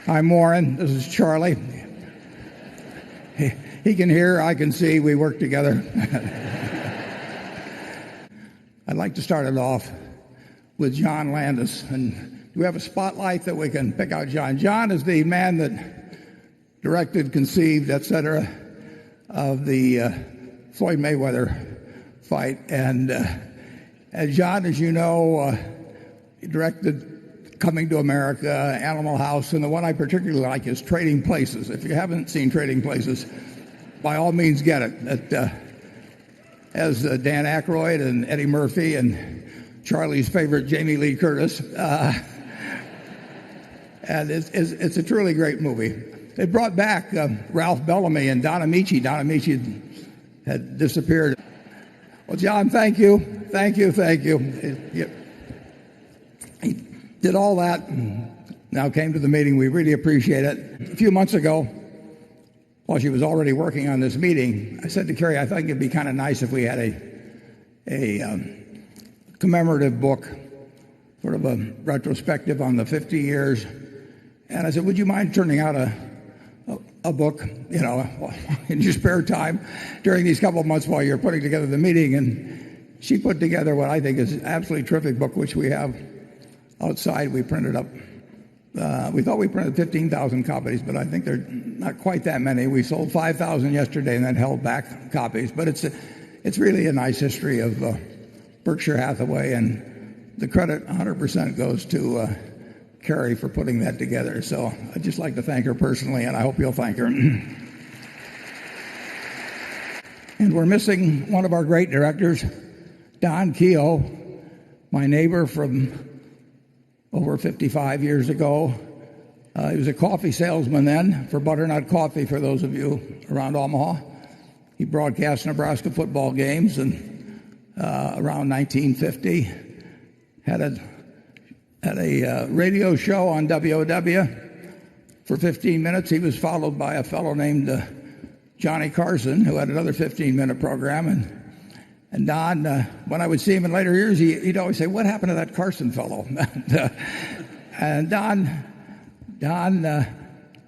I'm Warren. This is Charlie. He can hear, I can see. We work together. I'd like to start it off with John Landis. And do we have a spotlight that we can pick out John? John is the man that directed, conceived, etc., of the Floyd Mayweather fight. And John, as you know, he directed Coming to America, Animal House, and the one I particularly like is Trading Places. If you haven't seen Trading Places, by all means get it. It has Dan Aykroyd and Eddie Murphy and Charlie's favorite Jamie Lee Curtis. And it's a truly great movie. They brought back Ralph Bellamy and Don Amici. Don Amici had disappeared. Well, John, thank you. Thank you. He did all that and now came to the meeting. We really appreciate it. A few months ago, while she was already working on this meeting, I said to Carrie, I think it'd be kind of nice if we had a commemorative book, sort of a retrospective on the 50 years. And I said, would you mind turning out a book, in your spare time during these couple of months while you're putting together the meeting? And she put together what I think is an absolutely terrific book, which we have outside. We printed up. We thought we printed 15,000 copies, but I think they're not quite that many. We sold 5,000 yesterday and then held back copies. But it's really a nice history of Berkshire Hathaway, and the credit 100% goes to Carrie for putting that together. So I'd just like to thank her personally, and I hope you'll thank her. And we're missing one of our great directors, Don Keogh, my neighbor from over 55 years ago. He was a coffee salesman then for Butternut Coffee, for those of you around Omaha. He broadcast Nebraska football games, and around 1950 had a radio show on WOW for 15 minutes. He was followed by a fellow named Johnny Carson, who had another 15-minute program. And Don, when I would see him in later years, he'd always say, what happened to that Carson fellow? And Don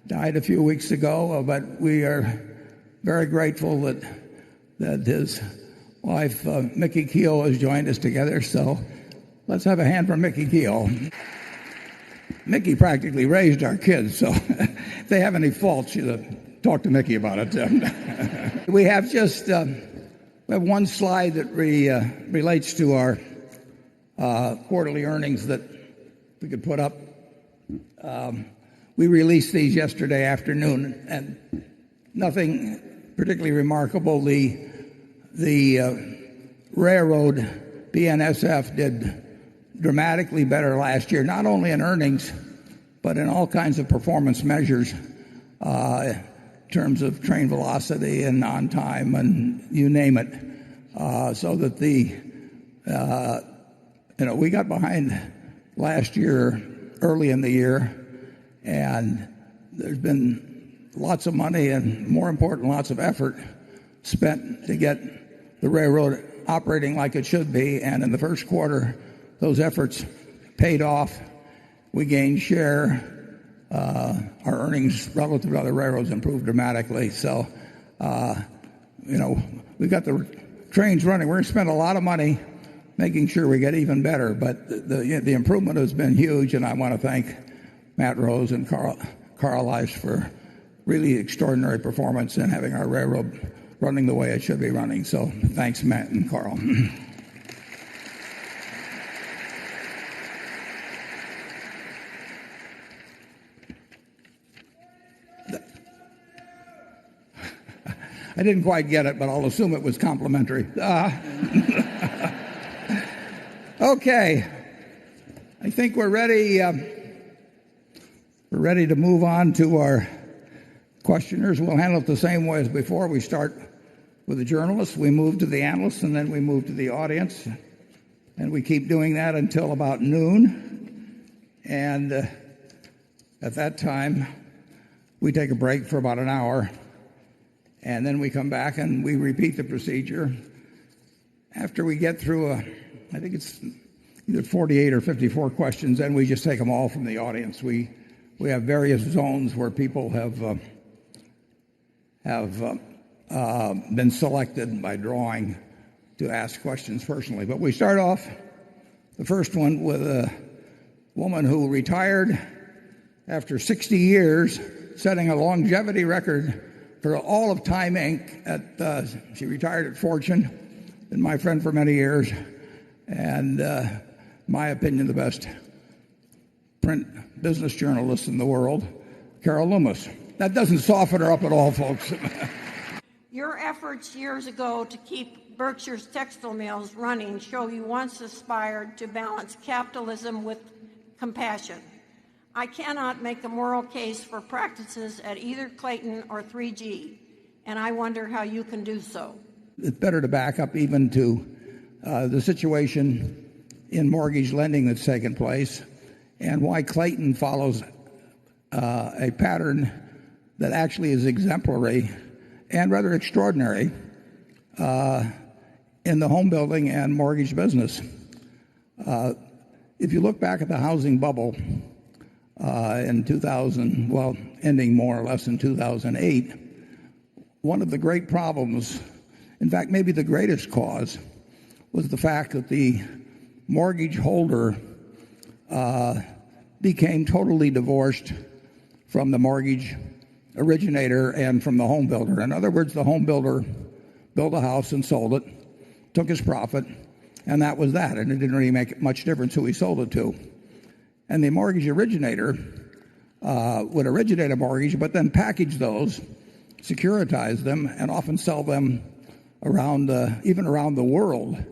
died a few weeks ago, but we are very grateful that his wife, Mickey Keogh, has joined us together. So let's have a hand for Mickey Keogh. Mickey practically raised our kids, so if they have any faults, you talk to Mickey about it. We have just... We have one slide that relates to our quarterly earnings that we could put up. We released these yesterday afternoon, and nothing particularly remarkable. The railroad, BNSF, did dramatically better last year, not only in earnings, but in all kinds of performance measures. In terms of train velocity and on time and you name it, so that we got behind last year early in the year, and there's been lots of money and, more important, lots of effort spent to get the railroad operating like it should be. And in the first quarter, those efforts paid off. We gained share. Our earnings relative to other railroads improved dramatically. So, we've got the trains running. We're going to spend a lot of money making sure we get even better. But the improvement has been huge, and I want to thank Matt Rose and Carl Ice for really extraordinary performance in having our railroad running the way it should be running. So thanks, Matt and Carl. I didn't quite get it, but I'll assume it was complimentary. Okay. I think we're ready. We're ready to move on to our questioners. We'll handle it the same way as before. We start with the journalists, we move to the analysts, and then we move to the audience. And we keep doing that until about noon. And at that time, we take a break for about an hour. And then we come back and we repeat the procedure. After we get through, I think it's either 48 or 54 questions, then we just take them all from the audience. We we have various zones where people have been selected by drawing to ask questions personally. But we start off the first one with a woman who retired after 60 years, setting a longevity record for all of Time Inc. She retired at Fortune, been my friend for many years, and my opinion, the best print business journalist in the world, Carol Loomis. That doesn't soften her up at all, folks. Your efforts years ago to keep Berkshire's textile mills running show you once aspired to balance capitalism with compassion. I cannot make a moral case for practices at either Clayton or 3G, and I wonder how you can do so. It's better to back up even to the situation in mortgage lending that's taken place and why Clayton follows a pattern that actually is exemplary and rather extraordinary in the home building and mortgage business. If you look back at the housing bubble in 2000, well, ending more or less in 2008, one of the great problems, in fact, maybe the greatest cause, was the fact that the mortgage holder became totally divorced from the mortgage originator and from the home builder. In other words, the home builder built a house and sold it, took his profit, and that was that. And it didn't really make much difference who he sold it to. And the mortgage originator would originate a mortgage, but then package those, securitize them, and often sell them around, even around the world.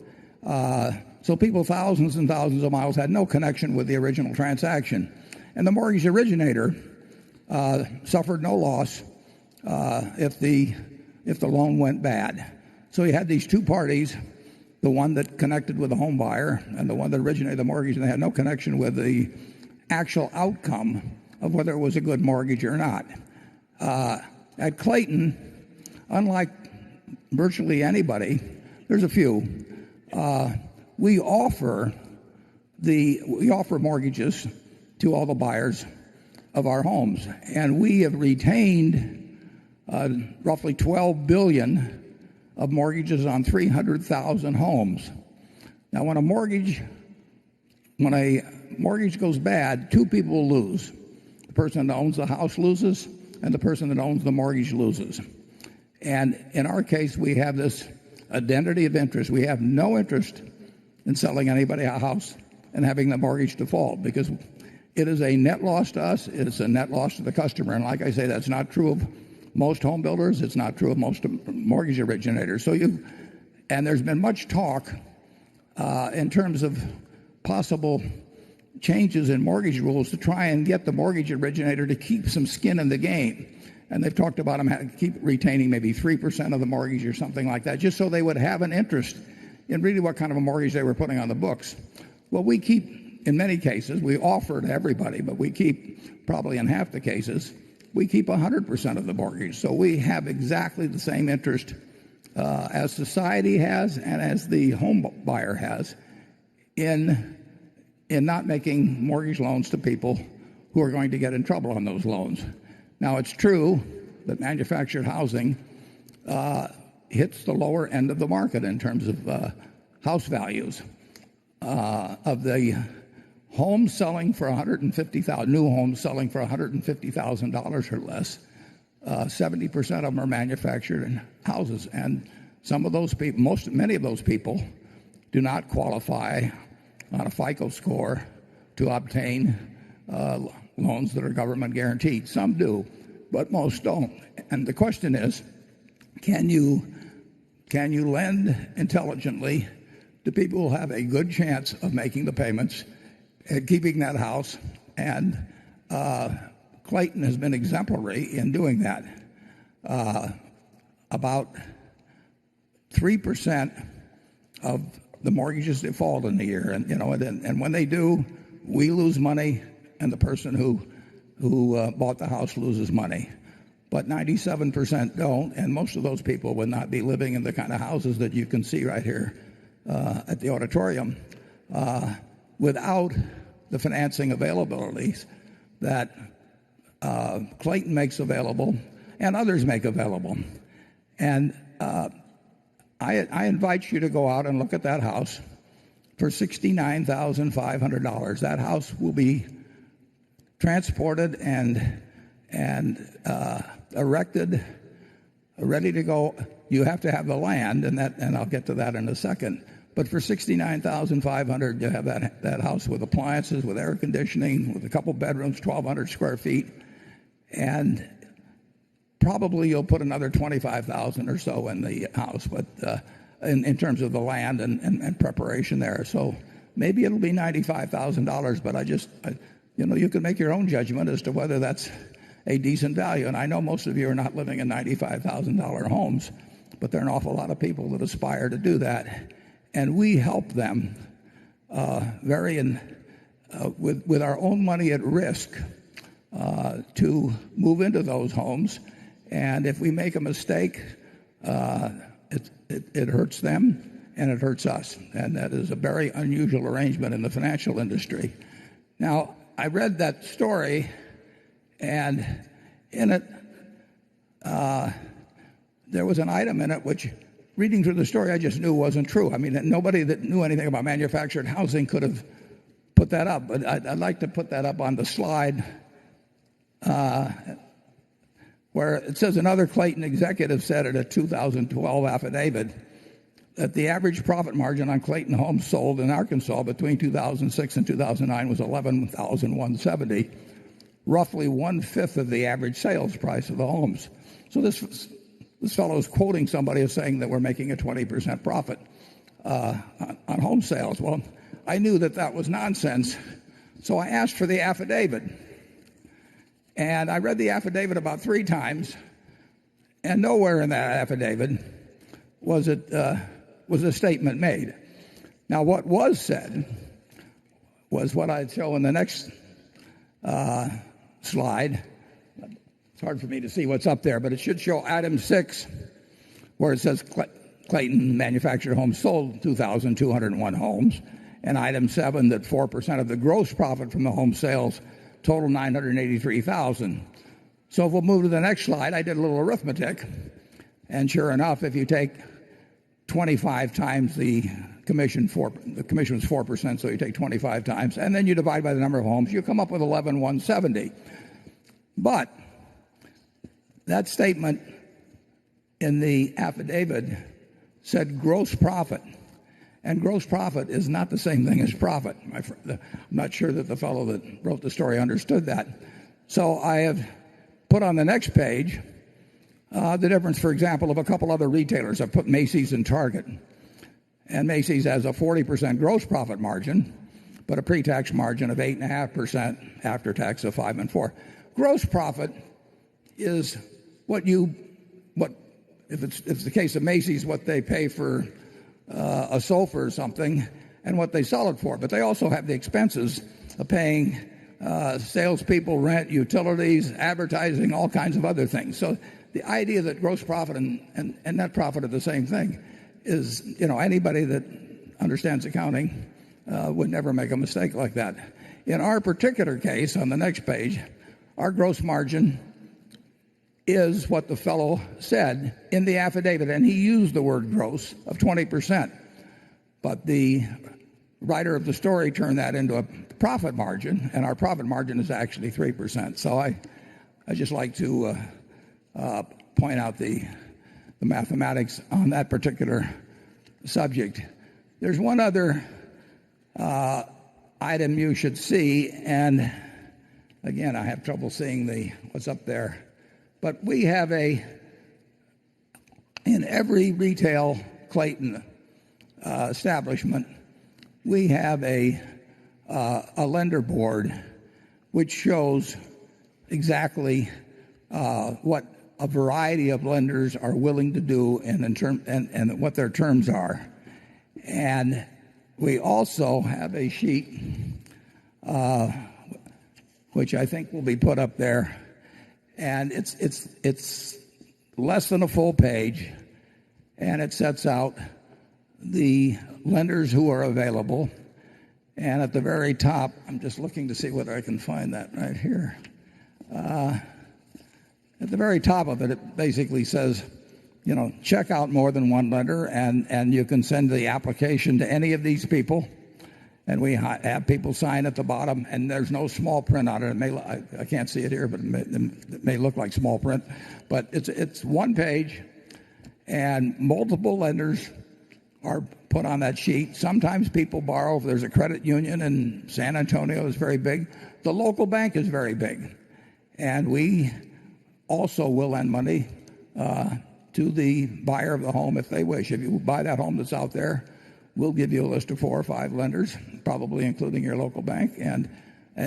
So people thousands and thousands of miles had no connection with the original transaction. And the mortgage originator suffered no loss if the loan went bad. So you had these two parties, the one that connected with the home buyer and the one that originated the mortgage, and they had no connection with the actual outcome of whether it was a good mortgage or not. At Clayton, unlike virtually anybody, there's a few, we offer mortgages to all the buyers of our homes, and we have retained roughly $12 billion of mortgages on 300,000 homes. Now, when a mortgage goes bad, two people lose. The person that owns the house loses, and the person that owns the mortgage loses. And in our case, we have this identity of interest. We have no interest in selling anybody a house and having the mortgage default, because it is a net loss to us. It's a net loss to the customer. And like I say, that's not true of most home builders. It's not true of most mortgage originators. And there's been much talk in terms of possible changes in mortgage rules to try and get the mortgage originator to keep some skin in the game. And they've talked about them keep retaining maybe 3% of the mortgage or something like that, just so they would have an interest in really what kind of a mortgage they were putting on the books. Well, we keep, in many cases, we offer to everybody, but we keep, probably in half the cases, we keep 100% of the mortgage. So we have exactly the same interest as society has and as the home buyer has in not making mortgage loans to people who are going to get in trouble on those loans. Now, it's true that manufactured housing hits the lower end of the market in terms of house values. Of the homes selling for $150,000, new homes selling for $150,000 or less, 70% of them are manufactured houses, and some of those people, many of those people, do not qualify on a FICO score to obtain loans that are government guaranteed. Some do, but most don't. And the question is, can you lend intelligently to people who have a good chance of making the payments and keeping that house? And Clayton has been exemplary in doing that. About 3% of the mortgages default in the year, and when they do, we lose money, and the person who bought the house loses money. But 97% don't, and most of those people would not be living in the kind of houses that you can see right here at the auditorium without the financing availabilities that Clayton makes available and others make available. And I invite you to go out and look at that house for $69,500. That house will be transported and erected, ready to go. You have to have the land, and I'll get to that in a second. But for $69,500, you have that house with appliances, with air conditioning, with a couple bedrooms, 1,200 square feet, and probably you'll put another $25,000 or so in the house, but in terms of the land and preparation there. So maybe it'll be $95,000, but you can make your own judgment as to whether that's a decent value. And I know most of you are not living in $95,000 homes, but there are an awful lot of people that aspire to do that. And we help them with our own money at risk to move into those homes. And if we make a mistake, it hurts them and it hurts us. And that is a very unusual arrangement in the financial industry. Now, I read that story, and in it, there was an item in it which, reading through the story, I just knew wasn't true. I mean, nobody that knew anything about manufactured housing could have put that up. But I'd like to put that up on the slide where it says another Clayton executive said at a 2012 affidavit that the average profit margin on Clayton homes sold in Arkansas between 2006 and 2009 was $11,170, roughly 1/5 of the average sales price of the homes. So this fellow is quoting somebody as saying that we're making a 20% profit on home sales. Well, I knew that was nonsense, so I asked for the affidavit. And I read the affidavit about 3 times, and nowhere in that affidavit was a statement made. Now, what was said was what I'd show in the next slide. It's hard for me to see what's up there, but it should show item 6, where it says Clayton manufactured homes sold 2,201 homes, and item 7 that 4% of the gross profit from the home sales total $983,000. So if we'll move to the next slide, I did a little arithmetic, and sure enough, if you take 25 times the commission was 4%, so you take 25 times, and then you divide by the number of homes, you come up with 11,170. But that statement in the affidavit said gross profit. And gross profit is not the same thing as profit. I'm not sure that the fellow that wrote the story understood that. So I have put on the next page the difference, for example, of a couple other retailers. I've put Macy's and Target. And Macy's has a 40% gross profit margin, but a pre-tax margin of 8.5%, after tax of 5 and 4. Gross profit is if it's the case of Macy's, what they pay for a sofa or something and what they sell it for. But they also have the expenses of paying salespeople, rent, utilities, advertising, all kinds of other things. So the idea that gross profit and net profit are the same thing is, anybody that understands accounting would never make a mistake like that. In our particular case, on the next page, our gross margin is what the fellow said in the affidavit, and he used the word gross of 20%. But the writer of the story turned that into a profit margin, and our profit margin is actually 3%. So I just like to point out the mathematics on that particular subject. There's one other item you should see, and again, I have trouble seeing what's up there. But we have in every retail Clayton establishment, we have a lender board which shows exactly what a variety of lenders are willing to do and what their terms are. And we also have a sheet which I think will be put up there. And it's less than a full page, and it sets out the lenders who are available. And at the very top, I'm just looking to see whether I can find that right here. at the very top of it, it basically says, check out more than one lender, and you can send the application to any of these people. And we have people sign at the bottom, and there's no small print on it. I can't see it here, but it may look like small print. But it's one page, and multiple lenders are put on that sheet. Sometimes people borrow. If there's a credit union in San Antonio is very big. The local bank is very big. And we also will lend money to the buyer of the home if they wish. If you buy that home that's out there, we'll give you a list of 4 or 5 lenders, probably including your local bank, and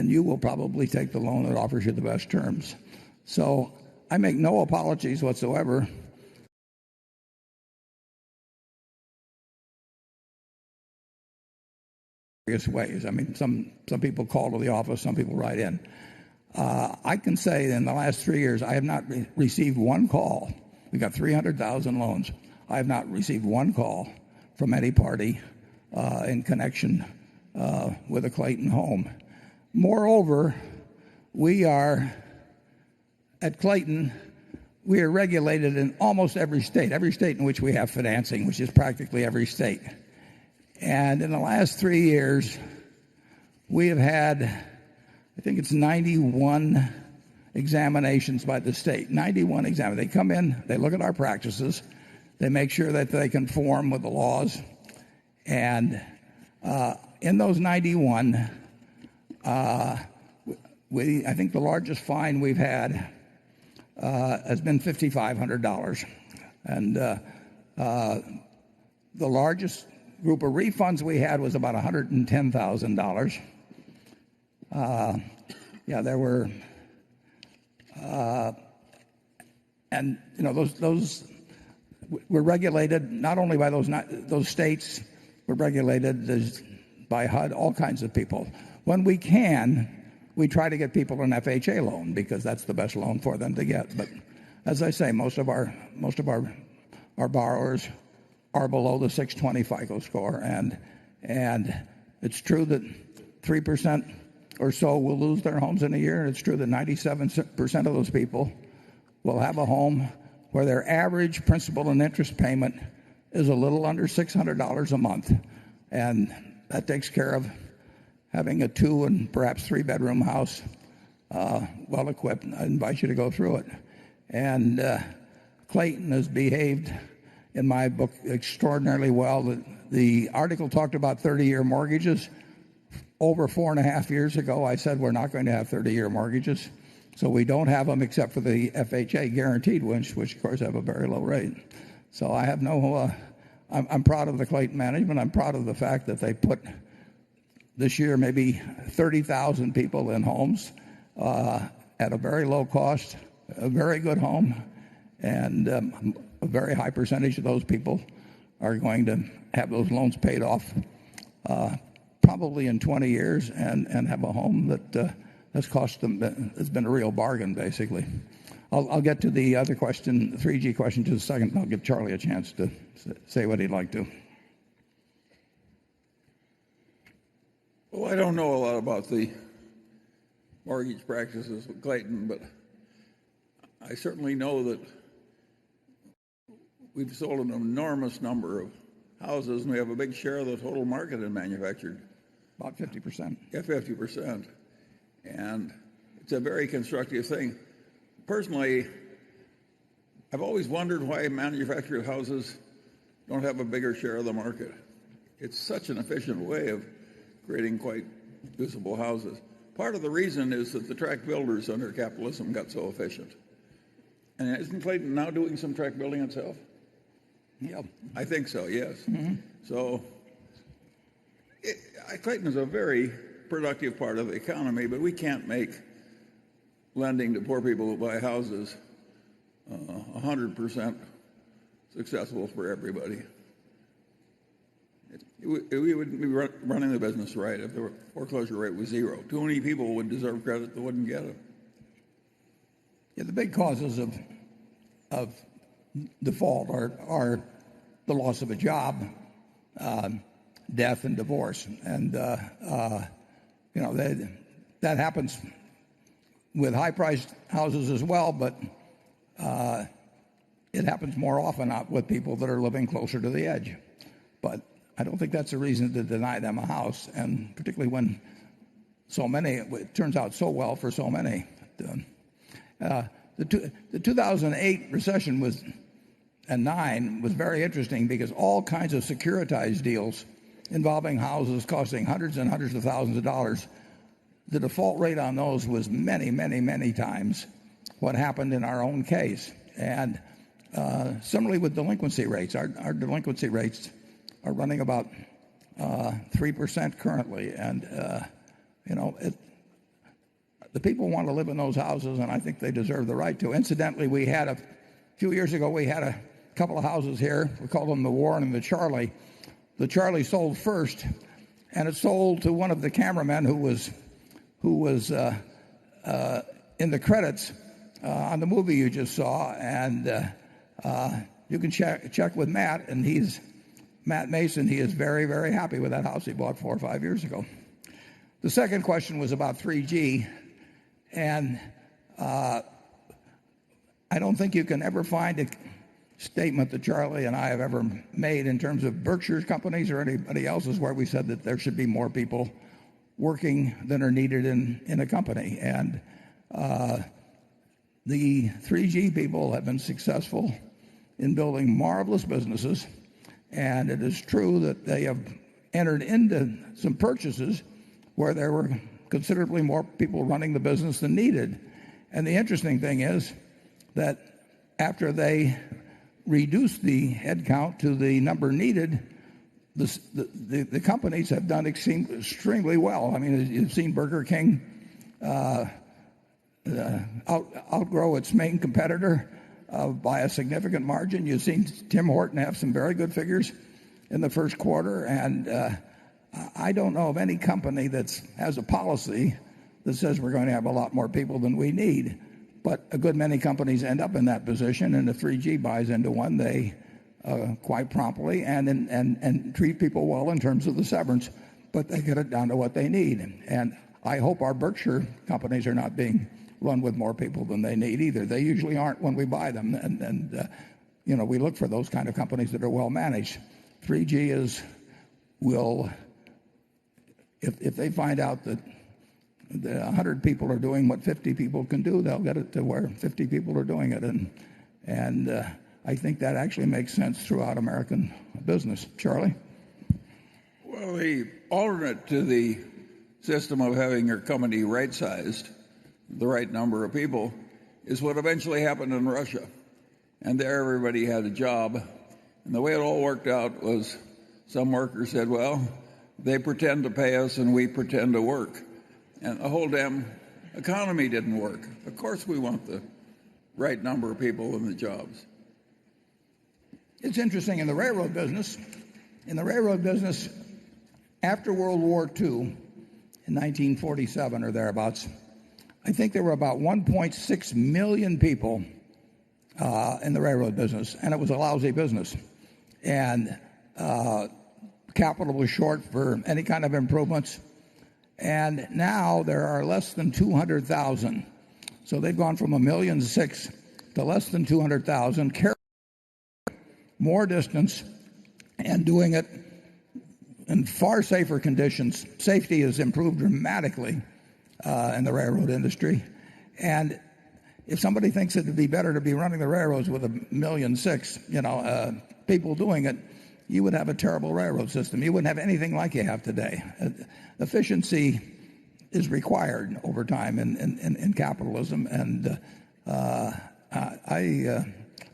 you will probably take the loan that offers you the best terms. So I make no apologies whatsoever. Various ways. I mean, some people call to the office, some people write in. I can say that in the last 3 years, I have not received one call. We got 300,000 loans. I have not received one call from any party in connection with a Clayton home. Moreover, at Clayton, we are regulated in almost every state in which we have financing, which is practically every state. And in the last 3 years, we have had, I think it's 91 examinations by the state. 91 examinations. They come in, they look at our practices, they make sure that they conform with the laws. And in those 91, I think the largest fine we've had has been $5,500. And the largest group of refunds we had was about $110,000. There were, and those were regulated not only by those states. We're regulated by HUD, all kinds of people. When we can, we try to get people an FHA loan because that's the best loan for them to get. But as I say, most of our borrowers are below the 620 FICO score, and it's true that 3% or so will lose their homes in a year, and it's true that 97% of those people will have a home where their average principal and interest payment is a little under $600 a month, and that takes care of having a 2 and perhaps 3 bedroom house, well equipped. I invite you to go through it. And Clayton has behaved, in my book, extraordinarily well. The article talked about 30-year mortgages. Over 4.5 years ago, I said we're not going to have 30-year mortgages. So we don't have them except for the FHA guaranteed ones, which of course have a very low rate. So I have I'm proud of the Clayton management. I'm proud of the fact that they put this year maybe 30,000 people in homes at a very low cost, a very good home, and a very high percentage of those people are going to have those loans paid off probably in 20 years and have a home that has cost them. It's been a real bargain, basically. I'll get to the other question, the 3G question, in a second. I'll give Charlie a chance to say what he'd like to. Well, I don't know a lot about the mortgage practices with Clayton, but I certainly know that we've sold an enormous number of houses, and we have a big share of the total market in manufactured. About 50%. Yeah, 50%. And it's a very constructive thing. Personally, I've always wondered why manufactured houses don't have a bigger share of the market. It's such an efficient way of creating quite usable houses. Part of the reason is that the tract builders under capitalism got so efficient. And isn't Clayton now doing some tract building itself? Yeah. I think so, yes. Mm-hmm. So Clayton is a very productive part of the economy, but we can't make lending to poor people who buy houses 100% successful for everybody. We wouldn't be running the business right if the foreclosure rate was 0. Too many people would deserve credit that wouldn't get it. Yeah, the big causes of default are the loss of a job, death, and divorce, and that happens with high-priced houses as well, but it happens more often with people that are living closer to the edge. But I don't think that's a reason to deny them a house, and particularly when so many, it turns out so well for so many. The 2008 recession and 9 was very interesting because all kinds of securitized deals involving houses costing hundreds and hundreds of thousands of dollars, the default rate on those was many, many, many times what happened in our own case. And similarly with delinquency rates, our delinquency rates are running about 3% currently, and the people want to live in those houses, and I think they deserve the right to. Incidentally, a few years ago, we had a couple of houses here. We called them the Warren and the Charlie. The Charlie sold first, and it sold to one of the cameramen who was in the credits on the movie you just saw. And you can check with Matt, and Matt Mason. He is very, very happy with that house he bought 4 or 5 years ago. The second question was about 3G, and I don't think you can ever find a statement that Charlie and I have ever made in terms of Berkshire's companies or anybody else's where we said that there should be more people working than are needed in a company. And the 3G people have been successful in building marvelous businesses, and it is true that they have entered into some purchases where there were considerably more people running the business than needed. And the interesting thing is that after they reduced the headcount to the number needed, the companies have done extremely well. I mean, you've seen Burger King outgrow its main competitor by a significant margin. You've seen Tim Horton have some very good figures in the first quarter, and I don't know of any company that has a policy that says we're going to have a lot more people than we need. But a good many companies end up in that position, and if 3G buys into one, they quite promptly and treat people well in terms of the severance, but they get it down to what they need. And I hope our Berkshire companies are not being run with more people than they need either. They usually aren't when we buy them, and we look for those kind of companies that are well managed. 3G will, if they find out that 100 people are doing what 50 people can do, they'll get it to where 50 people are doing it, and I think that actually makes sense throughout American business. Charlie? Well, the alternate to the system of having your company right-sized, the right number of people, is what eventually happened in Russia. And there everybody had a job. And the way it all worked out was some worker said, well, they pretend to pay us and we pretend to work. And the whole damn economy didn't work. Of course we want the right number of people in the jobs. It's interesting, in the railroad business, after World War II, in 1947 or thereabouts, I think there were about 1.6 million people in the railroad business, and it was a lousy business. And capital was short for any kind of improvements. And now there are less than 200,000. So they've gone from 1.6 million to less than 200,000, carrying more distance and doing it in far safer conditions. Safety has improved dramatically in the railroad industry. And if somebody thinks it would be better to be running the railroads with 1.6 million, people doing it, you would have a terrible railroad system. You wouldn't have anything like you have today. Efficiency is required over time in capitalism, and I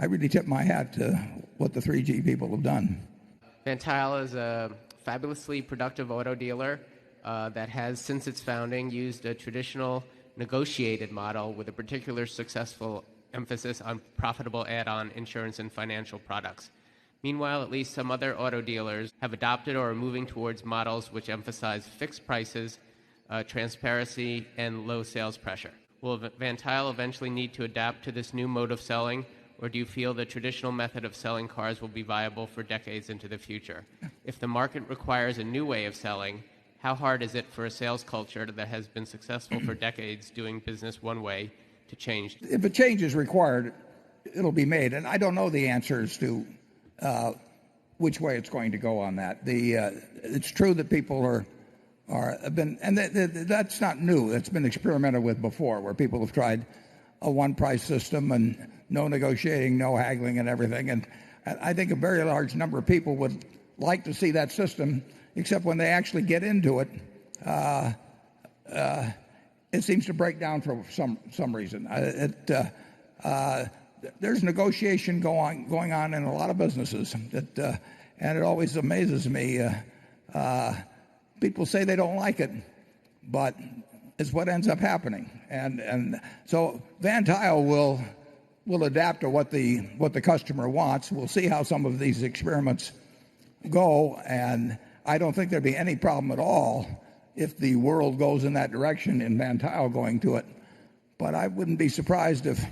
really tip my hat to what the 3G people have done. Van Tuyl is a fabulously productive auto dealer that has, since its founding, used a traditional negotiated model with a particular successful emphasis on profitable add-on insurance and financial products. Meanwhile, at least some other auto dealers have adopted or are moving towards models which emphasize fixed prices, transparency, and low sales pressure. Will Van Tuyl eventually need to adapt to this new mode of selling, or do you feel the traditional method of selling cars will be viable for decades into the future? If the market requires a new way of selling, how hard is it for a sales culture that has been successful for decades doing business one way to change? If a change is required, it'll be made. And I don't know the answers to which way it's going to go on that. It's true that people have been, and that's not new. That's been experimented with before, where people have tried a one-price system and no negotiating, no haggling and everything. And I think a very large number of people would like to see that system, except when they actually get into it, it seems to break down for some reason. There's negotiation going on in a lot of businesses, and it always amazes me. People say they don't like it, but it's what ends up happening. And so Van Tuyl will adapt to what the customer wants. We'll see how some of these experiments go, and I don't think there'd be any problem at all if the world goes in that direction in Van Tuyl going to it. But I wouldn't be surprised if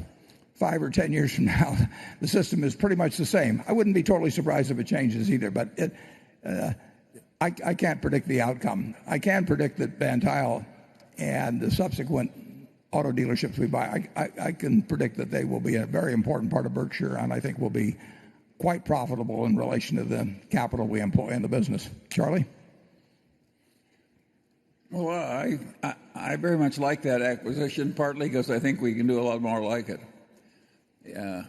5 or 10 years from now the system is pretty much the same. I wouldn't be totally surprised if it changes either, but I can't predict the outcome. I can predict that Van Tuyl and the subsequent auto dealerships we buy, I can predict that they will be a very important part of Berkshire, and I think will be quite profitable in relation to the capital we employ in the business. Charlie? Well, I very much like that acquisition, partly because I think we can do a lot more like it. Yeah.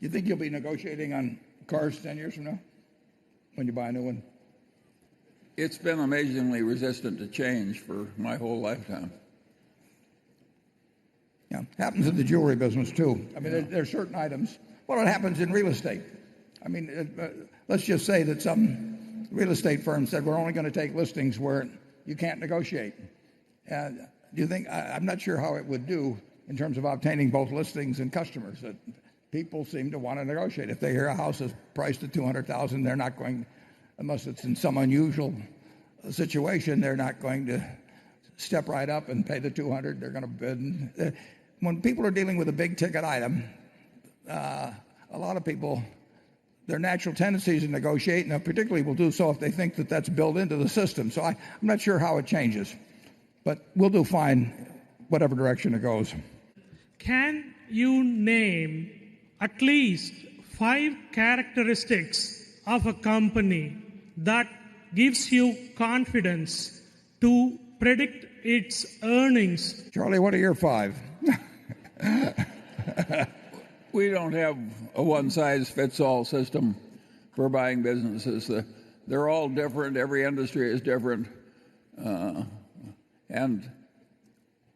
You think you'll be negotiating on cars 10 years from now when you buy a new one? It's been amazingly resistant to change for my whole lifetime. Yeah, happens in the jewelry business too. I mean, there are certain items. Well, it happens in real estate. I mean, let's just say that some real estate firm said we're only going to take listings where you can't negotiate. Do you think? I'm not sure how it would do in terms of obtaining both listings and customers. People seem to want to negotiate. If they hear a house is priced at $200,000, they're not going, unless it's in some unusual situation, they're not going to step right up and pay the $200,000. They're going to bid. When people are dealing with a big ticket item, a lot of people, their natural tendency is to negotiate, and particularly will do so if they think that that's built into the system. So I'm not sure how it changes, but we'll do fine whatever direction it goes. Can you name at least 5 characteristics of a company that gives you confidence to predict its earnings? Charlie, what are your 5? We don't have a one-size-fits-all system for buying businesses. They're all different. Every industry is different. And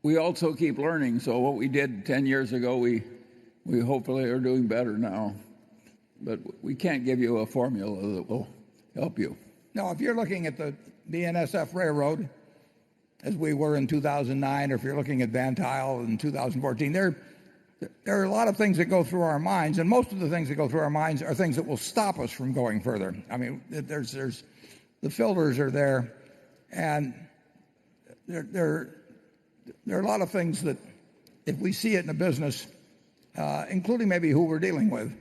we also keep learning. So what we did 10 years ago, we hopefully are doing better now. But we can't give you a formula that will help you. No, if you're looking at the BNSF Railroad, as we were in 2009, or if you're looking at Van Tuyl in 2014, there are a lot of things that go through our minds, and most of the things that go through our minds are things that will stop us from going further. I mean, there's the filters are there, and there are a lot of things that, if we see it in a business, including maybe who we're dealing with,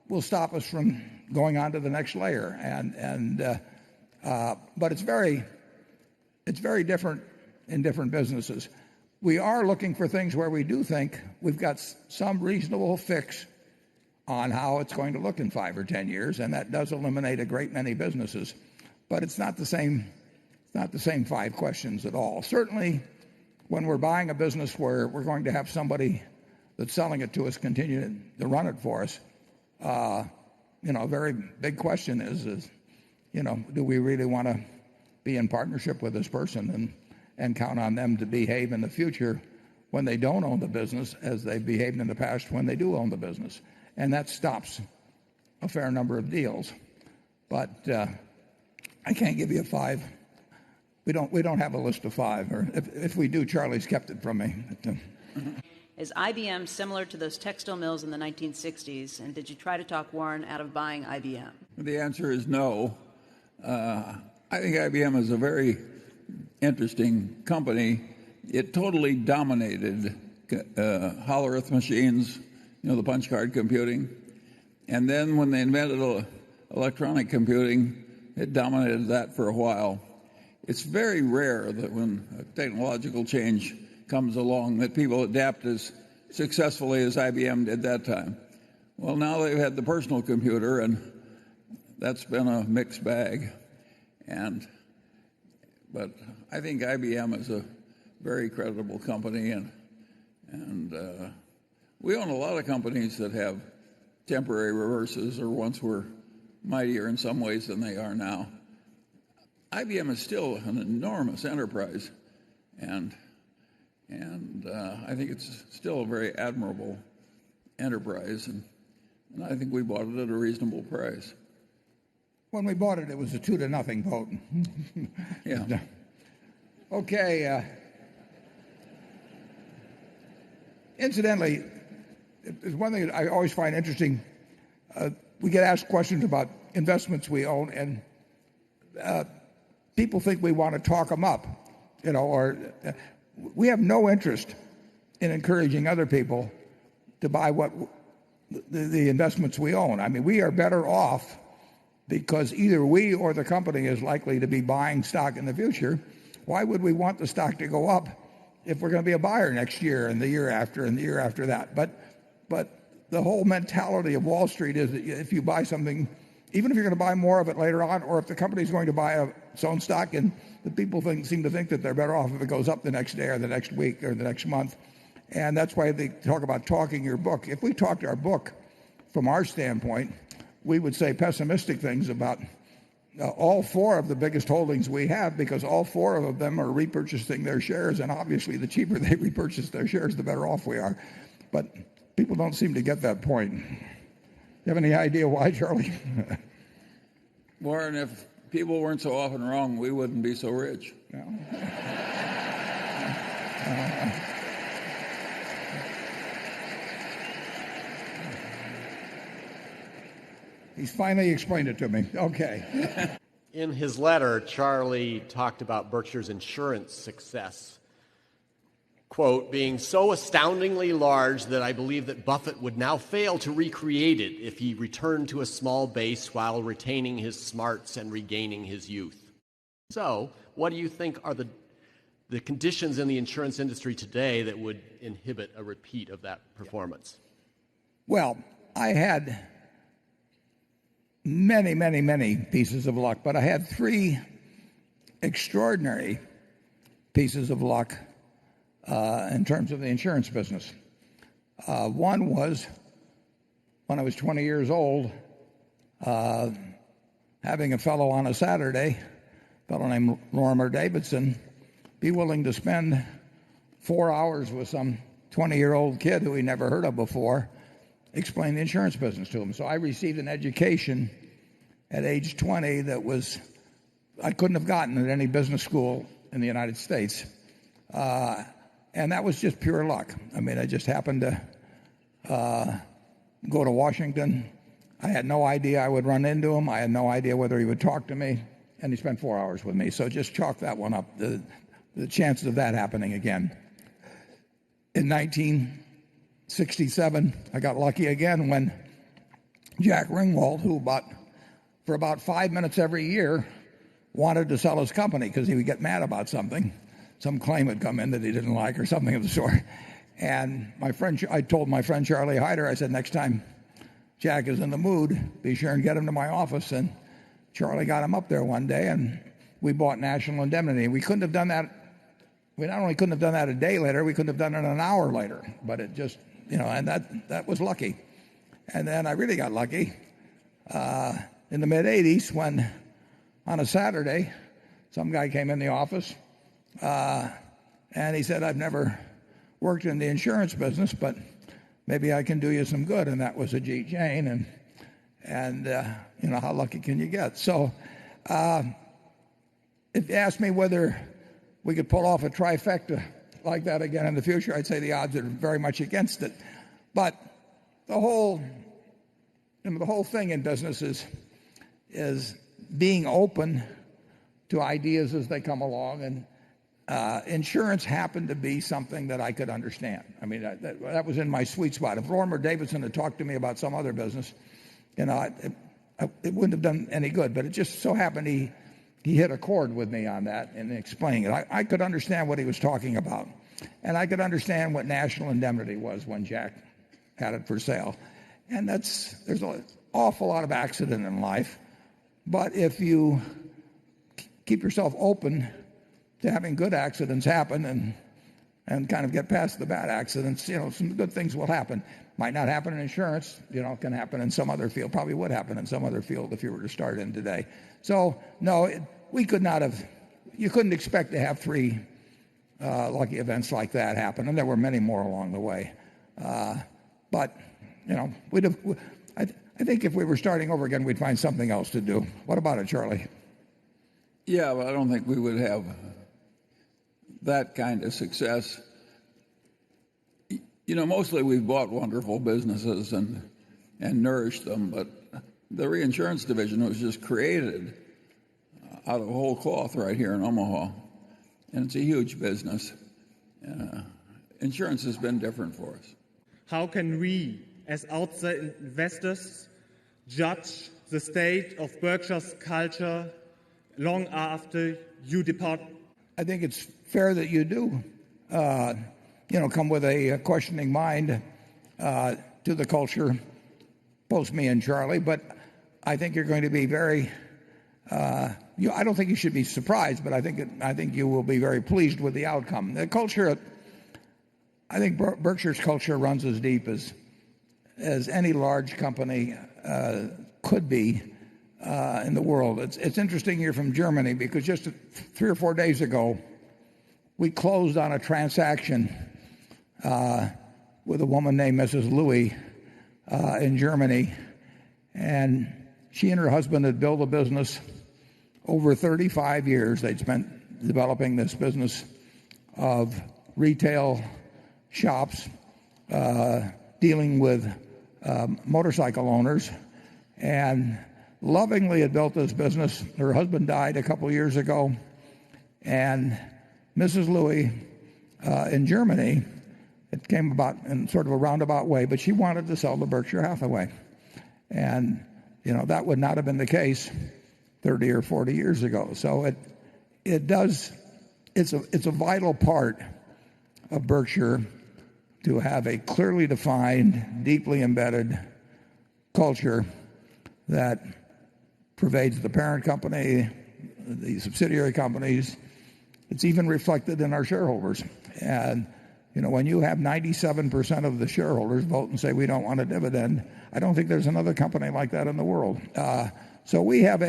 will stop us from going on to the next layer. But it's very different in different businesses. We are looking for things where we do think we've got some reasonable fix on how it's going to look in 5 or 10 years, and that does eliminate a great many businesses. But it's not the same 5 questions at all. Certainly, when we're buying a business where we're going to have somebody that's selling it to us continue to run it for us, a very big question is, do we really want to be in partnership with this person and count on them to behave in the future when they don't own the business as they've behaved in the past when they do own the business? And that stops a fair number of deals. But I can't give you a 5. We don't have a list of 5. Or if we do, Charlie's kept it from me. Is IBM similar to those textile mills in the 1960s? And did you try to talk Warren out of buying IBM? The answer is no. I think IBM is a very interesting company. It totally dominated Hollerith machines, the punch card computing. And then when they invented electronic computing, it dominated that for a while. It's very rare that when a technological change comes along that people adapt as successfully as IBM did that time. Well, now they've had the personal computer, and that's been a mixed bag. But I think IBM is a very credible company, and we own a lot of companies that have temporary reverses or once were mightier in some ways than they are now. IBM is still an enormous enterprise, and I think it's still a very admirable enterprise, and I think we bought it at a reasonable price. When we bought it, it was a 2-0 vote. Yeah. Okay. Incidentally, there's one thing that I always find interesting. We get asked questions about investments we own, and people think we want to talk them up, or we have no interest in encouraging other people to buy what the investments we own. I mean, we are better off because either we or the company is likely to be buying stock in the future. Why would we want the stock to go up if we're going to be a buyer next year and the year after and the year after that? But the whole mentality of Wall Street is that if you buy something, even if you're going to buy more of it later on, or if the company's going to buy its own stock, and the people seem to think that they're better off if it goes up the next day or the next week or the next month. And that's why they talk about talking your book. If we talked our book from our standpoint, we would say pessimistic things about all four of the biggest holdings we have, because all four of them are repurchasing their shares, and obviously the cheaper they repurchase their shares, the better off we are. But people don't seem to get that point. You have any idea why, Charlie? Warren, if people weren't so often wrong, we wouldn't be so rich. No. He's finally explained it to me. Okay. In his letter, Charlie talked about Berkshire's insurance success, quote, being so astoundingly large that I believe that Buffett would now fail to recreate it if he returned to a small base while retaining his smarts and regaining his youth. So, what do you think are the conditions in the insurance industry today that would inhibit a repeat of that performance? Well, I had many pieces of luck, but I had 3 extraordinary pieces of luck in terms of the insurance business. One was when I was 20 years old, having a fellow on a Saturday, a fellow named Lorimer Davidson, be willing to spend 4 hours with some 20-year-old kid who he never heard of before, explain the insurance business to him. So I received an education at age 20 that I couldn't have gotten at any business school in the United States. And that was just pure luck. I mean, I just happened to go to Washington. I had no idea I would run into him. I had no idea whether he would talk to me. And he spent 4 hours with me. So just chalk that one up, the chances of that happening again. In 1967, I got lucky again when Jack Ringwald, who for about 5 minutes every year wanted to sell his company because he would get mad about something. Some claim had come in that he didn't like or something of the sort. And I told my friend Charlie Hyder, I said, next time Jack is in the mood, be sure and get him to my office. And Charlie got him up there one day, and we bought National Indemnity. We couldn't have done that. We not only couldn't have done that a day later, we couldn't have done it an hour later. But it just, and that was lucky. And then I really got lucky in the mid-'80s when, on a Saturday, some guy came in the office and he said, I've never worked in the insurance business, but maybe I can do you some good. And that was Ajit Jain. And how lucky can you get? So if you ask me whether we could pull off a trifecta like that again in the future, I'd say the odds are very much against it. But the whole thing in business is being open to ideas as they come along, and insurance happened to be something that I could understand. I mean, that was in my sweet spot. If Lorimer Davidson had talked to me about some other business, I it wouldn't have done any good. But it just so happened he hit a chord with me on that in explaining it. I could understand what he was talking about. And I could understand what national indemnity was when Jack had it for sale. And there's an awful lot of accident in life. But if you keep yourself open to having good accidents happen and kind of get past the bad accidents, some good things will happen. Might not happen in insurance, it can happen in some other field. Probably would happen in some other field if you were to start in today. So, no, we could not have, you couldn't expect to have 3 lucky events like that happen, and there were many more along the way. But, I think if we were starting over again, we'd find something else to do. What about it, Charlie? Yeah, but I don't think we would have that kind of success. Mostly we've bought wonderful businesses and nourished them, but the reinsurance division was just created out of whole cloth right here in Omaha, and it's a huge business. Insurance has been different for us. How can we, as outside investors, judge the state of Berkshire's culture long after you depart? I think it's fair that you do, come with a questioning mind to the culture, post me and Charlie. But I think you're going to be very. I don't think you should be surprised, but I think you will be very pleased with the outcome. The culture. I think Berkshire's culture runs as deep as any large company could be in the world. It's interesting you're from Germany, because just 3 or 4 days ago, we closed on a transaction with a woman named Mrs. Louis in Germany, and she and her husband had built a business over 35 years. They'd spent developing this business of retail shops dealing with motorcycle owners, and lovingly had built this business. Her husband died a couple years ago, and Mrs. Louis in Germany, it came about in sort of a roundabout way, but she wanted to sell to Berkshire Hathaway. And, that would not have been the case 30 or 40 years ago. So it's a vital part of Berkshire to have a clearly defined, deeply embedded culture that pervades the parent company, the subsidiary companies. It's even reflected in our shareholders. And, when you have 97% of the shareholders vote and say we don't want a dividend, I don't think there's another company like that in the world. So we have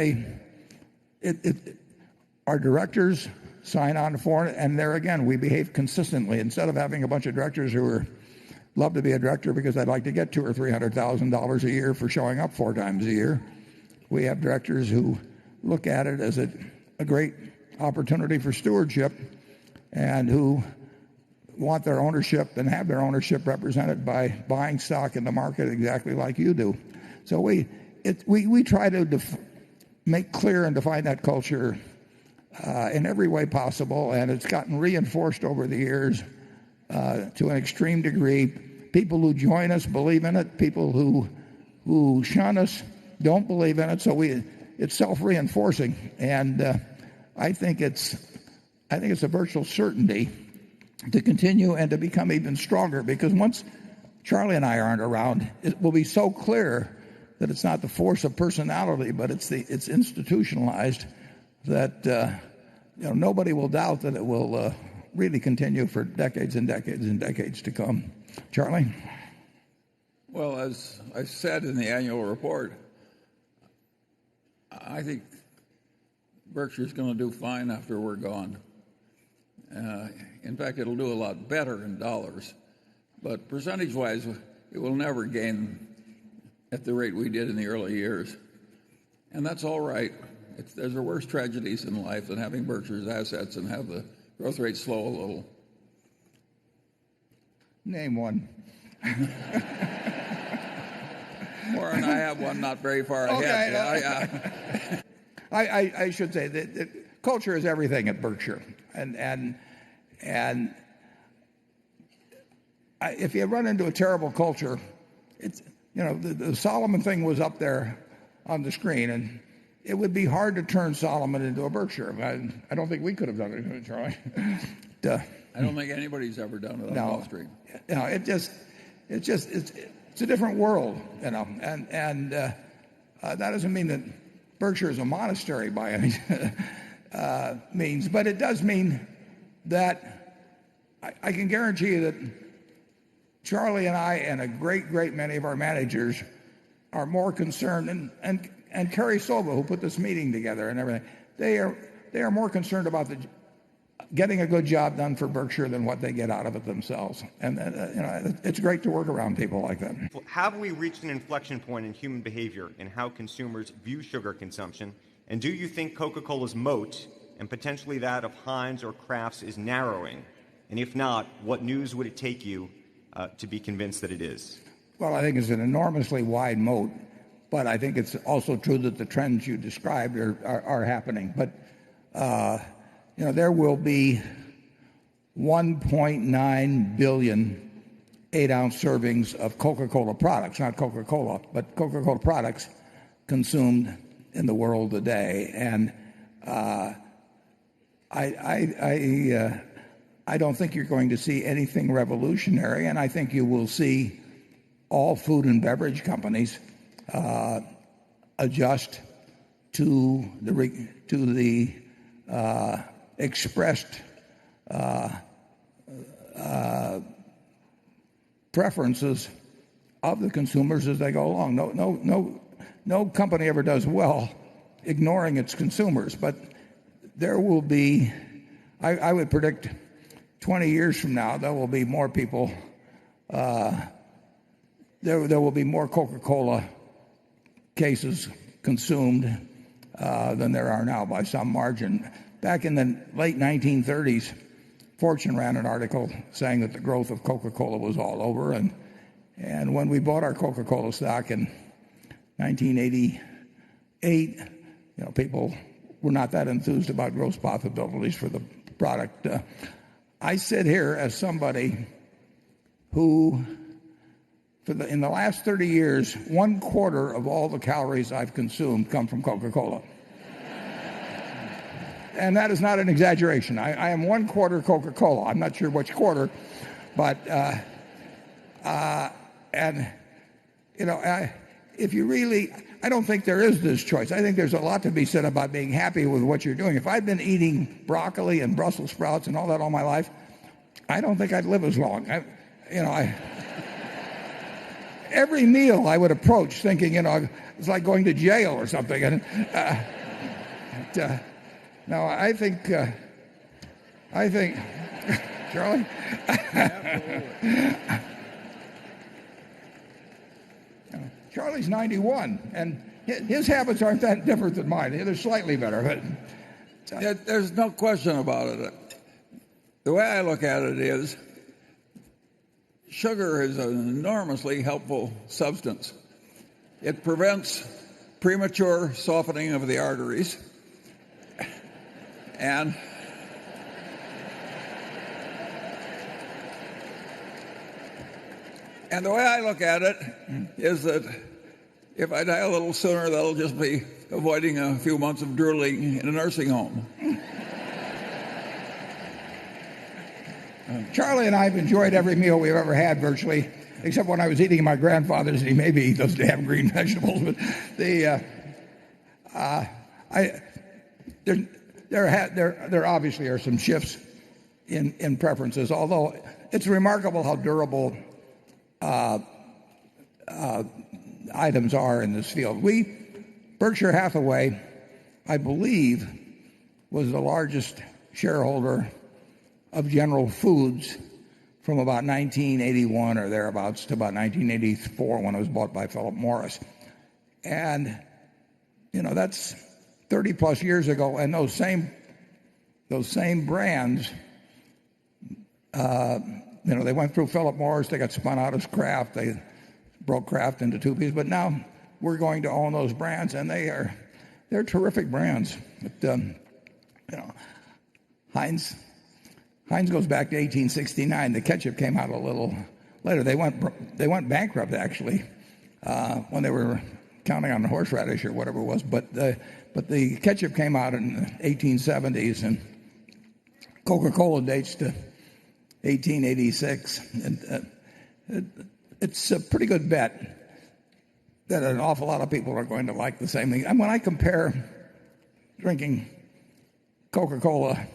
our directors sign on for it, and there again, we behave consistently. Instead of having a bunch of directors who love to be a director because they'd like to get $200,000 or $300,000 a year for showing up 4 times a year, we have directors who look at it as a great opportunity for stewardship, and who want their ownership and have their ownership represented by buying stock in the market exactly like you do. So we try to make clear and define that culture in every way possible, and it's gotten reinforced over the years to an extreme degree. People who join us believe in it. People who shun us don't believe in it. So it's self-reinforcing, and I think it's a virtual certainty to continue and to become even stronger, because once Charlie and I aren't around, it will be so clear that it's not the force of personality, but it's institutionalized, that nobody will doubt that it will really continue for decades and decades and decades to come. Charlie? Well, as I said in the annual report, I think Berkshire's going to do fine after we're gone. In fact, it'll do a lot better in dollars. But percentage-wise, it will never gain at the rate we did in the early years. And that's all right. There's worse tragedies in life than having Berkshire's assets and have the growth rate slow a little. Name one. Warren, I have one not very far ahead. I should say that culture is everything at Berkshire. And if you run into a terrible culture, it's the Solomon thing was up there on the screen, and it would be hard to turn Solomon into a Berkshire. I don't think we could have done it, Charlie. I don't think anybody's ever done it on Wall Street. It's a different world, and that doesn't mean that Berkshire is a monastery by any means, but it does mean that I can guarantee you that Charlie and I and a great many of our managers are more concerned, and Kerry Soba, who put this meeting together and everything, they are more concerned about getting a good job done for Berkshire than what they get out of it themselves. And it's great to work around people like that. Have we reached an inflection point in human behavior in how consumers view sugar consumption? And do you think Coca-Cola's moat and potentially that of Heinz or Kraft's is narrowing? And if not, what news would it take you to be convinced that it is? Well, I think it's an enormously wide moat, but I think it's also true that the trends you described are happening. But there will be 1.9 billion 8-ounce servings of Coca-Cola products, not Coca-Cola, but Coca-Cola products consumed in the world today. And I don't think you're going to see anything revolutionary, and I think you will see all food and beverage companies adjust to the expressed preferences of the consumers as they go along. No company ever does well ignoring its consumers, but there will be, I would predict 20 years from now, there will be more people, there will be more Coca-Cola cases consumed than there are now by some margin. Back in the late 1930s, Fortune ran an article saying that the growth of Coca-Cola was all over, and when we bought our Coca-Cola stock in 1988, people were not that enthused about gross possibilities for the product. I sit here as somebody who, in the last 30 years, 1/4 of all the calories I've consumed come from Coca-Cola. And that is not an exaggeration. I am 1/4 Coca-Cola. I'm not sure which quarter, but if you really, I don't think there is this choice. I think there's a lot to be said about being happy with what you're doing. If I'd been eating broccoli and Brussels sprouts and all that all my life, I don't think I'd live as long. Every meal I would approach thinking, it's like going to jail or something. And no, I think, Charlie? Charlie's 91, and his habits aren't that different than mine. They're slightly better. But there's no question about it. The way I look at it is, sugar is an enormously helpful substance. It prevents premature softening of the arteries. And the way I look at it is that if I die a little sooner, that'll just be avoiding a few months of drooling in a nursing home. Charlie and I have enjoyed every meal we've ever had virtually, except when I was eating at my grandfather's, and he maybe eat those damn green vegetables. But there obviously are some shifts in preferences, although it's remarkable how durable items are in this field. Berkshire Hathaway, I believe, was the largest shareholder of General Foods from about 1981 or thereabouts to about 1984 when it was bought by Philip Morris. And, that's 30 plus years ago, and those same brands, they went through Philip Morris, they got spun out as Kraft, they broke Kraft into two pieces, but now we're going to own those brands, and they're terrific brands. But, Heinz goes back to 1869. The ketchup came out a little later. They went bankrupt actually when they were counting on the horseradish or whatever it was. But the ketchup came out in the 1870s, and Coca-Cola dates to 1886. And it's a pretty good bet that an awful lot of people are going to like the same thing. And when I compare drinking Coca-Cola,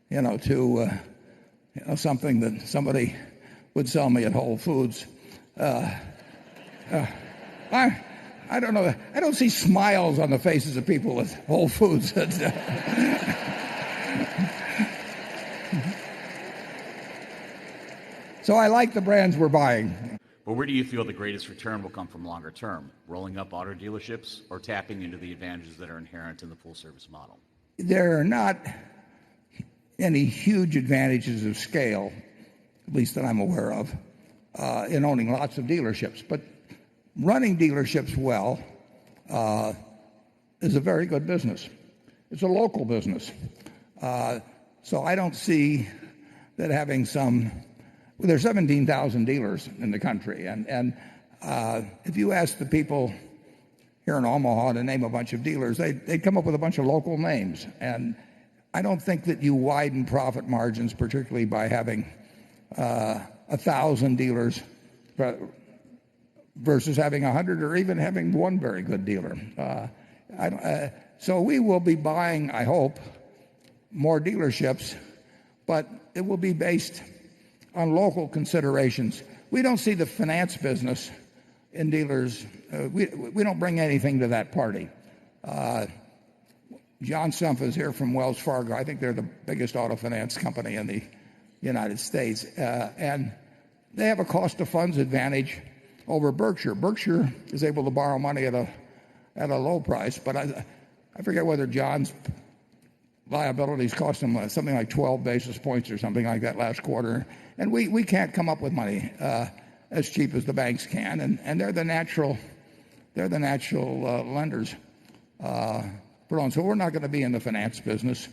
to something that somebody would sell me at Whole Foods, I don't know. I don't see smiles on the faces of people at Whole Foods. So I like the brands we're buying. But where do you feel the greatest return will come from longer term? Rolling up auto dealerships or tapping into the advantages that are inherent in the full service model? There are not any huge advantages of scale, at least that I'm aware of, in owning lots of dealerships. But running dealerships well is a very good business. It's a local business. So I don't see that having there's 17,000 dealers in the country. And if you ask the people here in Omaha to name a bunch of dealers, they'd come up with a bunch of local names. And I don't think that you widen profit margins, particularly by having 1,000 dealers versus having 100 or even having one very good dealer. So we will be buying, I hope, more dealerships, but it will be based on local considerations. We don't see the finance business in dealers. We don't bring anything to that party. John Stumpf is here from Wells Fargo. I think they're the biggest auto finance company in the United States. And they have a cost of funds advantage over Berkshire. Berkshire is able to borrow money at a low price, but I forget whether John's liabilities cost him something like 12 basis points or something like that last quarter. And we can't come up with money as cheap as the banks can, and they're the natural lenders for loans. So we're not going to be in the finance business.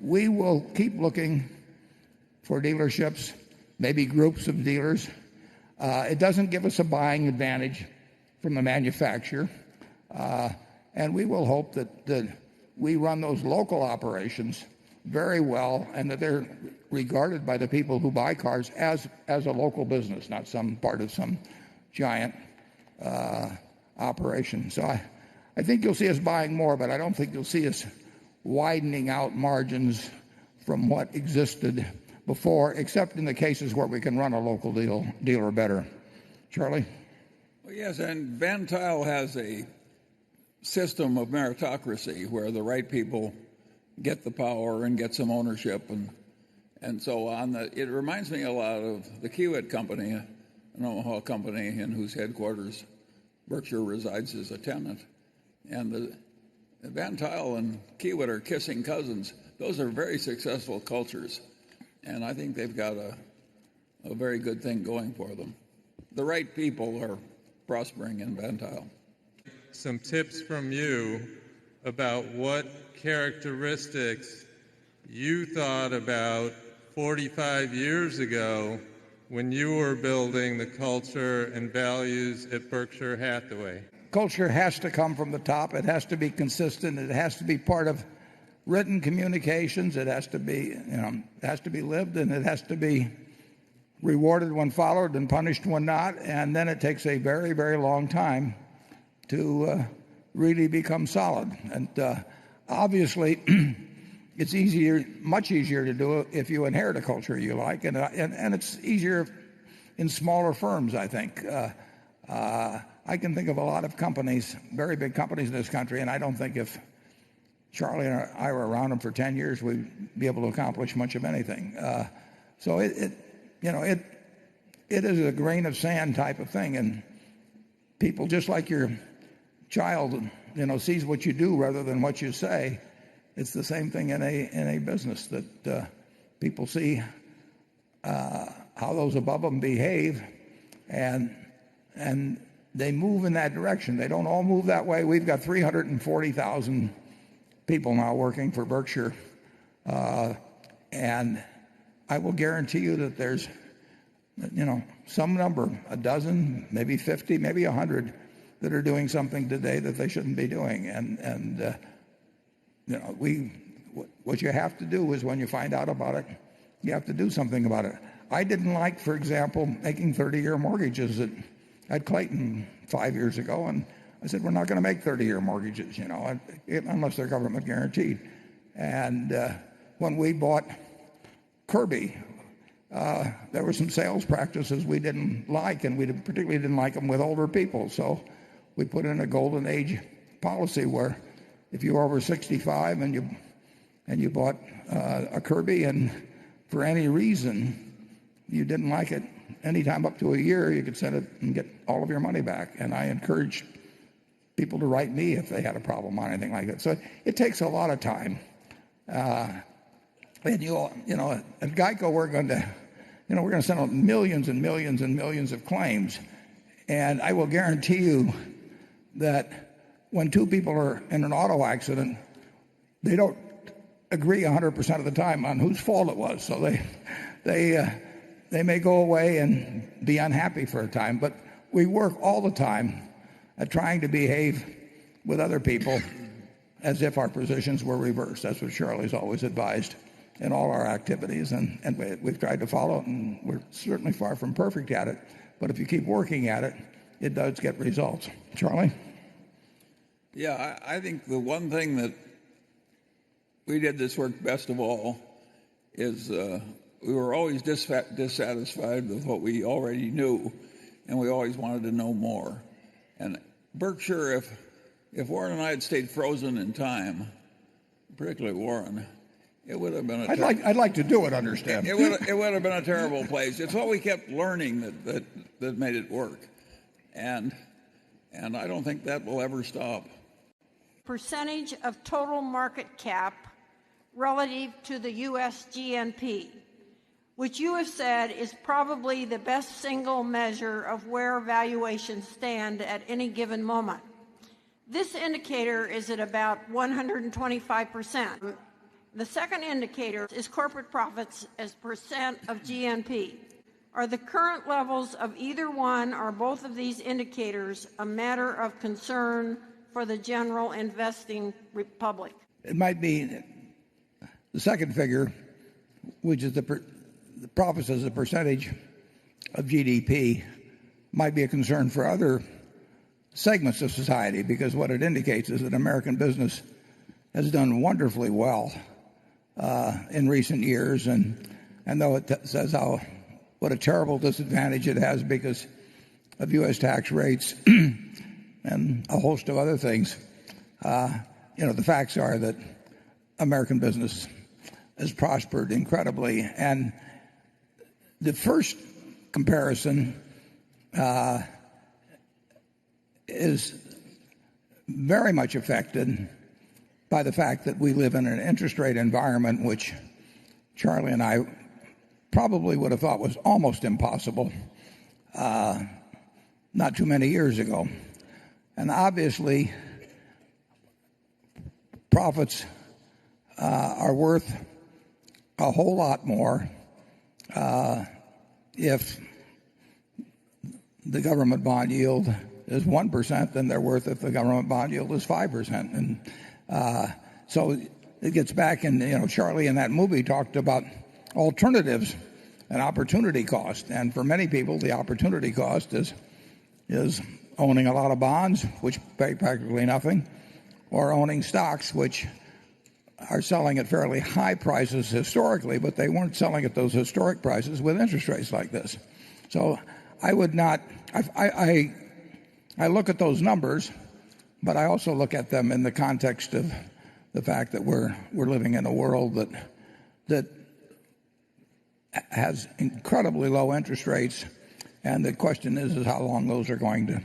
We will keep looking for dealerships, maybe groups of dealers. It doesn't give us a buying advantage from the manufacturer, and we will hope that we run those local operations very well, and that they're regarded by the people who buy cars as a local business, not some part of some giant operation. So I think you'll see us buying more, but I don't think you'll see us widening out margins from what existed before, except in the cases where we can run a local dealer better. Charlie? Well, yes, and Van Tuyl has a system of meritocracy where the right people get the power and get some ownership and so on. It reminds me a lot of the Kiewit Company, an Omaha company in whose headquarters Berkshire resides as a tenant. And the Van Tuyl and Kiewit are kissing cousins. Those are very successful cultures, and I think they've got a very good thing going for them. The right people are prospering in Van Tuyl. Some tips from you about what characteristics you thought about 45 years ago when you were building the culture and values at Berkshire Hathaway. Culture has to come from the top. It has to be consistent. It has to be part of written communications. It has to be, it has to be lived, and it has to be rewarded when followed and punished when not. And then it takes a very, very long time to really become solid. And obviously, it's much easier to do it if you inherit a culture you like, and it's easier in smaller firms, I think. I can think of a lot of companies, very big companies in this country, and I don't think if Charlie and I were around them for 10 years, we'd be able to accomplish much of anything. So it is a grain of sand type of thing, and people, just like your child, sees what you do rather than what you say. It's the same thing in a business, that people see how those above them behave, and they move in that direction. They don't all move that way. We've got 340,000 people now working for Berkshire, and I will guarantee you that there's some number, a dozen, maybe 50, maybe 100, that are doing something today that they shouldn't be doing. What you have to do is when you find out about it, you have to do something about it. I didn't like, for example, making 30-year mortgages at Clayton 5 years ago, and I said, we're not going to make 30-year mortgages, unless they're government guaranteed. And when we bought Kirby, there were some sales practices we didn't like, and we particularly didn't like them with older people. So we put in a golden age policy where if you were over 65 and you bought a Kirby, and for any reason you didn't like it, anytime up to a year, you could send it and get all of your money back. And I encouraged people to write me if they had a problem on anything like that. So it takes a lot of time. And at Geico, we're going to send out millions and millions and millions of claims. And I will guarantee you that when two people are in an auto accident, they don't agree 100% of the time on whose fault it was. So they may go away and be unhappy for a time, but we work all the time at trying to behave with other people as if our positions were reversed. That's what Charlie's always advised in all our activities, and we've tried to follow it, and we're certainly far from perfect at it. But if you keep working at it, it does get results. Charlie? Yeah, I think the one thing that we did this work best of all is we were always dissatisfied with what we already knew, and we always wanted to know more. And Berkshire, if Warren and I had stayed frozen in time, particularly Warren, it would have been I'd like to do it, understand. It would have been a terrible place. It's what we kept learning that made it work. And I don't think that will ever stop. Percentage of total market cap relative to the U.S. GNP, which you have said is probably the best single measure of where valuations stand at any given moment. This indicator is at about 125%. The second indicator is corporate profits as percent of GNP. Are the current levels of either one or both of these indicators a matter of concern for the general investing public? It might be the second figure, which is the profits as a percentage of GDP, might be a concern for other segments of society, because what it indicates is that American business has done wonderfully well in recent years, and though it says what a terrible disadvantage it has because of U.S. tax rates and a host of other things, the facts are that American business has prospered incredibly. And the first comparison is very much affected by the fact that we live in an interest rate environment which Charlie and I probably would have thought was almost impossible not too many years ago. And obviously, profits are worth a whole lot more if the government bond yield is 1% than they're worth if the government bond yield is 5%. And so it gets back, and Charlie in that movie talked about alternatives and opportunity cost. And for many people, the opportunity cost is owning a lot of bonds, which pay practically nothing, or owning stocks, which are selling at fairly high prices historically, but they weren't selling at those historic prices with interest rates like this. So I would not. I look at those numbers, but I also look at them in the context of the fact that we're living in a world that has incredibly low interest rates, and the question is how long those are going to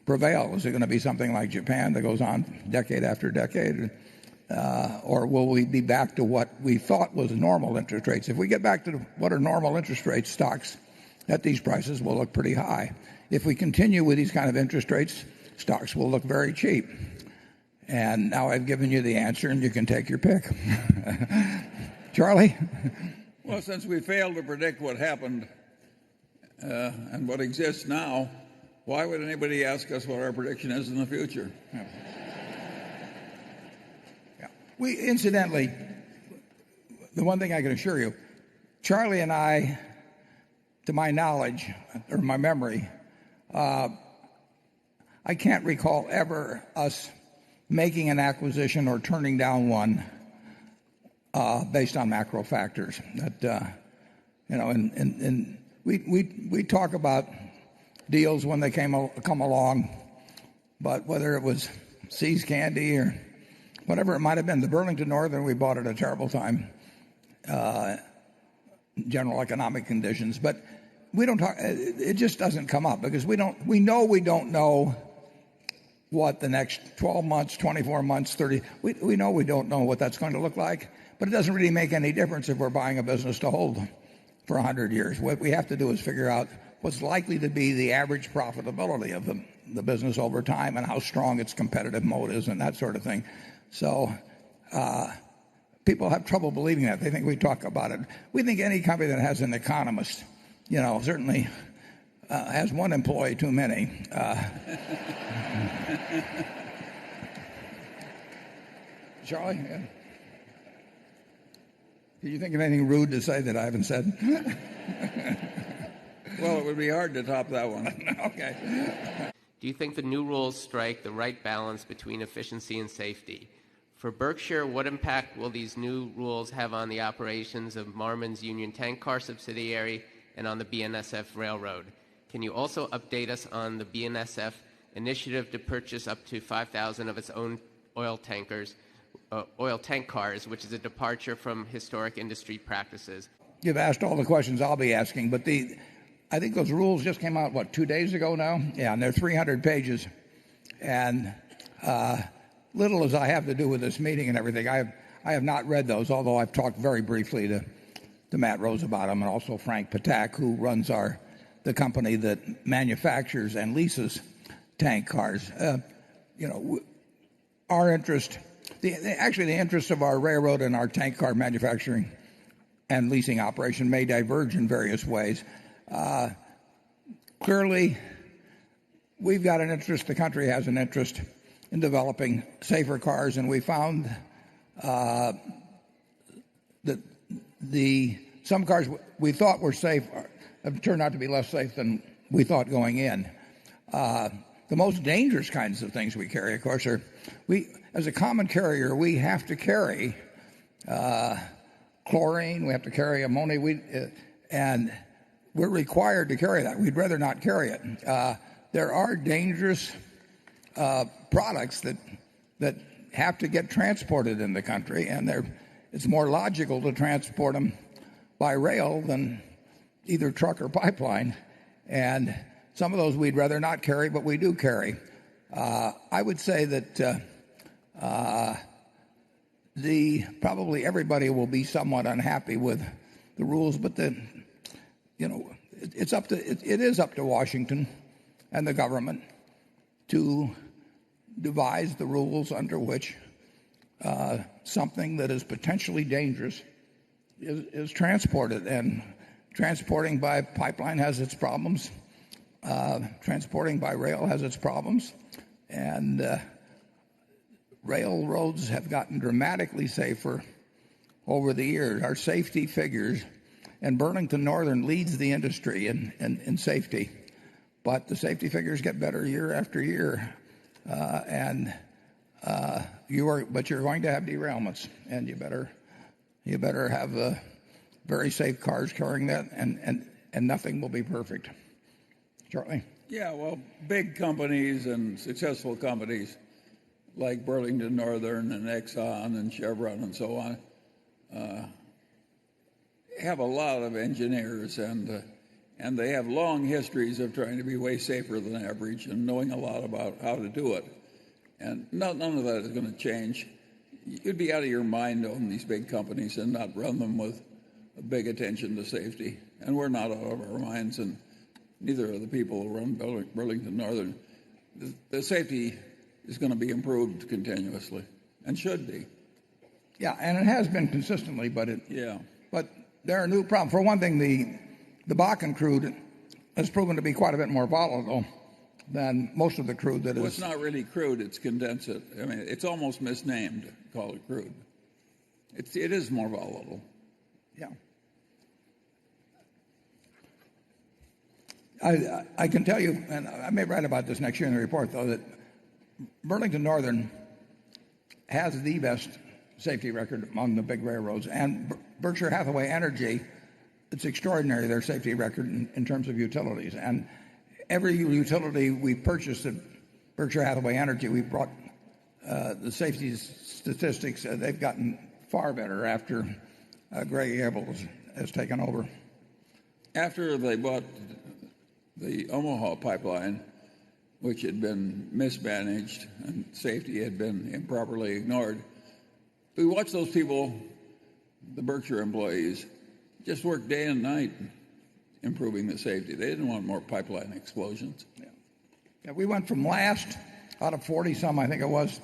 prevail. Is it going to be something like Japan that goes on decade after decade, or will we be back to what we thought was normal interest rates? If we get back to what are normal interest rates, stocks at these prices will look pretty high. If we continue with these kind of interest rates, stocks will look very cheap. And now I've given you the answer, and you can take your pick. Charlie? Well, since we failed to predict what happened and what exists now, why would anybody ask us what our prediction is in the future? Yeah. Incidentally, the one thing I can assure you, Charlie and I, to my knowledge or my memory, I can't recall ever us making an acquisition or turning down one based on macro factors. That and we talk about deals when they come along, but whether it was See's Candy or whatever it might have been, the Burlington Northern, we bought at a terrible time, general economic conditions. But we don't talk. It just doesn't come up because we know we don't know what the next 12 months, 24 months, 30. We know we don't know what that's going to look like. But it doesn't really make any difference if we're buying a business to hold for 100 years. What we have to do is figure out what's likely to be the average profitability of the business over time and how strong its competitive mode is and that sort of thing. So people have trouble believing that. They think we talk about it. We think any company that has an economist, certainly has one employee too many. Charlie? Yeah. Do you think of anything rude to say that I haven't said? Well, it would be hard to top that one. Okay. Do you think the new rules strike the right balance between efficiency and safety? For Berkshire, what impact will these new rules have on the operations of Marmon's Union Tank Car subsidiary and on the BNSF Railroad? Can you also update us on the BNSF initiative to purchase up to 5,000 of its own oil tank cars, which is a departure from historic industry practices? You've asked all the questions I'll be asking, but I think those rules just came out, 2 days ago now? Yeah, and they're 300 pages. And little as I have to do with this meeting and everything, I have not read those, although I've talked very briefly to Matt Rose about them and also Frank Patak, who runs the company that manufactures and leases tank cars. Our interest, the interest of our railroad and our tank car manufacturing and leasing operation may diverge in various ways. Clearly, we've got an interest, the country has an interest in developing safer cars, and we found that some cars we thought were safe have turned out to be less safe than we thought going in. The most dangerous kinds of things we carry, of course, as a common carrier, we have to carry chlorine, we have to carry ammonia, and we're required to carry that. We'd rather not carry it. There are dangerous products that have to get transported in the country, and it's more logical to transport them by rail than either truck or pipeline. And some of those we'd rather not carry, but we do carry. I would say that probably everybody will be somewhat unhappy with the rules, but it is up to Washington and the government to devise the rules under which something that is potentially dangerous is transported. And transporting by pipeline has its problems. Transporting by rail has its problems. And railroads have gotten dramatically safer over the years. Our safety figures, and Burlington Northern leads the industry in safety. But the safety figures get better year after year. But you're going to have derailments, and you better have very safe cars carrying that, and nothing will be perfect. Charlie? Yeah, well, big companies and successful companies like Burlington Northern and Exxon and Chevron and so on have a lot of engineers, and they have long histories of trying to be way safer than average and knowing a lot about how to do it. And none of that is going to change. You'd be out of your mind to own these big companies and not run them with a big attention to safety. And we're not out of our minds, and neither are the people who run Burlington Northern. The safety is going to be improved continuously, and should be. Yeah, and it has been consistently, but yeah. But there are new problems. For one thing, the Bakken crude has proven to be quite a bit more volatile than most of the crude that is. Well, it's not really crude, it's condensate. I mean, it's almost misnamed, call it crude. It is more volatile. Yeah. I can tell you, and I may write about this next year in the report, though, that Burlington Northern has the best safety record among the big railroads. And Berkshire Hathaway Energy, it's extraordinary, their safety record in terms of utilities. And every utility we purchased at Berkshire Hathaway Energy, we brought the safety statistics. They've gotten far better after Greg Abel has taken over. After they bought the Omaha pipeline, which had been mismanaged and safety had been improperly ignored, we watched those people, the Berkshire employees, just work day and night improving the safety. They didn't want more pipeline explosions. Yeah, we went from last out of 40-some, I think it was,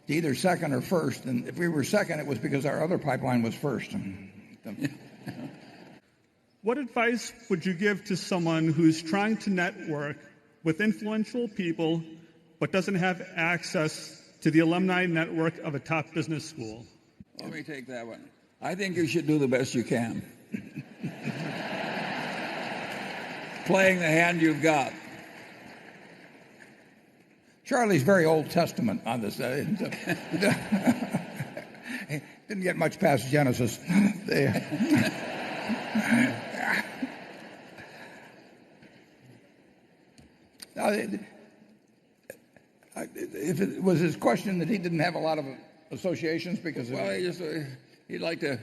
to either second or first. And if we were second, it was because our other pipeline was first. What advice would you give to someone who's trying to network with influential people but doesn't have access to the alumni network of a top business school? Let me take that one. I think you should do the best you can. Playing the hand you've got. Charlie's very Old Testament on this. Didn't get much past Genesis. If it was his question that he didn't have a lot of associations because he'd like to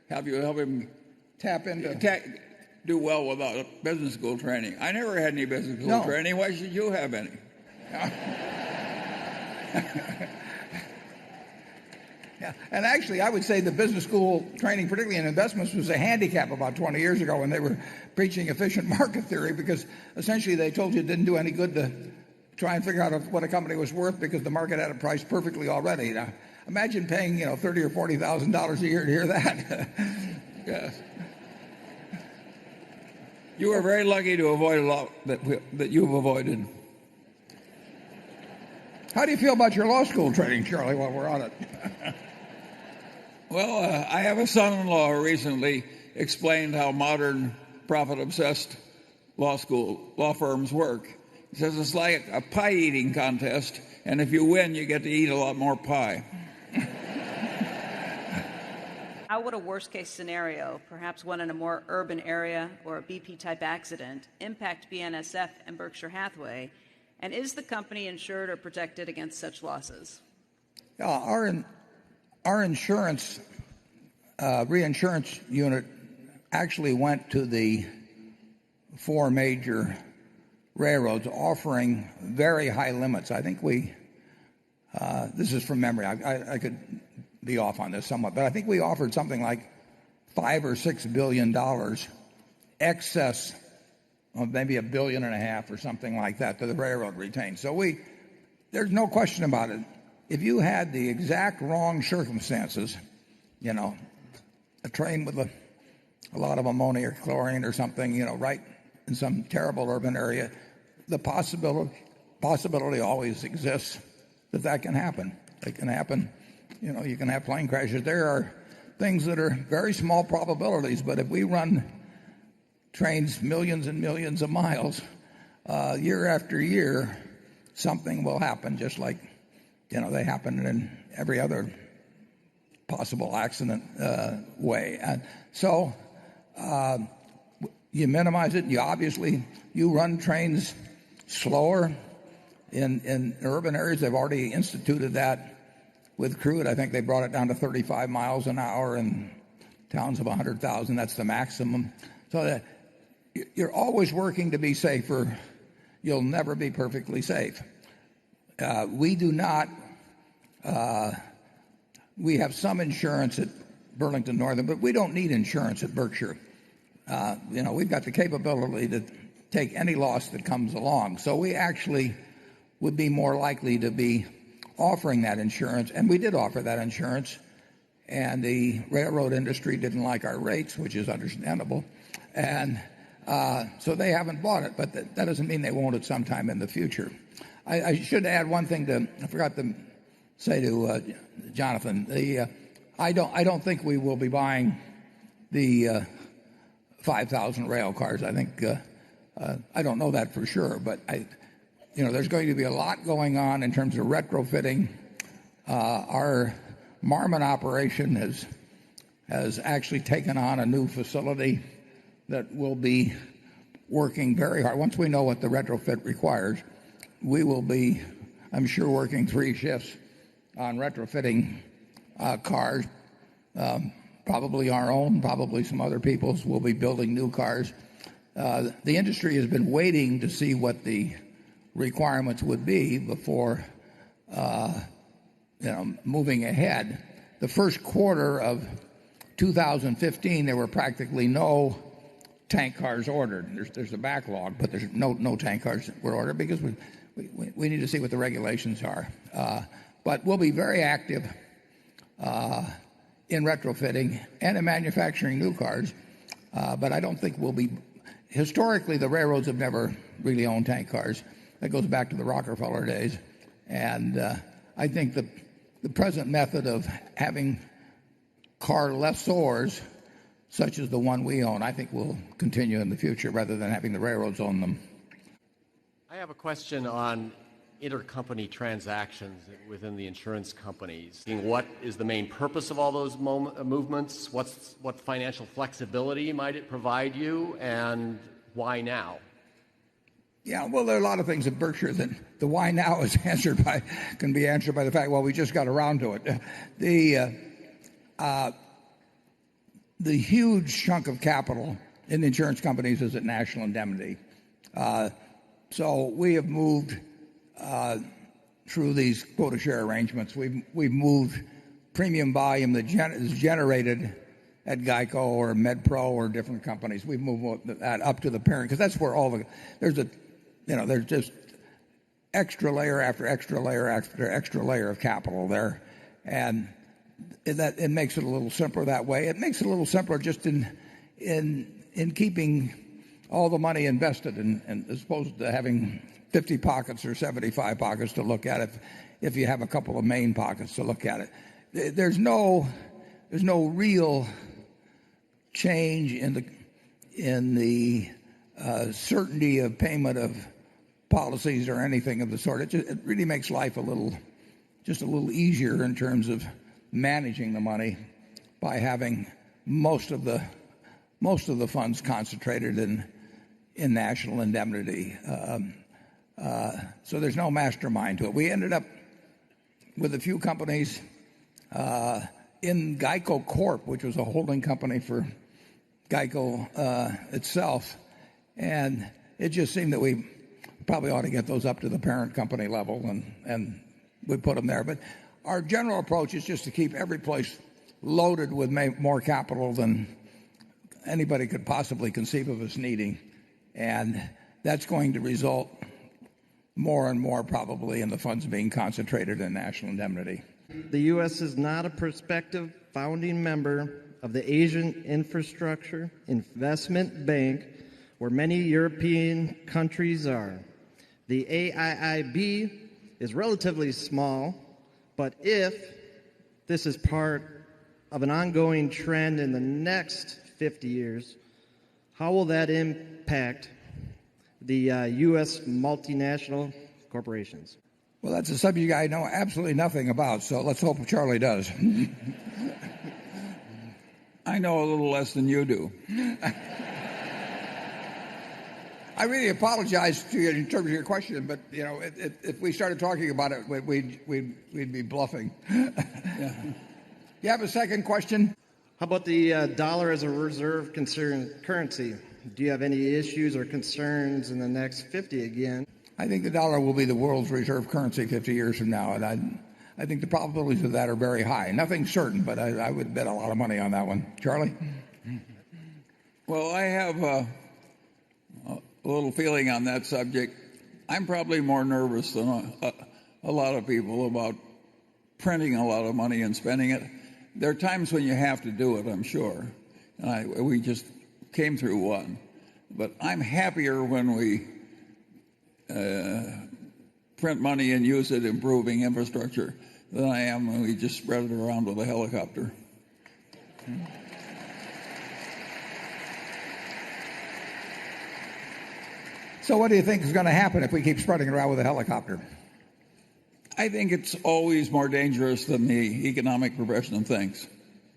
have you help him tap into do well without business school training. I never had any business school training. Why should you have any? Yeah. And actually, I would say the business school training, particularly in investments, was a handicap about 20 years ago when they were preaching efficient market theory, because essentially they told you it didn't do any good to try and figure out what a company was worth because the market had it priced perfectly already. Now, imagine paying $30,000 or $40,000 a year to hear that. Yes. You were very lucky to avoid a lot that you've avoided. How do you feel about your law school training, Charlie, while we're on it? Well, I have a son-in-law who recently explained how modern profit-obsessed law firms work. He says it's like a pie-eating contest, and if you win, you get to eat a lot more pie. How would a worst-case scenario, perhaps one in a more urban area or a BP-type accident, impact BNSF and Berkshire Hathaway? And is the company insured or protected against such losses? Our insurance, reinsurance unit actually went to the 4 major railroads offering very high limits. I think this is from memory, I could be off on this somewhat, but I think we offered something like $5 or $6 billion excess of maybe $1.5 billion or something like that to the railroad retained. So there's no question about it. If you had the exact wrong circumstances, a train with a lot of ammonia or chlorine or something, right in some terrible urban area, the possibility always exists that can happen. It can happen. You can have plane crashes. There are things that are very small probabilities, but if we run trains millions and millions of miles, year after year, something will happen, just like they happen in every other possible accident way. And so you minimize it. You run trains slower in urban areas. They've already instituted that with crude. I think they brought it down to 35 miles an hour in towns of 100,000. That's the maximum. So that you're always working to be safer. You'll never be perfectly safe. We do not. We have some insurance at Burlington Northern, but we don't need insurance at Berkshire. We've got the capability to take any loss that comes along. So we actually would be more likely to be offering that insurance, and we did offer that insurance, and the railroad industry didn't like our rates, which is understandable, and So they haven't bought it, but that doesn't mean they won't at some time in the future. I should add one thing I forgot to say to Jonathan. I don't think we will be buying the 5,000 rail cars. I think I don't know that for sure, but there's going to be a lot going on in terms of retrofitting. Our Marmon operation has actually taken on a new facility that will be working very hard. Once we know what the retrofit requires, we will be, I'm sure, working 3 shifts on retrofitting cars. Probably our own, probably some other people's. Will be building new cars. The industry has been waiting to see what the requirements would be before moving ahead. The first quarter of 2015, there were practically no tank cars ordered. There's a backlog, but there's no tank cars that were ordered because we need to see what the regulations are. But we'll be very active in retrofitting and in manufacturing new cars. But I don't think we'll be. Historically, the railroads have never really owned tank cars. That goes back to the Rockefeller days. And I think the present method of having car lessors, such as the one we own, I think will continue in the future rather than having the railroads own them. I have a question on intercompany transactions within the insurance companies. What is the main purpose of all those movements? What financial flexibility might it provide you, and why now? Yeah, well, there are a lot of things at Berkshire that the why now is can be answered by the fact, well, we just got around to it. The huge chunk of capital in the insurance companies is at National Indemnity. So we have moved through these quota share arrangements. We've moved premium volume that is generated at GEICO or MedPro or different companies. We've moved that up to the parent because that's where there's just extra layer after extra layer after extra layer of capital there, and that it makes it a little simpler that way. It makes it a little simpler just in keeping all the money invested and as opposed to having 50 pockets or 75 pockets to look at it if you have a couple of main pockets to look at it. There's no real change in the certainty of payment of policies or anything of the sort. It really makes life a little easier in terms of managing the money by having most of the funds concentrated in National Indemnity. So there's no mastermind to it. We ended up with a few companies in GEICO Corp, which was a holding company for GEICO itself, and it just seemed that we probably ought to get those up to the parent company level, and we put them there. But our general approach is just to keep every place loaded with more capital than anybody could possibly conceive of us needing, and that's going to result more and more probably in the funds being concentrated in National Indemnity. The U.S. is not a prospective founding member of the Asian Infrastructure Investment Bank, where many European countries are. The AIIB is relatively small, but if this is part of an ongoing trend in the next 50 years, how will that impact the U.S. multinational corporations? Well, that's a subject I know absolutely nothing about, so let's hope Charlie does. I know a little less than you do. I really apologize to you in terms of your question, but if we started talking about it, we'd be bluffing. Yeah. You have a second question? How about the dollar as a reserve currency? Do you have any issues or concerns in the next 50 again? I think the dollar will be the world's reserve currency 50 years from now, and I think the probabilities of that are very high. Nothing certain, but I would bet a lot of money on that one. Charlie? Well, I have a little feeling on that subject. I'm probably more nervous than a lot of people about printing a lot of money and spending it. There are times when you have to do it, I'm sure. And we just came through one. But I'm happier when we print money and use it improving infrastructure than I am when we just spread it around with a helicopter. So what do you think is going to happen if we keep spreading it around with a helicopter? I think it's always more dangerous than the economic profession thinks.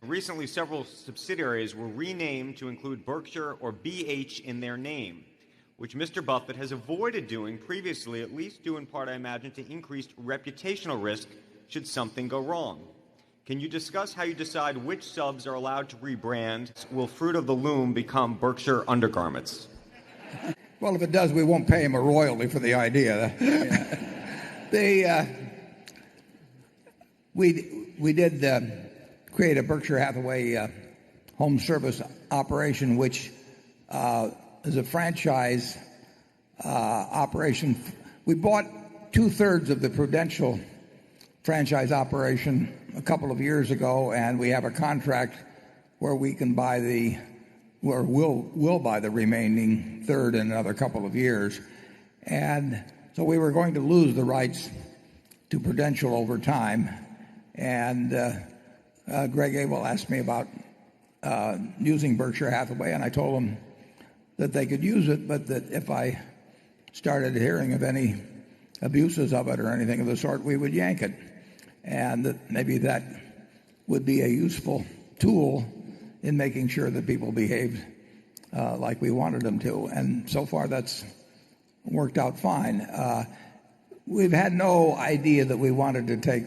Recently, several subsidiaries were renamed to include Berkshire or BH in their name, which Mr. Buffett has avoided doing previously, at least due in part, I imagine, to increased reputational risk should something go wrong. Can you discuss how you decide which subs are allowed to rebrand? Will Fruit of the Loom become Berkshire Undergarments? Well, if it does, we won't pay him a royalty for the idea. We did create a Berkshire Hathaway home service operation, which is a franchise operation. We bought 2/3 of the Prudential franchise operation a couple of years ago, and we have a contract where we can buy we'll buy the remaining third in another couple of years. And so we were going to lose the rights to Prudential over time. And Greg Abel asked me about using Berkshire Hathaway, and I told him that they could use it, but that if I started hearing of any abuses of it or anything of the sort, we would yank it. And that maybe that would be a useful tool in making sure that people behaved like we wanted them to. And so far that's worked out fine. We've had no idea that we wanted to take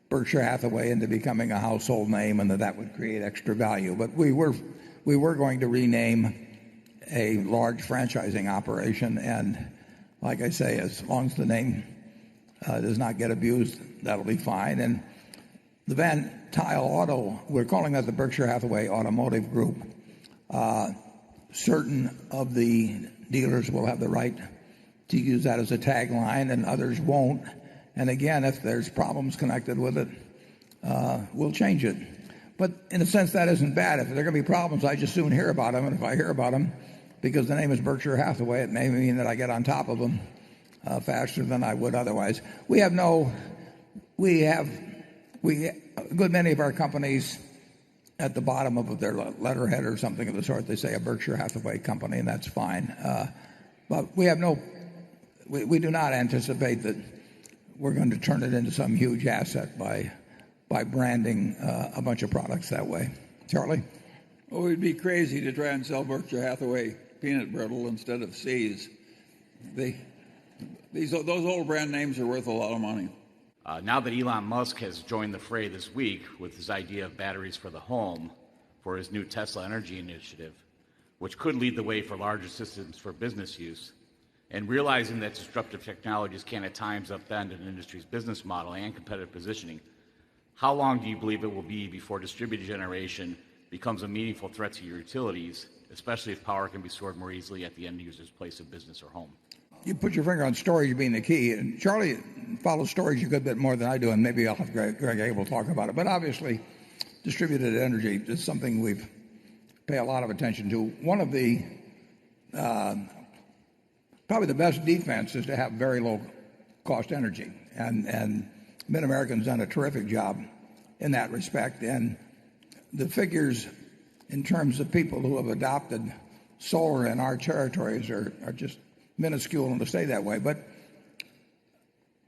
Berkshire Hathaway into becoming a household name and that would create extra value. But we were going to rename a large franchising operation, and like I say, as long as the name does not get abused, that'll be fine. And the Van Tile Auto, we're calling that the Berkshire Hathaway Automotive Group. Certain of the dealers will have the right to use that as a tagline, and others won't. And again, if there's problems connected with it, we'll change it. But in a sense, that isn't bad. If there are going to be problems, I just soon hear about them. And if I hear about them, because the name is Berkshire Hathaway, it may mean that I get on top of them faster than I would otherwise. A good many of our companies, at the bottom of their letterhead or something of the sort, they say a Berkshire Hathaway company, and that's fine. But we do not anticipate that we're going to turn it into some huge asset by branding a bunch of products that way. Charlie? Well, we'd be crazy to try and sell Berkshire Hathaway peanut brittle instead of See's. Those old brand names are worth a lot of money. Now that Elon Musk has joined the fray this week with his idea of batteries for the home for his new Tesla energy initiative, which could lead the way for larger systems for business use, and realizing that disruptive technologies can at times upend an industry's business model and competitive positioning, how long do you believe it will be before distributed generation becomes a meaningful threat to your utilities, especially if power can be stored more easily at the end user's place of business or home? You put your finger on storage being the key. And Charlie follows storage a good bit more than I do, and maybe I'll have Greg Abel talk about it. But obviously, distributed energy is something we pay a lot of attention to. One of the probably the best defense is to have very low cost energy, and Mid-American's done a terrific job in that respect. And the figures in terms of people who have adopted solar in our territories are just minuscule, and to stay that way. But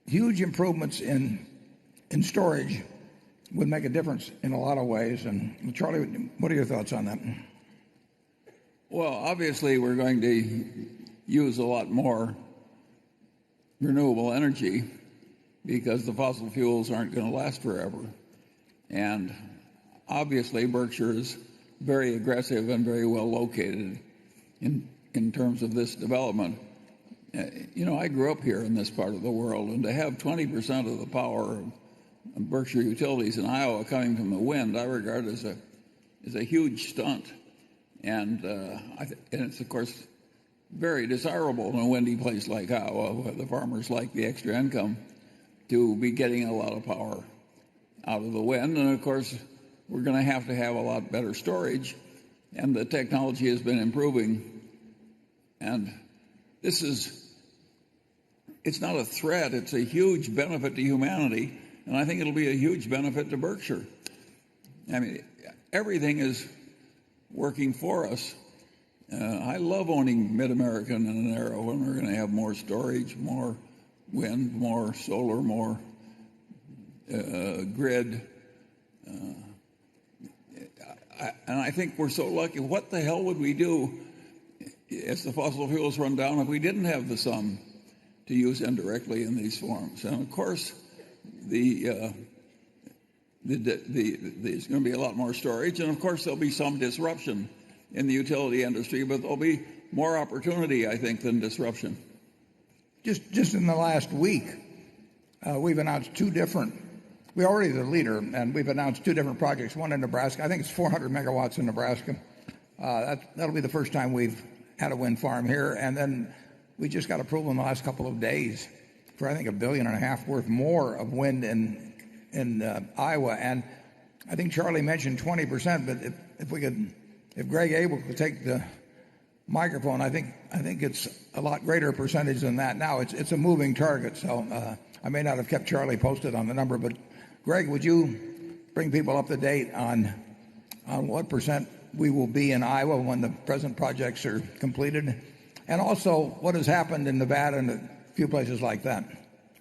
huge improvements in storage would make a difference in a lot of ways. And Charlie, what are your thoughts on that? Well, obviously we're going to use a lot more renewable energy because the fossil fuels aren't going to last forever. And obviously Berkshire is very aggressive and very well located in terms of this development. I grew up here in this part of the world, and to have 20% of the power of Berkshire utilities in Iowa coming from the wind, I regard as a huge stunt. And it's, of course, very desirable in a windy place like Iowa, where the farmers like the extra income, to be getting a lot of power out of the wind. And, of course, we're going to have a lot better storage, and the technology has been improving And it's not a threat, it's a huge benefit to humanity, and I think it'll be a huge benefit to Berkshire. I mean, everything is working for us. I love owning Mid-American and Arrow, when we're going to have more storage, more wind, more solar, more grid. And I think we're so lucky. What the hell would we do as the fossil fuels run down if we didn't have the sun to use indirectly in these forms? And of course, there's going to be a lot more storage, and of course there'll be some disruption in the utility industry, but there'll be more opportunity, I think, than disruption. Just in the last week, we've announced we're already the leader, and we've announced 2 different projects, one in Nebraska. I think it's 400 megawatts in Nebraska. That'll be the first time we've had a wind farm here. And then we just got approval in the last couple of days for, I think, $1.5 billion worth more of wind in Iowa. And I think Charlie mentioned 20%, but if Greg Abel could take the microphone, I think it's a lot greater percentage than that now. It's a moving target, so I may not have kept Charlie posted on the number, but Greg, would you bring people up to date on what percent we will be in Iowa when the present projects are completed? And also, what has happened in Nevada and a few places like that?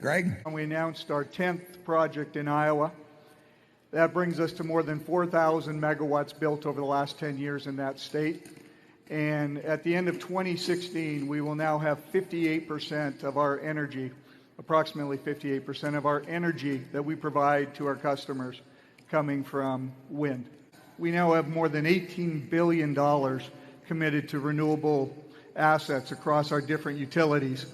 Greg? We announced our 10th project in Iowa. That brings us to more than 4,000 megawatts built over the last 10 years in that state. And at the end of 2016, we will now have 58% of our energy, approximately 58% of our energy that we provide to our customers coming from wind. We now have more than $18 billion committed to renewable assets across our different utilities.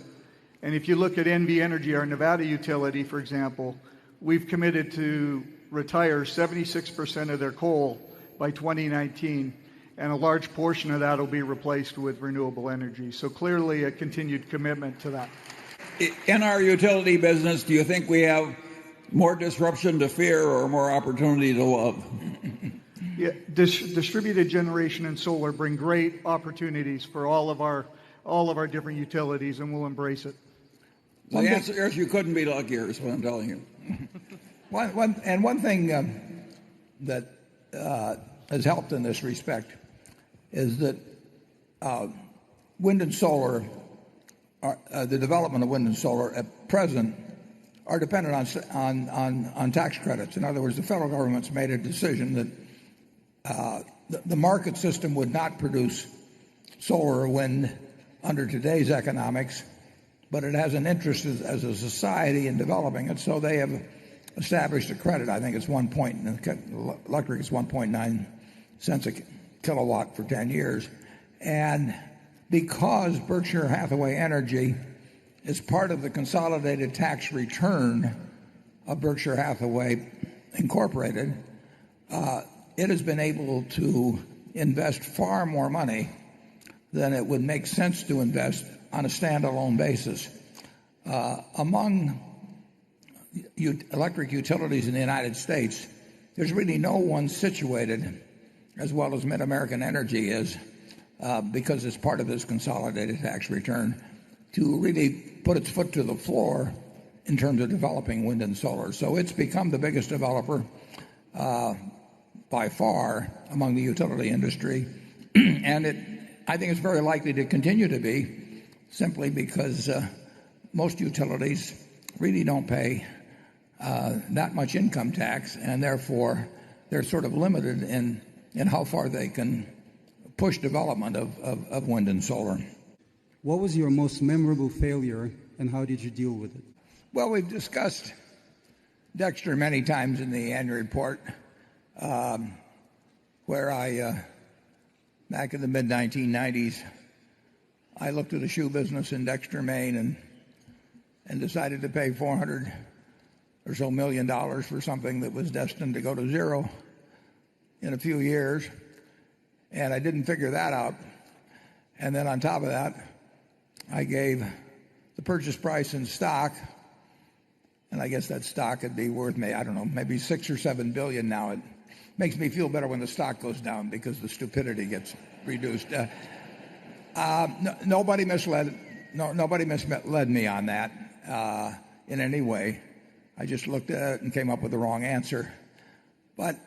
And if you look at NV Energy, our Nevada utility, for example, we've committed to retire 76% of their coal by 2019, and a large portion of that will be replaced with renewable energy. So clearly a continued commitment to that. In our utility business, do you think we have more disruption to fear or more opportunity to love? Yeah, distributed generation and solar bring great opportunities for all of our different utilities, and we'll embrace it. The answer is you couldn't be luckier, is what I'm telling you. One thing that has helped in this respect is that wind and solar, the development of wind and solar at present, are dependent on tax credits. In other words, the federal government's made a decision that the market system would not produce solar or wind under today's economics, but it has an interest as a society in developing it, so they have established a credit. I think it's electric is 1.9 cents a kilowatt for 10 years. And because Berkshire Hathaway Energy is part of the consolidated tax return of Berkshire Hathaway Incorporated, it has been able to invest far more money than it would make sense to invest on a standalone basis. Among electric utilities in the United States, there's really no one situated as well as Mid-American Energy is, because it's part of this consolidated tax return, to really put its foot to the floor in terms of developing wind and solar. So it's become the biggest developer by far among the utility industry, and I think it's very likely to continue to be, simply because most utilities really don't pay that much income tax, and therefore they're sort of limited in how far they can push development of wind and solar. What was your most memorable failure, and how did you deal with it? Well, we've discussed Dexter many times in the annual report, where I, back in the mid-1990s, I looked at a shoe business in Dexter, Maine, and decided to pay $400 or so million for something that was destined to go to zero in a few years, and I didn't figure that out. And then on top of that, I gave the purchase price in stock, and I guess that stock would be worth, maybe $6 or $7 billion now. It makes me feel better when the stock goes down because the stupidity gets reduced. Nobody misled me on that in any way. I just looked at it and came up with the wrong answer. But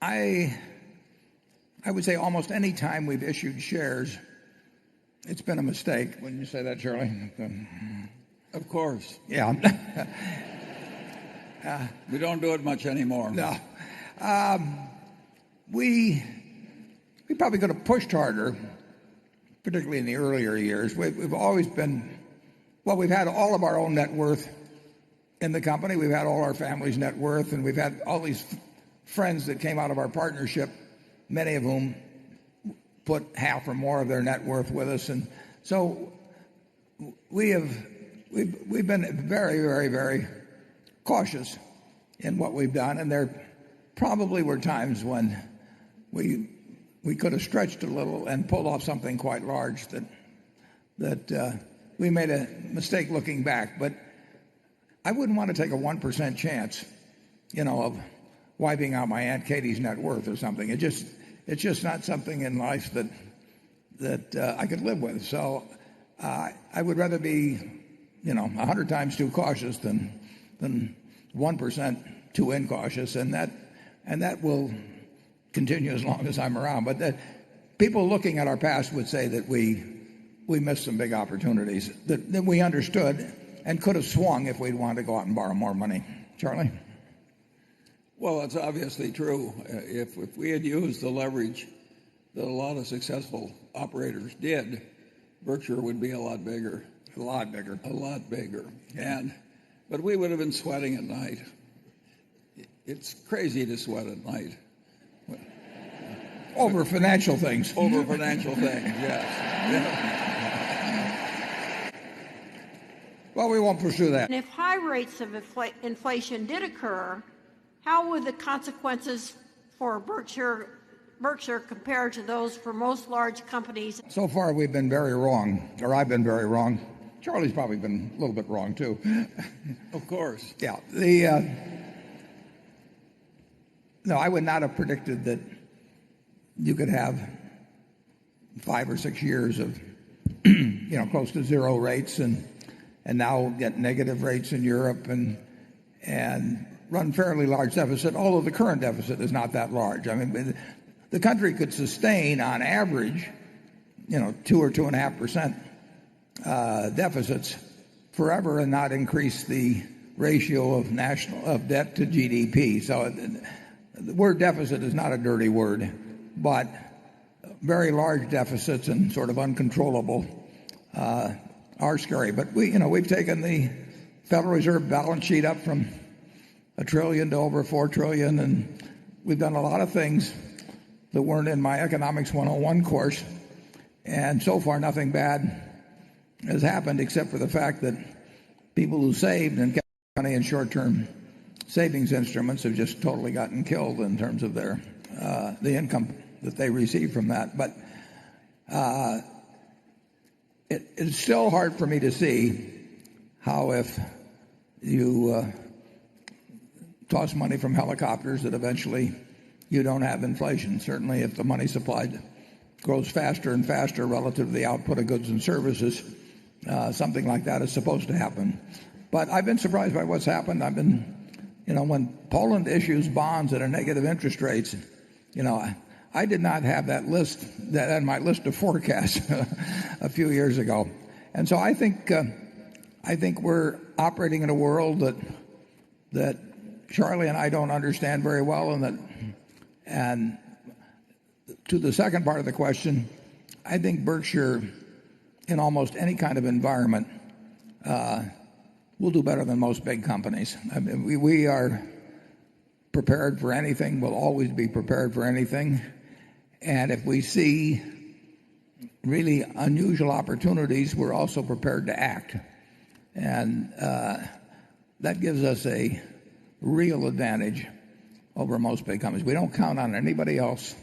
I would say almost any time we've issued shares, it's been a mistake. Wouldn't you say that, Charlie? Of course. Yeah. We don't do it much anymore. No. We probably could have pushed harder, particularly in the earlier years. We've always been, we've had all of our own net worth in the company. We've had all our family's net worth, and we've had all these friends that came out of our partnership, many of whom put half or more of their net worth with us. And so we've been very, very, very cautious in what we've done, and there probably were times when we could have stretched a little and pulled off something quite large that we made a mistake looking back. But I wouldn't want to take a 1% chance, of wiping out my Aunt Katie's net worth or something. It's just not something in life that I could live with. So I would rather be, 100 times too cautious than 1% too incautious, and that will continue as long as I'm around. But people looking at our past would say that we missed some big opportunities that we understood and could have swung if we'd wanted to go out and borrow more money. Charlie? Well, it's obviously true. If we had used the leverage that a lot of successful operators did, Berkshire would be a lot bigger. A lot bigger. A lot bigger. But we would have been sweating at night. It's crazy to sweat at night. Over financial things. Over financial things, yes. Yeah. Well, we won't pursue that. And if high rates of inflation did occur, how would the consequences for Berkshire compare to those for most large companies? So far, we've been very wrong, or I've been very wrong. Charlie's probably been a little bit wrong, too. Of course. Yeah. No, I would not have predicted that you could have 5 or 6 years of, close to zero rates and now get negative rates in Europe and run fairly large deficit, although the current deficit is not that large. I mean, the country could sustain on average, 2 or 2.5% deficits forever and not increase the ratio of debt to GDP. So the word deficit is not a dirty word, but very large deficits and sort of uncontrollable are scary. But we've taken the Federal Reserve balance sheet up from $1 trillion to over $4 trillion, and we've done a lot of things that weren't in my Economics 101 course, and so far nothing bad has happened except for the fact that people who saved and kept money in short-term savings instruments have just totally gotten killed in terms of their the income that they receive from that. But it's still hard for me to see how, if you toss money from helicopters, that eventually you don't have inflation. Certainly if the money supply grows faster and faster relative to the output of goods and services, something like that is supposed to happen. But I've been surprised by what's happened. When Poland issues bonds at a negative interest rates, I did not have that on my list of forecasts a few years ago. And so I think we're operating in a world that Charlie and I don't understand very well, and to the second part of the question, I think Berkshire, in almost any kind of environment, will do better than most big companies. I mean, we are prepared for anything. We'll always be prepared for anything. And if we see really unusual opportunities, we're also prepared to act. And that gives us a real advantage over most big companies. We don't count on anybody else.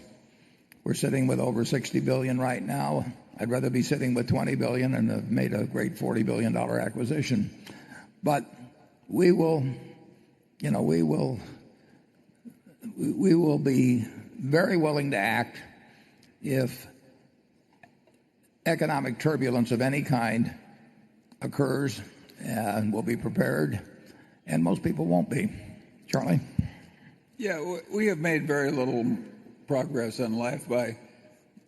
We're sitting with over $60 billion right now. I'd rather be sitting with $20 billion and have made a great $40 billion acquisition. But we will be very willing to act if economic turbulence of any kind occurs, and we'll be prepared, and most people won't be. Charlie? Yeah, we have made very little progress in life by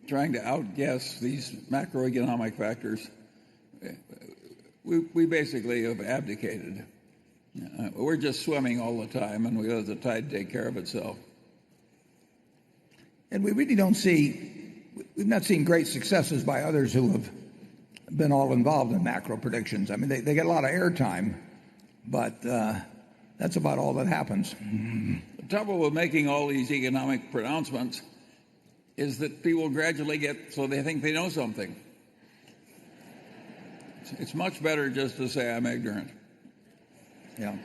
trying to outguess these macroeconomic factors. We basically have abdicated. We're just swimming all the time, and we let the tide take care of itself. And we really we've not seen great successes by others who have been all involved in macro predictions. I mean, they get a lot of airtime, but that's about all that happens. The trouble with making all these economic pronouncements is that people gradually get so they think they know something. It's much better just to say I'm ignorant. Yeah.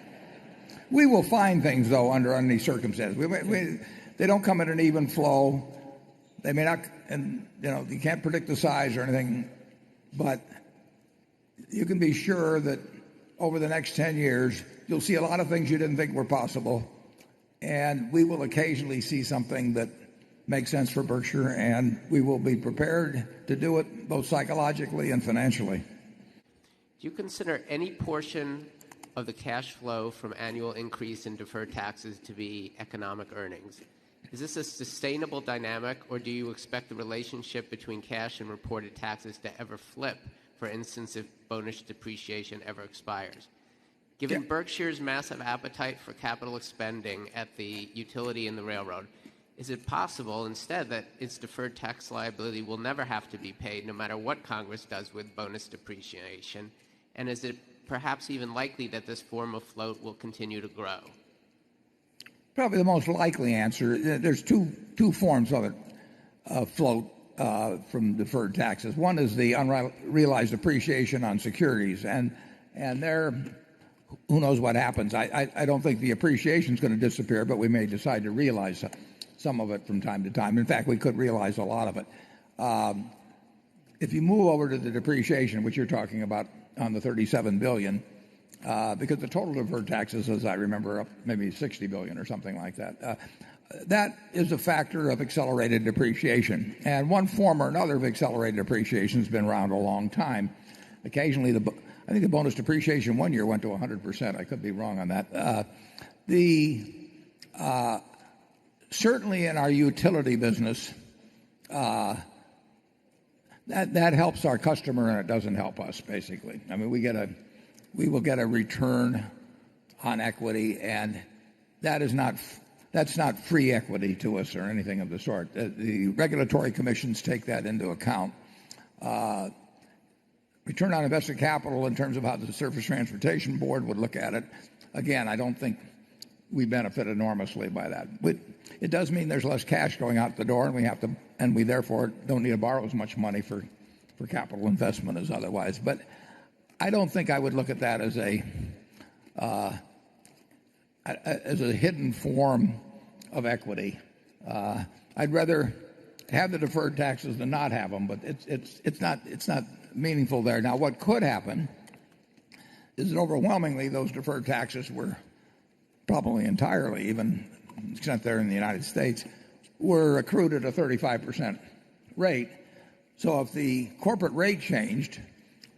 We will find things, though, under any circumstances. They don't come in an even flow. They may not, and you can't predict the size or anything, but you can be sure that over the next 10 years, you'll see a lot of things you didn't think were possible, and we will occasionally see something that makes sense for Berkshire, and we will be prepared to do it both psychologically and financially. Do you consider any portion of the cash flow from annual increase in deferred taxes to be economic earnings? Is this a sustainable dynamic, or do you expect the relationship between cash and reported taxes to ever flip, for instance, if bonus depreciation ever expires? Given Berkshire's massive appetite for capital spending at the utility and the railroad, is it possible instead that its deferred tax liability will never have to be paid no matter what Congress does with bonus depreciation? And is it perhaps even likely that this form of float will continue to grow? Probably the most likely answer. There's two forms of it, float from deferred taxes. One is the unrealized appreciation on securities, and there, who knows what happens. I don't think the appreciation is going to disappear, but we may decide to realize some of it from time to time. In fact, we could realize a lot of it. If you move over to the depreciation, which you're talking about on the $37 billion, because the total deferred taxes, as I remember, up maybe $60 billion or something like that. That is a factor of accelerated depreciation. And one form or another of accelerated depreciation has been around a long time. Occasionally, I think the bonus depreciation one year went to 100%. I could be wrong on that. Certainly in our utility business, that helps our customer and it doesn't help us, basically. I mean, we will get a return on equity, and that's not free equity to us or anything of the sort. The regulatory commissions take that into account. Return on invested capital, in terms of how the Surface Transportation Board would look at it, again, I don't think we benefit enormously by that. It does mean there's less cash going out the door, and we therefore don't need to borrow as much money for capital investment as otherwise. But I don't think I would look at that as a hidden form of equity. I'd rather have the deferred taxes than not have them, but it's not meaningful there. Now, what could happen is that overwhelmingly those deferred taxes were probably entirely, even except there in the United States, were accrued at a 35% rate. So if the corporate rate changed,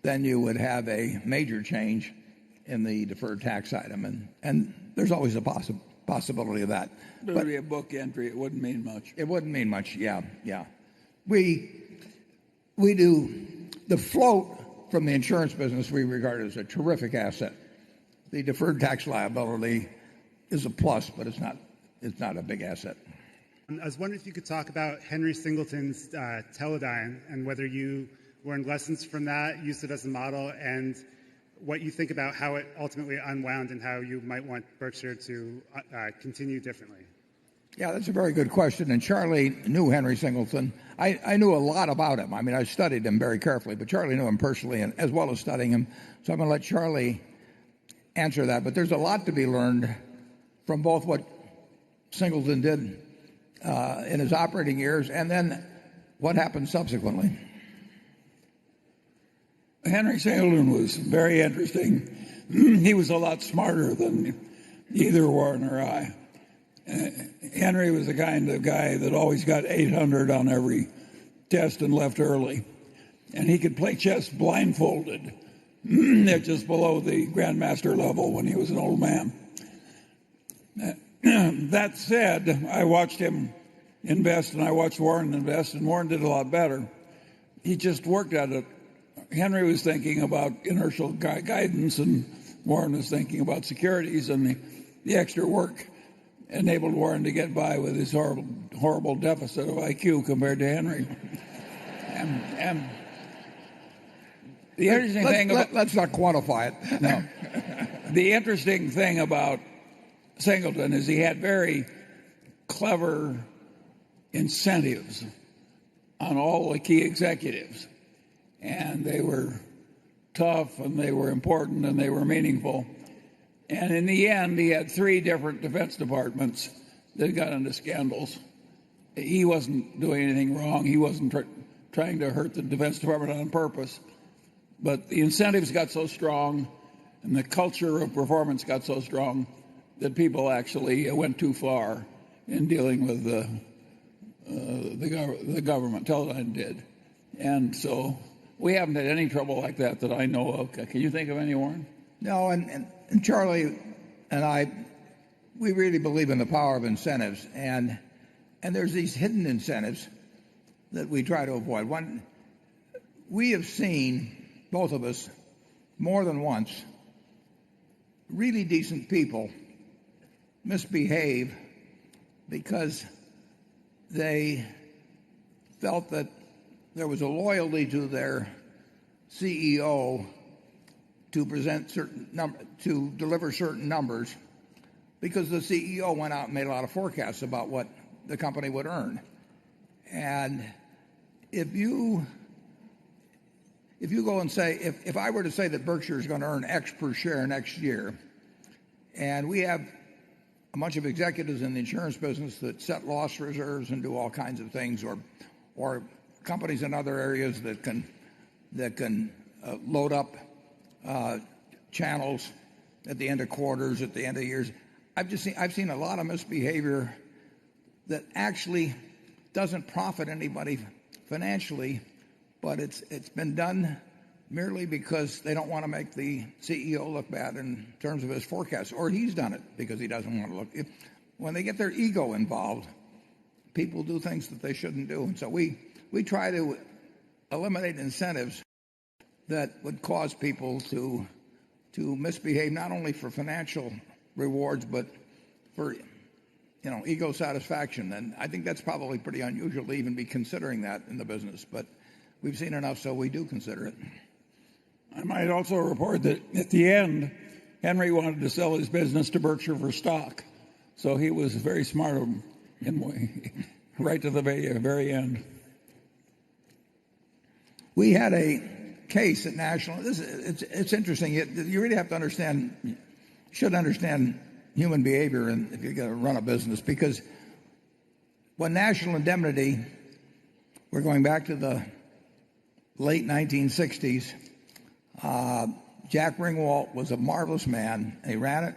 then you would have a major change in the deferred tax item, and there's always a possibility of that. But it would be a book entry. It wouldn't mean much. It wouldn't mean much. Yeah. We do the float from the insurance business. We regard as a terrific asset. The deferred tax liability is a plus, but it's not a big asset. I was wondering if you could talk about Henry Singleton's Teledyne and whether you learned lessons from that, used it as a model, and what you think about how it ultimately unwound and how you might want Berkshire to continue differently. Yeah, that's a very good question. And Charlie knew Henry Singleton. I knew a lot about him. I mean, I studied him very carefully, but Charlie knew him personally and as well as studying him. So I'm going to let Charlie answer that. But there's a lot to be learned from both what Singleton did in his operating years and then what happened subsequently. Henry Singleton was very interesting. He was a lot smarter than either Warren or I. Henry was the kind of guy that always got 800 on every test and left early. and he could play chess blindfolded at just below the grandmaster level when he was an old man. That said, I watched him invest, and I watched Warren invest, and Warren did a lot better. He just worked at it. Henry was thinking about inertial guidance, and Warren was thinking about securities, and the extra work enabled Warren to get by with his horrible deficit of IQ compared to Henry. And the interesting thing about... Let's not quantify it. No. The interesting thing about Singleton is he had very clever incentives on all the key executives. And they were tough, and they were important, and they were meaningful. And in the end, he had 3 different Defense Departments that got into scandals. He wasn't doing anything wrong. He wasn't trying to hurt the Defense Department on purpose. But the incentives got so strong, and the culture of performance got so strong that people actually went too far in dealing with the government. Teledyne did. And so we haven't had any trouble like that I know of. Can you think of any, Warren? No, and Charlie and I, we really believe in the power of incentives. And there's these hidden incentives that we try to avoid. One, we have seen, both of us, more than once, really decent people misbehave because they felt that there was a loyalty to their CEO to deliver certain numbers, because the CEO went out and made a lot of forecasts about what the company would earn. And if you go and say, if I were to say that Berkshire is going to earn X per share next year, and we have a bunch of executives in the insurance business that set loss reserves and do all kinds of things, or companies in other areas that can load up channels at the end of quarters, at the end of years. I've seen a lot of misbehavior that actually doesn't profit anybody financially, but it's been done merely because they don't want to make the CEO look bad in terms of his forecast, or he's done it because he doesn't want to look. When they get their ego involved, people do things that they shouldn't do. And so we try to eliminate incentives that would cause people to misbehave, not only for financial rewards, but for ego satisfaction. And I think that's probably pretty unusual to even be considering that in the business, but we've seen enough, so we do consider it. I might also report that at the end, Henry wanted to sell his business to Berkshire for stock, so he was very smart of him, right to the very end. We had a case at National. It's interesting. You really have to should understand human behavior, and if you're going to run a business, because when National Indemnity, we're going back to the late 1960s, Jack Ringwalt was a marvelous man. He ran it,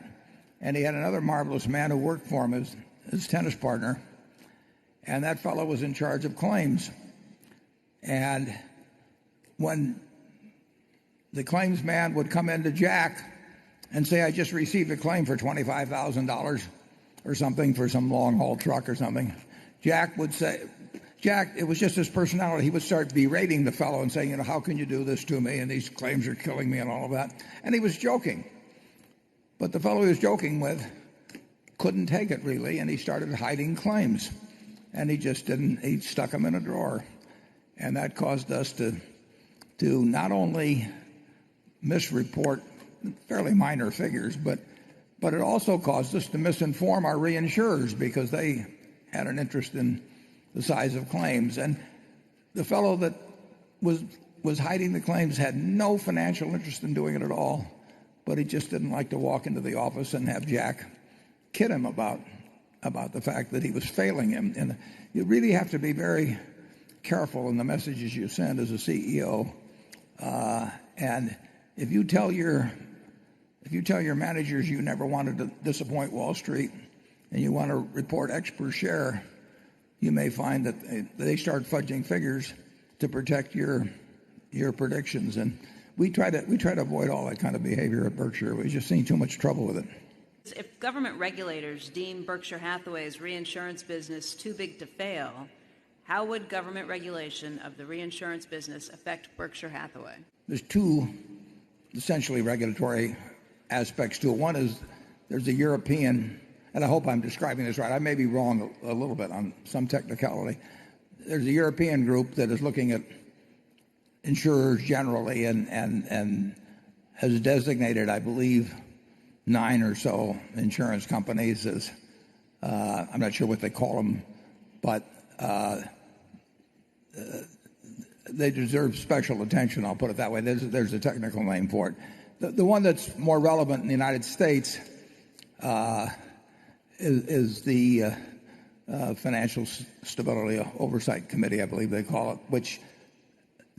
and he had another marvelous man who worked for him as his tennis partner, and that fellow was in charge of claims. And when the claims man would come into Jack and say, I just received a claim for $25,000 or something for some long-haul truck or something, Jack would say, it was just his personality. He would start berating the fellow and saying, how can you do this to me? And these claims are killing me and all of that. And he was joking. But the fellow he was joking with couldn't take it really, and he started hiding claims. And he stuck them in a drawer. And that caused us to not only misreport fairly minor figures, but it also caused us to misinform our reinsurers because they had an interest in the size of claims. And the fellow that was hiding the claims had no financial interest in doing it at all, but he just didn't like to walk into the office and have Jack kid him about the fact that he was failing him. And you really have to be very careful in the messages you send as a CEO. And if you tell your managers you never wanted to disappoint Wall Street and you want to report X per share, you may find that they start fudging figures to protect your your predictions. And we try to avoid all that kind of behavior at Berkshire. We've just seen too much trouble with it. If government regulators deem Berkshire Hathaway's reinsurance business too big to fail, how would government regulation of the reinsurance business affect Berkshire Hathaway? There's two essentially regulatory aspects to it. One is there's a European, and I hope I'm describing this right. I may be wrong a little bit on some technicality. There's a European group that is looking at insurers generally and has designated, I believe, 9 or so insurance companies as, I'm not sure what they call them, but they deserve special attention, I'll put it that way. There's a technical name for it. The one that's more relevant in the United States is the Financial Stability Oversight Committee, I believe they call it, which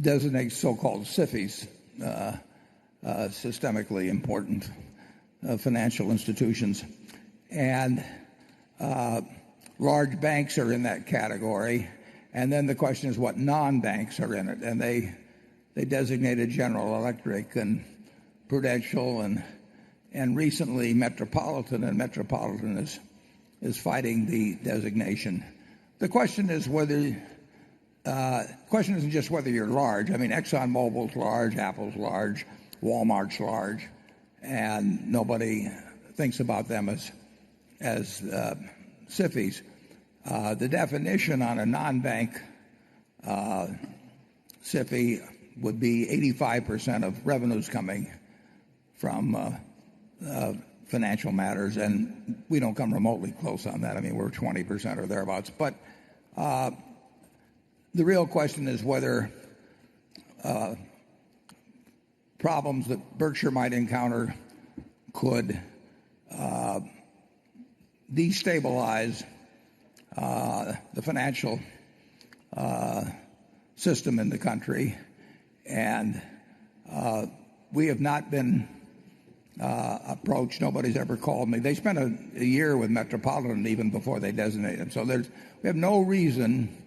designates so-called SIFIs, systemically important financial institutions. And large banks are in that category. And then the question is what non-banks are in it. And they designated General Electric and Prudential and recently Metropolitan, and Metropolitan is fighting the designation. The question is whether question isn't just whether you're large. I mean, ExxonMobil's large, Apple's large, Walmart's large, and nobody thinks about them as SIFIs. The definition on a non-bank SIFI would be 85% of revenues coming from financial matters, and we don't come remotely close on that. I mean, we're 20% or thereabouts. But the real question is whether problems that Berkshire might encounter could destabilize the financial system in the country. And we have not been approached. Nobody's ever called me. They spent a year with Metropolitan even before they designated him. So we have no reason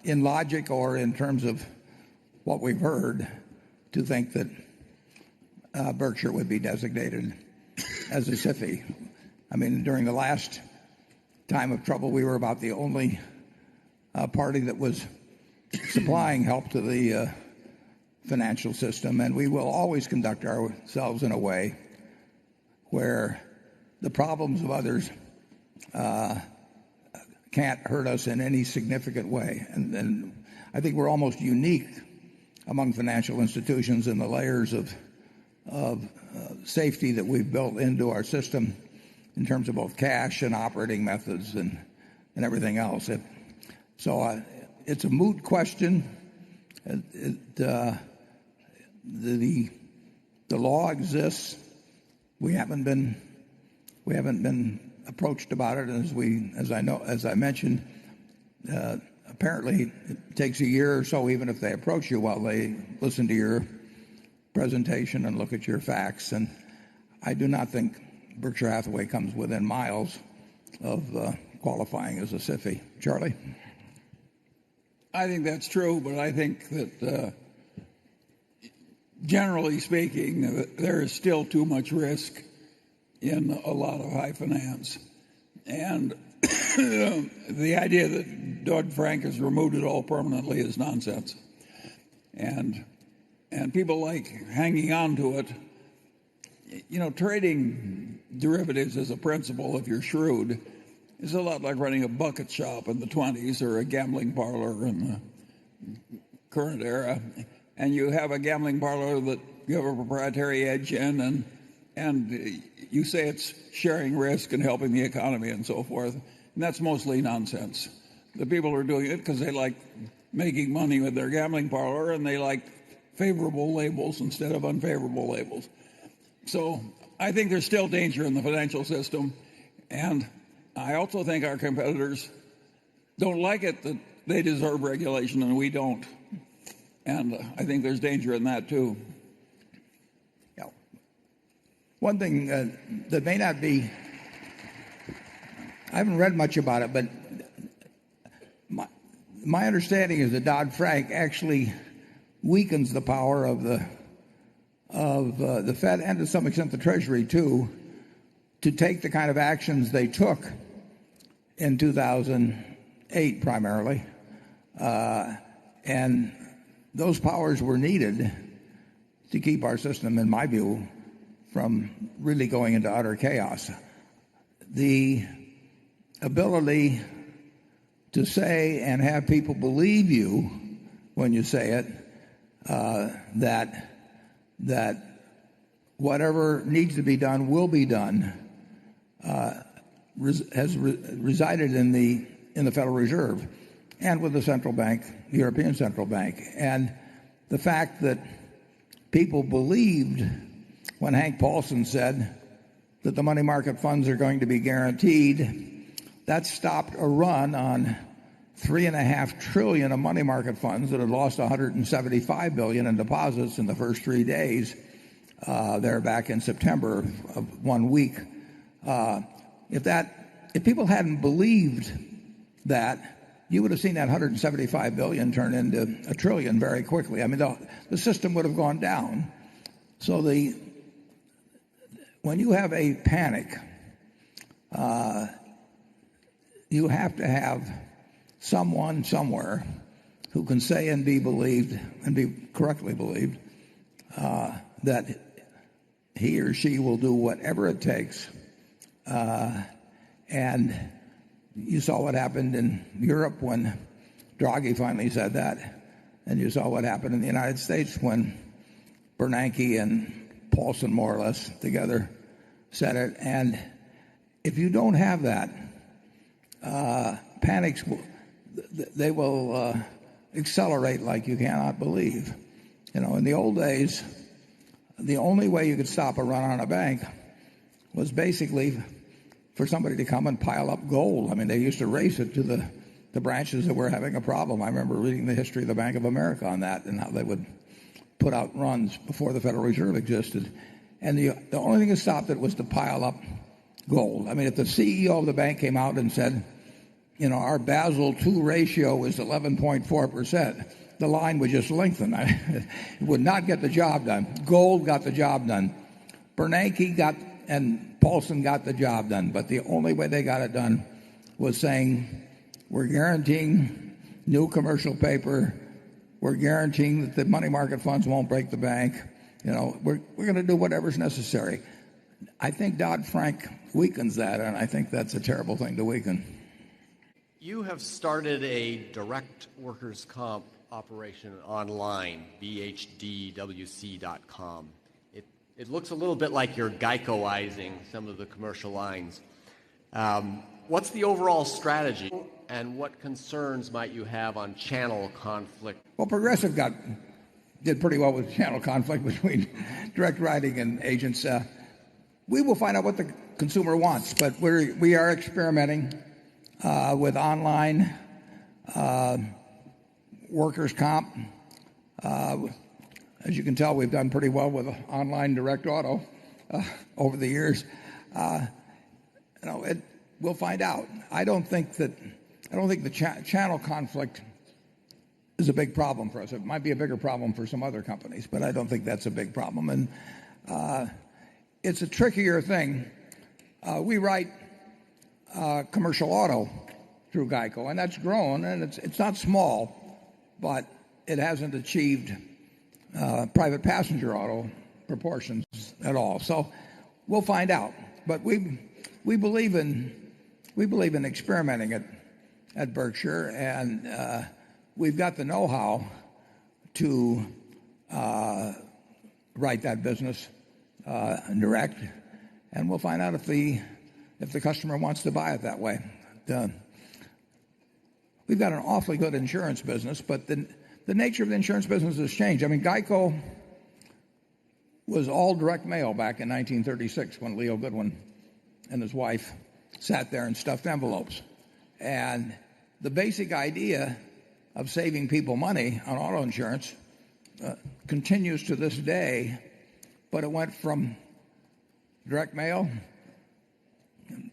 in logic or in terms of what we've heard to think that Berkshire would be designated as a SIFI. I mean, during the last time of trouble, we were about the only party that was supplying help to the financial system, and we will always conduct ourselves in a way where the problems of others can't hurt us in any significant way. And I think we're almost unique among financial institutions in the layers of safety that we've built into our system in terms of both cash and operating methods and everything else. It's a moot question. The law exists. We haven't been approached about it, as I mentioned. Apparently, it takes a year or so, even if they approach you, while they listen to your presentation and look at your facts. And I do not think Berkshire Hathaway comes within miles of qualifying as a SIFI. Charlie? I think that's true, but I think that generally speaking, there is still too much risk in a lot of high finance. And the idea that Dodd-Frank has removed it all permanently is nonsense. And people like hanging on to it. You know, trading derivatives as a principle, if you're shrewd, is a lot like running a bucket shop in the 20s or a gambling parlor in the current era. And you have a gambling parlor that you have a proprietary edge in, and you say it's sharing risk and helping the economy and so forth. And that's mostly nonsense. The people are doing it because they like making money with their gambling parlor, and they like favorable labels instead of unfavorable labels. So I think there's still danger in the financial system, and I also think our competitors don't like it that they deserve regulation and we don't. And I think there's danger in that too. Yeah. One thing that may not be, I haven't read much about it, but my understanding is that Dodd-Frank actually weakens the power of the Fed and to some extent the Treasury too, to take the kind of actions they took in 2008 primarily. And those powers were needed to keep our system, in my view, from really going into utter chaos. The ability to say and have people believe you when you say it, that whatever needs to be done will be done, has resided in the Federal Reserve and with the central bank, the European Central Bank. And the fact that people believed when Hank Paulson said that the money market funds are going to be guaranteed, that stopped a run on $3.5 trillion of money market funds that had lost $175 billion in deposits in the first 3 days there back in September of 1 week. If people hadn't believed that, you would have seen that $175 billion turn into $1 trillion very quickly. I mean, the system would have gone down. So when you have a panic, you have to have someone somewhere who can say and be believed and be correctly believed that he or she will do whatever it takes. And you saw what happened in Europe when Draghi finally said that. And you saw what happened in the United States when Bernanke and Paulson, more or less, together said it. And if you don't have that, panics, they will accelerate like you cannot believe. You know, in the old days, the only way you could stop a run on a bank was basically for somebody to come and pile up gold. I mean, they used to race it to the branches that were having a problem. I remember reading the history of the Bank of America on that and how they would put out runs before the Federal Reserve existed. And the only thing that stopped it was to pile up gold. I mean, if the CEO of the bank came out and said, you know, our Basel II ratio is 11.4%, the line would just lengthen. It would not get the job done. Gold got the job done. Bernanke and Paulson got the job done. But the only way they got it done was saying, we're guaranteeing new commercial paper. We're guaranteeing that the money market funds won't break the bank. You know, we're going to do whatever's necessary. I think Dodd-Frank weakens that, and I think that's a terrible thing to weaken. You have started a direct workers' comp operation online, bhdwc.com. It looks a little bit like you're Geicoizing some of the commercial lines. What's the overall strategy, and what concerns might you have on channel conflict? Well, Progressive did pretty well with channel conflict between direct writing and agents. We will find out what the consumer wants, but we are experimenting with online workers' comp. As you can tell, we've done pretty well with online direct auto over the years. We'll find out. I don't think the channel conflict is a big problem for us. It might be a bigger problem for some other companies, but I don't think that's a big problem. And it's a trickier thing. We write commercial auto through Geico, and that's grown, and it's not small, but it hasn't achieved private passenger auto proportions at all. So we'll find out. But we believe in experimenting at Berkshire, and we've got the know-how to write that business direct, and we'll find out if the customer wants to buy it that way. We've got an awfully good insurance business, but the nature of the insurance business has changed. I mean, Geico was all direct mail back in 1936 when Leo Goodwin and his wife sat there and stuffed envelopes. And the basic idea of saving people money on auto insurance continues to this day, but it went from direct mail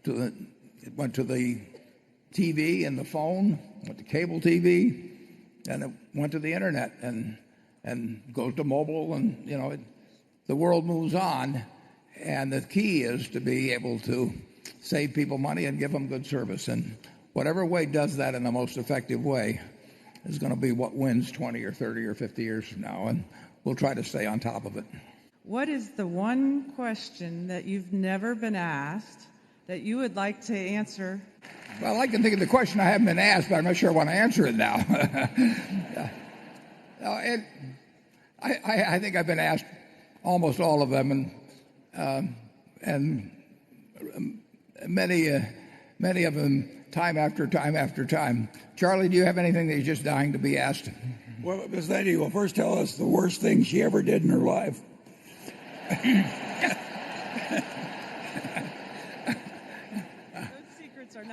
it went to the TV and the phone, went to cable TV, and it went to the internet. And and goes to mobile, and the world moves on, and the key is to be able to save people money and give them good service, and whatever way does that in the most effective way is going to be what wins 20 or 30 or 50 years from now, and we'll try to stay on top of it. What is the one question that you've never been asked that you would like to answer? Well, I can think of the question I haven't been asked, but I'm not sure I want to answer it now. I think I've been asked almost all of them, and many of them time after time after time. Charlie, do you have anything that you're just dying to be asked? Well, Ms. Lady will first tell us the worst thing she ever did in her life.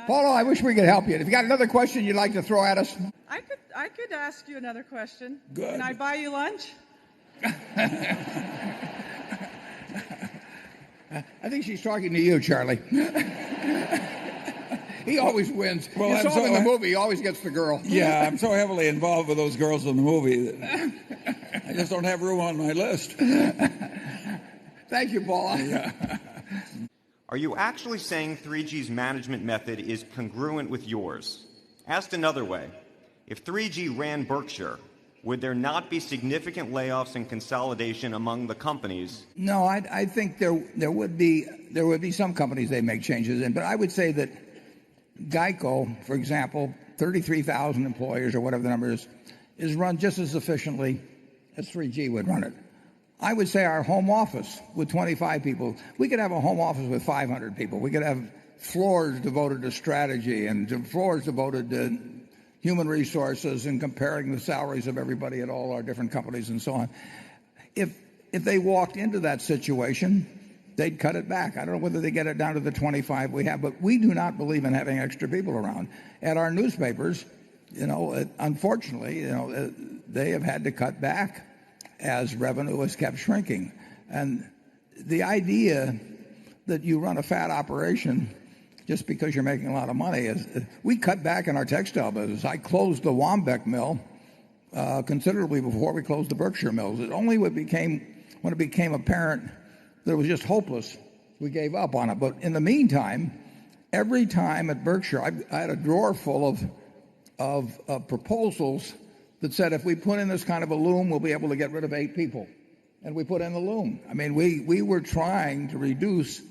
Paulo, I wish we could help you. If you got another question you'd like to throw at us? I could ask you another question. Good. Can I buy you lunch? I think she's talking to you, Charlie. He always wins. Well, you saw him in the movie. He always gets the girl. Yeah, I'm so heavily involved with those girls in the movie that I just don't have room on my list. Thank you, Paula. Yeah. Are you actually saying 3G's management method is congruent with yours? Asked another way, if 3G ran Berkshire, would there not be significant layoffs and consolidation among the companies? No, I think there would be some companies they make changes in, but I would say that Geico, for example, 33,000 employees or whatever the number is run just as efficiently as 3G would run it. I would say our home office with 25 people, we could have a home office with 500 people. We could have floors devoted to strategy and floors devoted to human resources and comparing the salaries of everybody at all our different companies and so on. If they walked into that situation, they'd cut it back. I don't know whether they get it down to the 25 we have, but we do not believe in having extra people around. At our newspapers, unfortunately, they have had to cut back as revenue has kept shrinking. And the idea that you run a fat operation just because you're making a lot of money is, we cut back in our textile business. I closed the Wambeck mill considerably before we closed the Berkshire mills. It only when it became apparent that it was just hopeless, we gave up on it. But in the meantime, every time at Berkshire, I had a drawer full of proposals that said if we put in this kind of a loom, we'll be able to get rid of 8 people. And we put in the loom. I mean, we were trying to reduce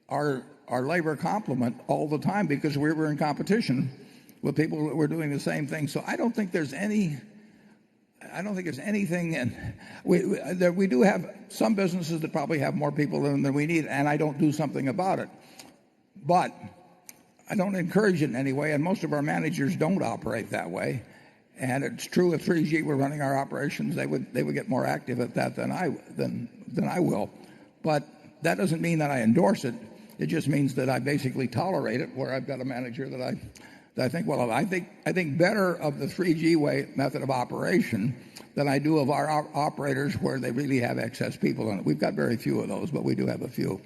our labor complement all the time because we were in competition with people that were doing the same thing. So I don't think there's anything, and we do have some businesses that probably have more people than we need, and I don't do something about it. But I don't encourage it in any way, and most of our managers don't operate that way. And it's true if 3G were running our operations, they would get more active at that than I will. But that doesn't mean that I endorse it. It just means that I basically tolerate it, where I've got a manager that I think, well, I think better of the 3G method of operation than I do of our operators where they really have excess people in it. We've got very few of those, but we do have a few.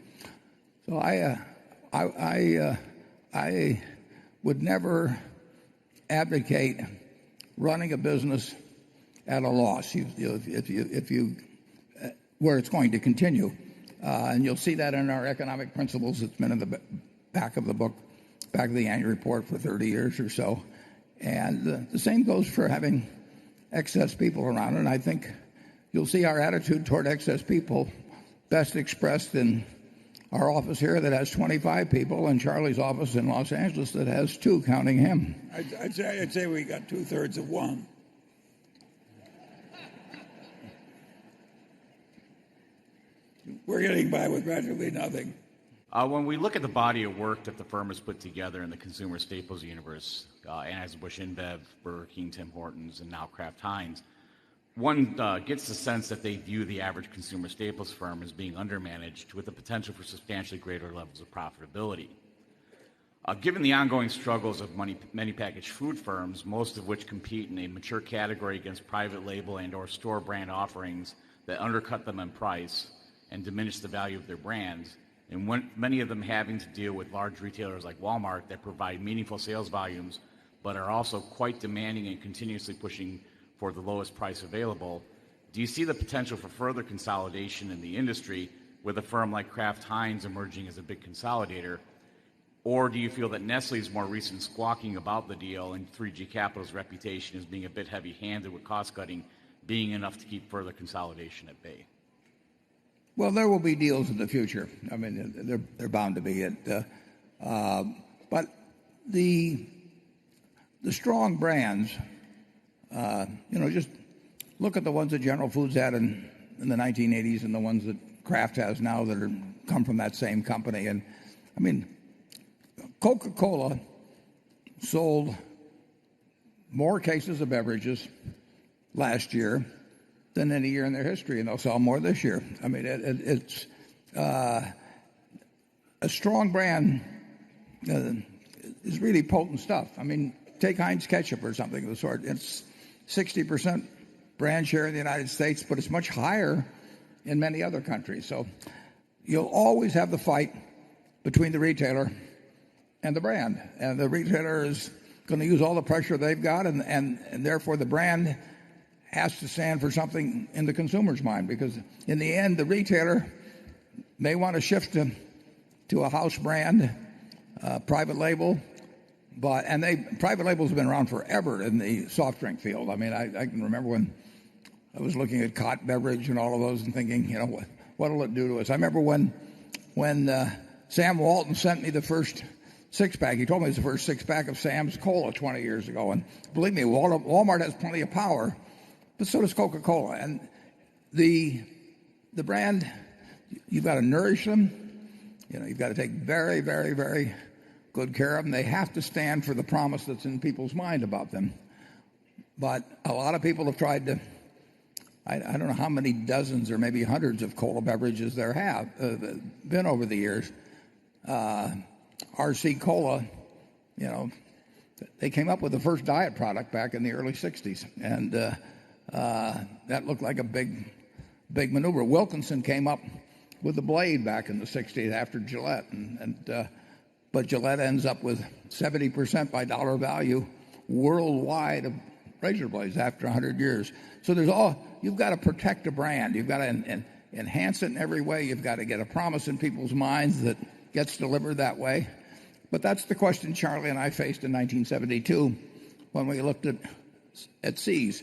So I would never advocate running a business at a loss where it's going to continue. And you'll see that in our economic principles. It's been in the back of the book, back of the annual report for 30 years or so. And the same goes for having excess people around. And I think you'll see our attitude toward excess people best expressed in our office here that has 25 people and Charlie's office in Los Angeles that has 2, counting him. I'd say we got 2/3 of one. We're getting by with practically nothing. When we look at the body of work that the firm has put together in the consumer staples universe, Anheuser-Busch InBev, Burger King, Tim Hortons, and now Kraft Heinz, one gets the sense that they view the average consumer staples firm as being undermanaged with the potential for substantially greater levels of profitability. Given the ongoing struggles of many packaged food firms, most of which compete in a mature category against private label and or store brand offerings that undercut them in price and diminish the value of their brands, and many of them having to deal with large retailers like Walmart that provide meaningful sales volumes but are also quite demanding and continuously pushing for the lowest price available, Do you see the potential for further consolidation in the industry with a firm like Kraft Heinz emerging as a big consolidator? Or do you feel that Nestle's more recent squawking about the deal and 3G Capital's reputation as being a bit heavy-handed with cost-cutting being enough to keep further consolidation at bay? Well, there will be deals in the future. I mean, they're bound to be. But the strong brands, just look at the ones that General Foods had in the 1980s and the ones that Kraft has now that come from that same company. And I mean, Coca-Cola sold more cases of beverages last year than any year in their history, and they'll sell more this year. I mean, it's a strong brand is really potent stuff. I mean, take Heinz ketchup or something of the sort. It's 60% brand share in the United States, but it's much higher in many other countries. So you'll always have the fight between the retailer and the brand. And the retailer is going to use all the pressure they've got, and therefore the brand has to stand for something in the consumer's mind, because in the end, the retailer may want to shift to a house brand, private label, private labels have been around forever in the soft drink field. I mean, I can remember when I was looking at Cott Beverage and all of those and thinking, what will it do to us? I remember when Sam Walton sent me the first six-pack. He told me it was the first six-pack of Sam's Cola 20 years ago. And believe me, Walmart has plenty of power, but so does Coca-Cola. And the brand, you've got to nourish them. You've got to take very, very, very good care of them. They have to stand for the promise that's in people's mind about them. But a lot of people have tried to, I don't know how many dozens or maybe hundreds of cola beverages there have been over the years. RC Cola, they came up with the first diet product back in the early 60s. And that looked like a big maneuver. Wilkinson came up with the blade back in the 60s after Gillette. But Gillette ends up with 70% by dollar value worldwide of razor blades after 100 years. So you've got to protect a brand. You've got to enhance it in every way. You've got to get a promise in people's minds that gets delivered that way. But that's the question Charlie and I faced in 1972 when we looked at See's.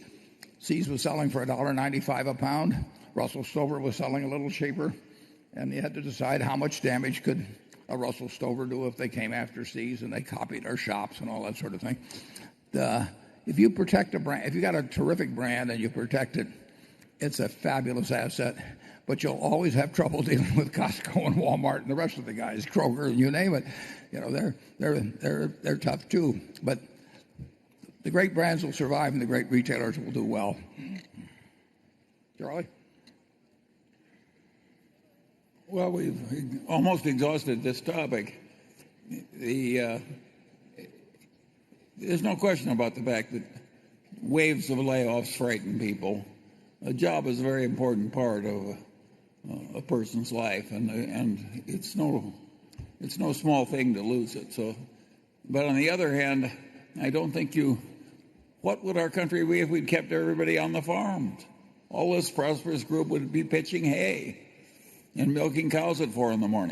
See's was selling for $1.95 a pound. Russell Stover was selling a little cheaper. And you had to decide how much damage could a Russell Stover do if they came after See's and they copied our shops and all that sort of thing. If you protect a brand, if you got a terrific brand and you protect it, it's a fabulous asset. But you'll always have trouble dealing with Costco and Walmart and the rest of the guys, Kroger and you name it. They're tough too. But the great brands will survive and the great retailers will do well. Charlie? Well, we've almost exhausted this topic. There's no question about the fact that waves of layoffs frighten people. A job is a very important part of a person's life, and it's no small thing to lose it. So, but on the other hand, I don't think what would our country be if we'd kept everybody on the farms? All this prosperous group would be pitching hay and milking cows at 4 a.m.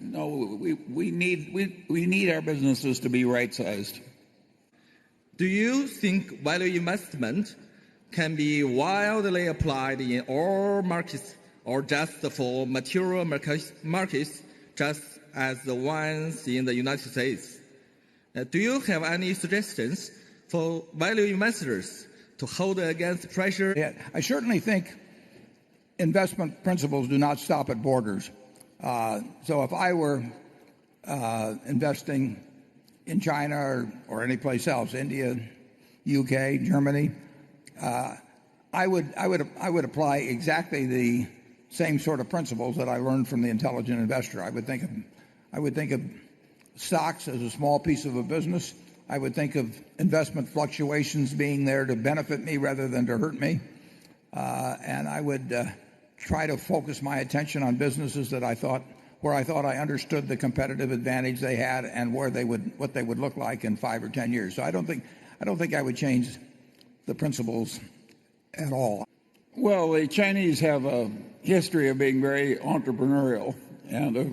No, we need our businesses to be right-sized. Do you think value investment can be widely applied in all markets or just for material markets, just as the ones in the United States? Do you have any suggestions for value investors to hold against pressure? Yeah, I certainly think investment principles do not stop at borders. So if I were investing in China or any place else, India, UK, Germany, I would apply exactly the same sort of principles that I learned from the intelligent investor. I would think of stocks as a small piece of a business. I would think of investment fluctuations being there to benefit me rather than to hurt me. And I would try to focus my attention on businesses where I thought I understood the competitive advantage they had and what they would look like in 5 or 10 years. So I don't think I would change the principles at all? Well, the Chinese have a history of being very entrepreneurial and of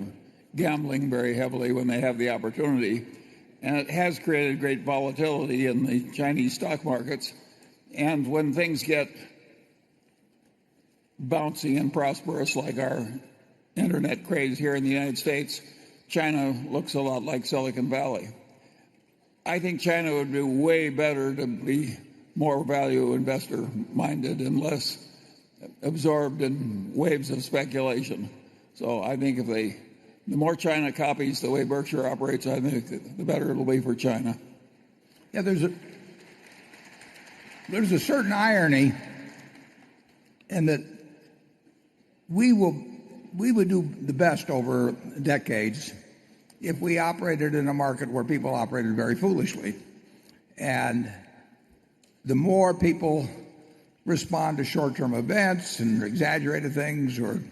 gambling very heavily when they have the opportunity. And it has created great volatility in the Chinese stock markets. And when things get bouncy and prosperous like our internet craze here in the United States, China looks a lot like Silicon Valley. I think China would do way better to be more value investor minded and less absorbed in waves of speculation. So I think the more China copies the way Berkshire operates, I think the better it'll be for China. Yeah, there's a certain irony in that we would do the best over decades if we operated in a market where people operated very foolishly. And the more people respond to short-term events and exaggerated things or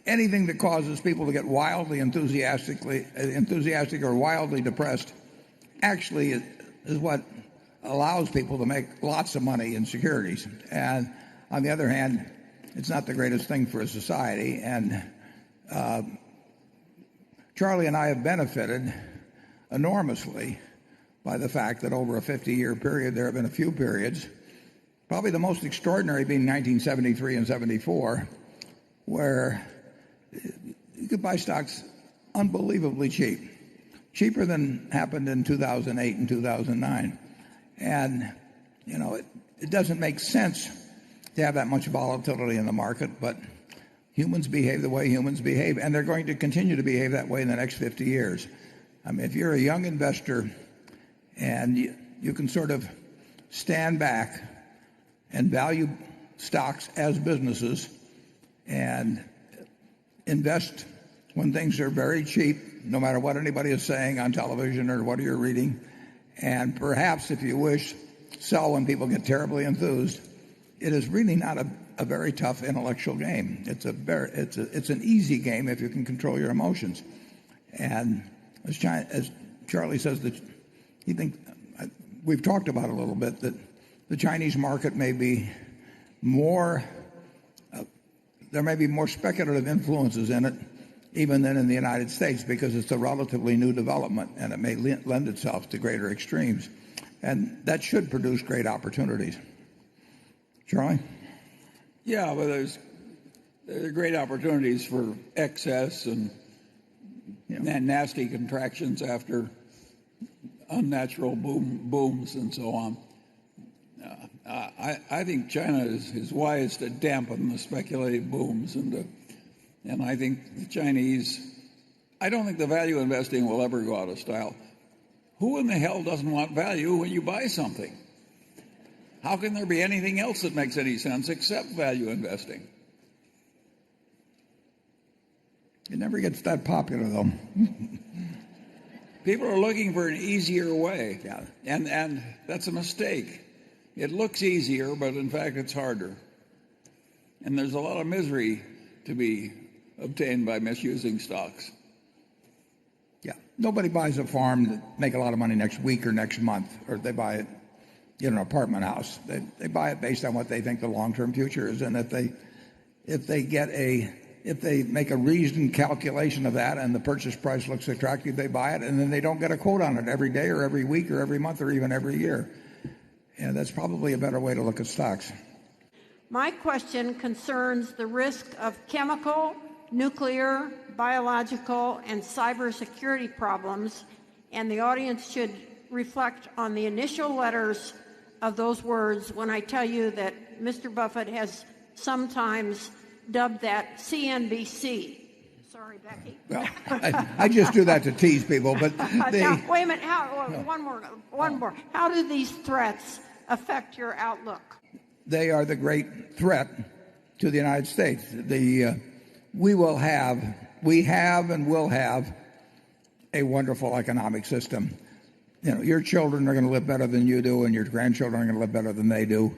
anything that causes people to get wildly enthusiastic or wildly depressed actually is what allows people to make lots of money in securities. And on the other hand, it's not the greatest thing for a society. And Charlie and I have benefited enormously by the fact that over a 50-year period, there have been a few periods, probably the most extraordinary being 1973 and 74, where you could buy stocks unbelievably cheap, cheaper than happened in 2008 and 2009. And, you know, it doesn't make sense to have that much volatility in the market, but humans behave the way humans behave, and they're going to continue to behave that way in the next 50 years. I mean, if you're a young investor and you can sort of stand back and value stocks as businesses and invest when things are very cheap, no matter what anybody is saying on television or what you're reading, and perhaps, if you wish, sell when people get terribly enthused, it is really not a very tough intellectual game. It's an easy game if you can control your emotions. And as Charlie says, that he thinks, we've talked about a little bit, that the Chinese market may be more, there may be more speculative influences in it even than in the United States, because it's a relatively new development and it may lend itself to greater extremes. And that should produce great opportunities. Charlie? Yeah, but there are great opportunities for excess and nasty contractions after unnatural booms and so on. I think China is wise to dampen the speculative booms, and I think the Chinese, I don't think the value investing will ever go out of style. Who in the hell doesn't want value when you buy something? How can there be anything else that makes any sense except value investing? It never gets that popular, though. People are looking for an easier way, yeah. And that's a mistake. It looks easier, but in fact it's harder. And there's a lot of misery to be obtained by misusing stocks. Yeah. Nobody buys a farm to make a lot of money next week or next month, or they buy it in an apartment house. They buy it based on what they think the long-term future is, and if they make a reasoned calculation of that and the purchase price looks attractive, they buy it, and then they don't get a quote on it every day or every week or every month or even every year. And that's probably a better way to look at stocks. My question concerns the risk of chemical, nuclear, biological, and cybersecurity problems, and the audience should reflect on the initial letters of those words when I tell you that Mr. Buffett has sometimes dubbed that CNBC. Sorry, Becky. Well, I just do that to tease people, but now, wait a minute. One more. How do these threats affect your outlook? They are the great threat to the United States. We have and will have a wonderful economic system. You know, your children are going to live better than you do, and your grandchildren are going to live better than they do.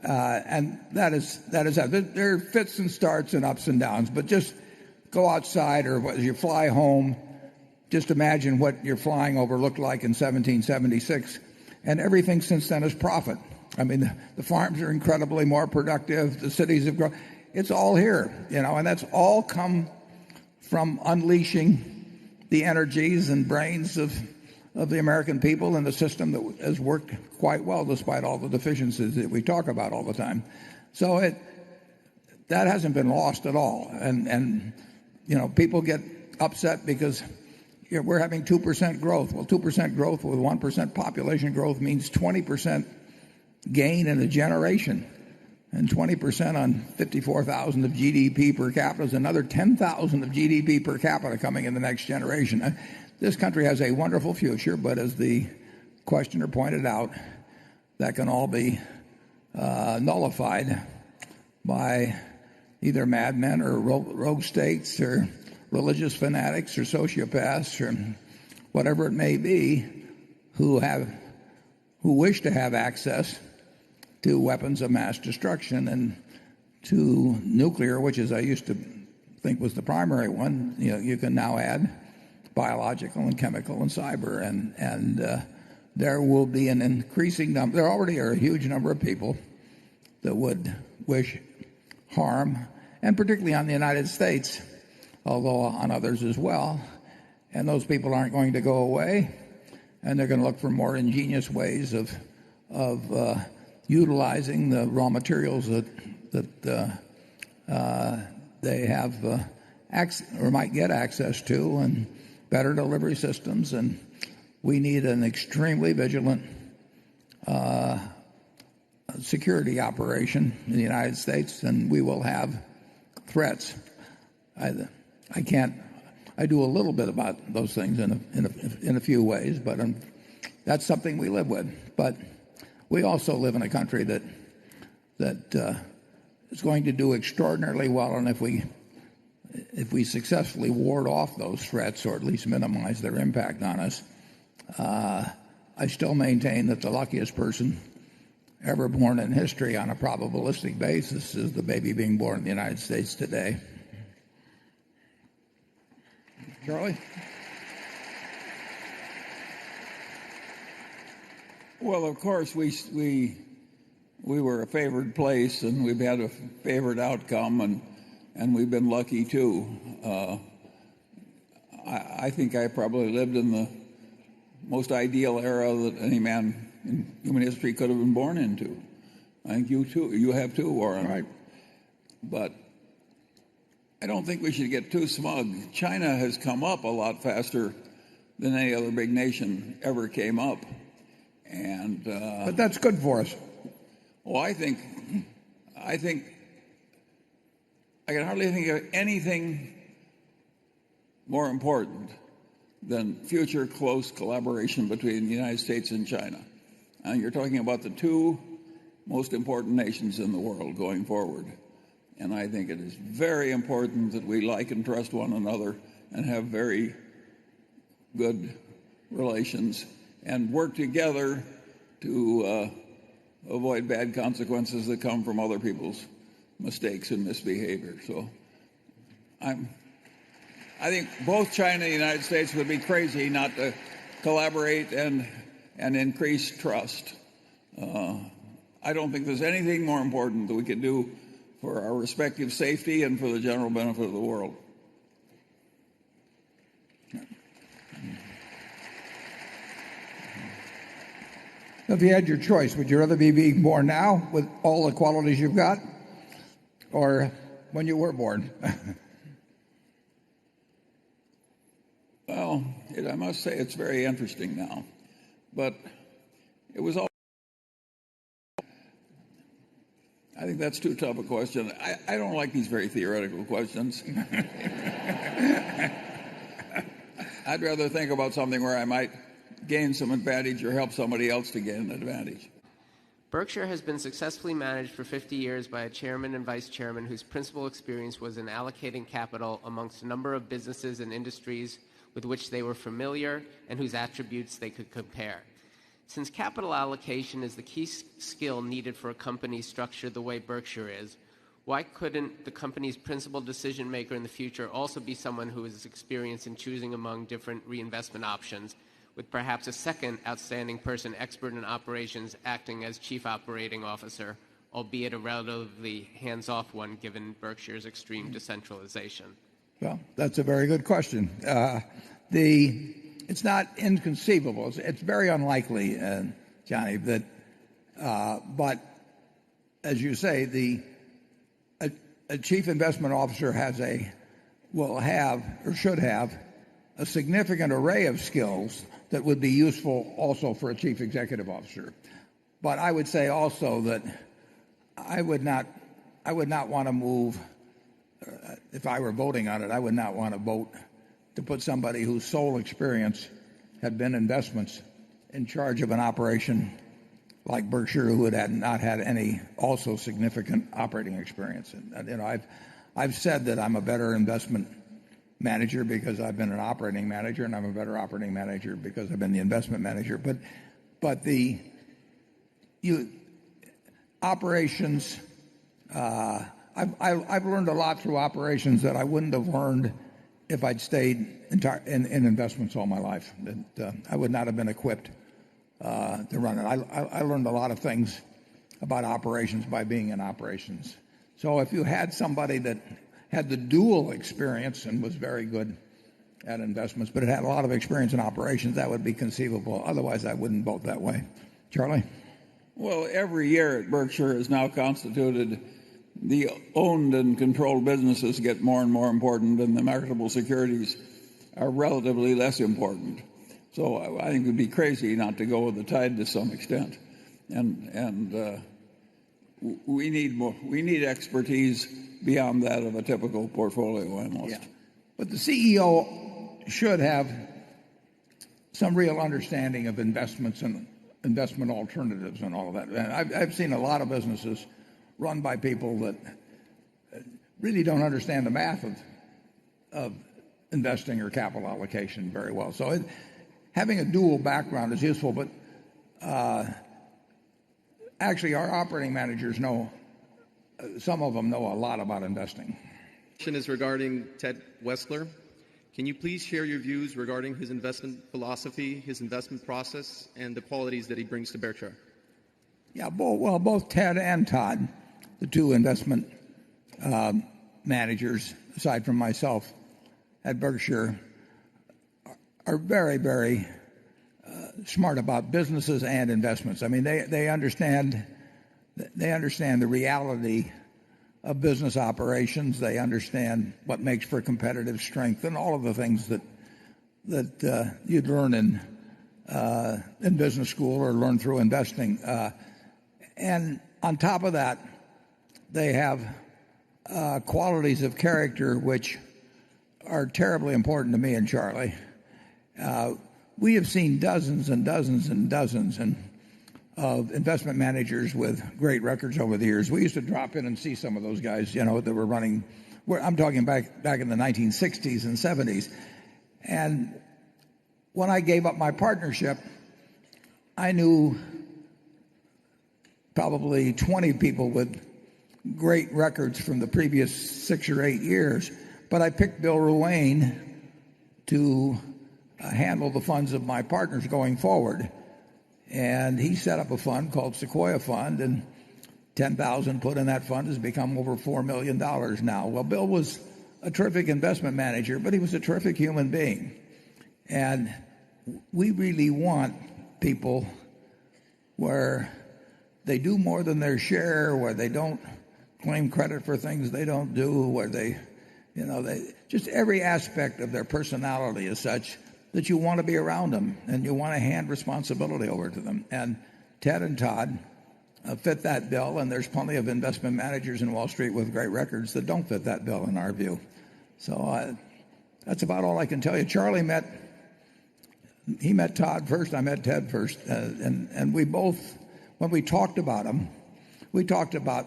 And that is there are fits and starts and ups and downs, but just go outside, or as you fly home, just imagine what your flying over looked like in 1776, and everything since then is profit. I mean, the farms are incredibly more productive. The cities have grown. It's all here, and that's all come from unleashing the energies and brains of the American people and the system that has worked quite well despite all the deficiencies that we talk about all the time. So that hasn't been lost at all. And people get upset because we're having 2% growth. Well, 2% growth with 1% population growth means 20% gain in a generation. And 20% on 54,000 of GDP per capita is another 10,000 of GDP per capita coming in the next generation. This country has a wonderful future, but as the questioner pointed out, that can all be nullified by either madmen or rogue states or religious fanatics or sociopaths or whatever it may be who wish to have access to weapons of mass destruction and to nuclear, which is I used to think was the primary one. You can now add biological and chemical and cyber, and there will be an increasing number. There already are a huge number of people that would wish harm, and particularly on the United States, although on others as well. And those people aren't going to go away, and they're going to look for more ingenious ways of utilizing the raw materials that they have or might get access to, and better delivery systems. And we need an extremely vigilant security operation in the United States, and we will have threats. I do a little bit about those things in a few ways, but that's something we live with. But we also live in a country that is going to do extraordinarily well, and if we successfully ward off those threats or at least minimize their impact on us, I still maintain that the luckiest person ever born in history on a probabilistic basis is the baby being born in the United States today. Charlie? Well, of course, we were a favored place, and we've had a favored outcome, and we've been lucky too. I think I probably lived in the most ideal era that any man in human history could have been born into. I think you too. You have too, Warren. Right. But I don't think we should get too smug. China has come up a lot faster than any other big nation ever came up. And but that's good for us. Well, I think I can hardly think of anything more important than future close collaboration between the United States and China. And you're talking about the two most important nations in the world going forward. And I think it is very important that we like and trust one another and have very good relations and work together to avoid bad consequences that come from other people's mistakes and misbehavior. So I think both China and the United States would be crazy not to collaborate and increase trust. I don't think there's anything more important that we could do for our respective safety and for the general benefit of the world. If you had your choice, would you rather be being born now with all the qualities you've got, or when you were born? Well, I must say it's very interesting now, but it was all. I think that's too tough a question. I don't like these very theoretical questions. I'd rather think about something where I might gain some advantage or help somebody else to gain an advantage. Berkshire has been successfully managed for 50 years by a chairman and vice chairman whose principal experience was in allocating capital amongst a number of businesses and industries with which they were familiar and whose attributes they could compare. Since capital allocation is the key skill needed for a company structured the way Berkshire is, why couldn't the company's principal decision maker in the future also be someone who is experienced in choosing among different reinvestment options, with perhaps a second outstanding person expert in operations acting as chief operating officer, albeit a relatively hands-off one given Berkshire's extreme decentralization? Well, that's a very good question. It's not inconceivable. It's very unlikely, Johnny, that, but as you say, a chief investment officer will have or should have a significant array of skills that would be useful also for a chief executive officer. But I would say also that I would not want to move, if I were voting on it, I would not want to vote to put somebody whose sole experience had been investments in charge of an operation like Berkshire, who had not had any also significant operating experience. And I've said that I'm a better investment manager because I've been an operating manager, and I'm a better operating manager because I've been the investment manager. But operations, I've learned a lot through operations that I wouldn't have learned if I'd stayed in investments all my life. I would not have been equipped to run it. I learned a lot of things about operations by being in operations. So if you had somebody that had the dual experience and was very good at investments, but it had a lot of experience in operations, that would be conceivable. Otherwise, I wouldn't vote that way. Charlie? Well, every year at Berkshire is now constituted, the owned and controlled businesses get more and more important, and the marketable securities are relatively less important. So I think it would be crazy not to go with the tide to some extent. And we need more. We need expertise beyond that of a typical portfolio analyst. Yeah. But the CEO should have some real understanding of investments and investment alternatives and all of that. And I've seen a lot of businesses run by people that really don't understand the math of investing or capital allocation very well. So having a dual background is useful, but actually our operating managers know, some of them know a lot about investing. Question is regarding Ted Weschler. Can you please share your views regarding his investment philosophy, his investment process, and the qualities that he brings to Berkshire? Yeah, both Ted and Todd, the two investment managers, aside from myself at Berkshire, are very, very smart about businesses and investments. I mean, they understand the reality of business operations. They understand what makes for competitive strength and all of the things that you'd learn in business school or learn through investing. And on top of that, they have qualities of character which are terribly important to me and Charlie. We have seen dozens and dozens and dozens of investment managers with great records over the years. We used to drop in and see some of those guys, that were running. I'm talking back in the 1960s and 70s. And when I gave up my partnership, I knew probably 20 people with great records from the previous 6 or 8 years. But I picked Bill Ruane to handle the funds of my partners going forward. And he set up a fund called Sequoia Fund, and $10,000 put in that fund has become over $4 million now. Well, Bill was a terrific investment manager, but he was a terrific human being. And we really want people where they do more than their share, where they don't claim credit for things they don't do, where they just every aspect of their personality is such that you want to be around them and you want to hand responsibility over to them. And Ted and Todd fit that bill, and there's plenty of investment managers in Wall Street with great records that don't fit that bill in our view. So that's about all I can tell you. Charlie met Todd first, I met Ted first, and we both, when we talked about them, we talked about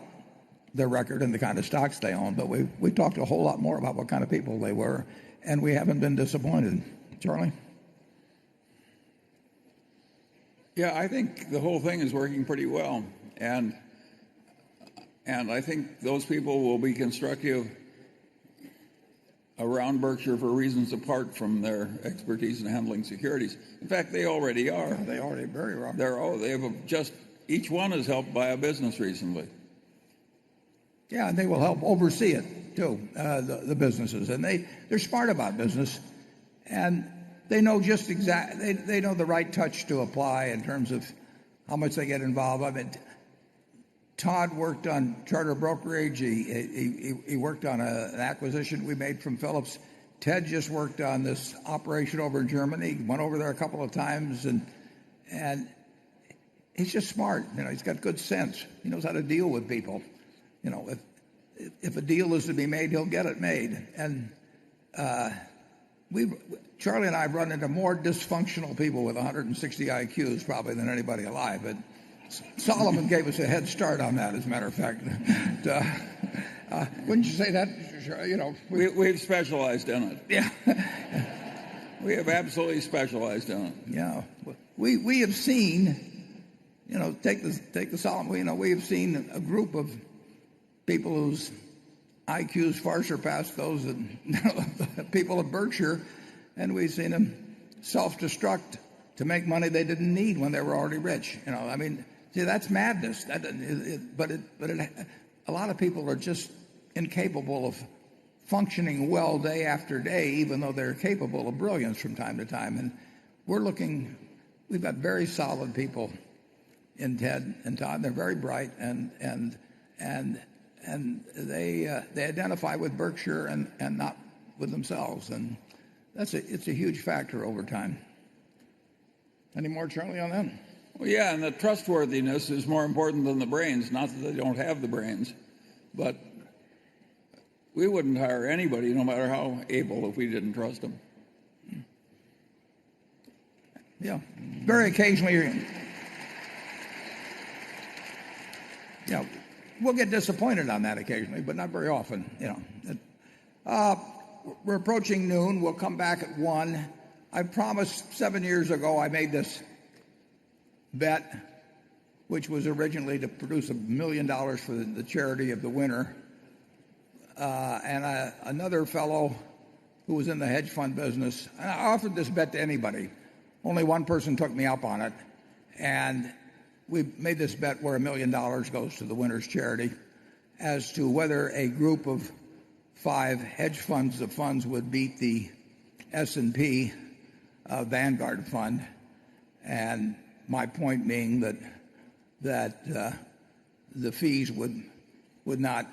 their record and the kind of stocks they own, but we talked a whole lot more about what kind of people they were, and we haven't been disappointed. Charlie? Yeah, I think the whole thing is working pretty well, and I think those people will be constructive around Berkshire for reasons apart from their expertise in handling securities. In fact, they already are. Yeah, they already very well. They have each one is helped by a business recently. Yeah, and they will help oversee it too, the businesses, and they're smart about business, and they know they know the right touch to apply in terms of how much they get involved. I mean, Todd worked on charter brokerage. He worked on an acquisition we made from Phillips. Ted just worked on this operation over in Germany. Went over there a couple of times, and he's just smart. He's got good sense. He knows how to deal with people. If a deal is to be made, he'll get it made. And Charlie and I have run into more dysfunctional people with 160 IQs probably than anybody alive. But Solomon gave us a head start on that, as a matter of fact. Wouldn't you say that? We've specialized in it. Yeah. We have absolutely specialized in it. Yeah. We have seen, take the Solomon. We have seen a group of people whose IQs far surpass those of people at Berkshire, and we've seen them self-destruct to make money they didn't need when they were already rich. See, that's madness. But a lot of people are just incapable of functioning well day after day, even though they're capable of brilliance from time to time. And we've got very solid people in Ted and Todd. They're very bright, and they identify with Berkshire and not with themselves, and it's a huge factor over time. Any more, Charlie, on that? Well, yeah, and the trustworthiness is more important than the brains. Not that they don't have the brains, but we wouldn't hire anybody, no matter how able, if we didn't trust them. Yeah, very occasionally. Yeah, we'll get disappointed on that occasionally, but not very often. We're approaching noon. We'll come back at 1. I promised 7 years ago I made this bet, which was originally to produce $1 million for the charity of the winner. And another fellow who was in the hedge fund business, and I offered this bet to anybody. Only one person took me up on it. And we made this bet where $1 million goes to the winner's charity as to whether a group of 5 hedge funds of funds would beat the S&P Vanguard fund. And my point being that the fees would not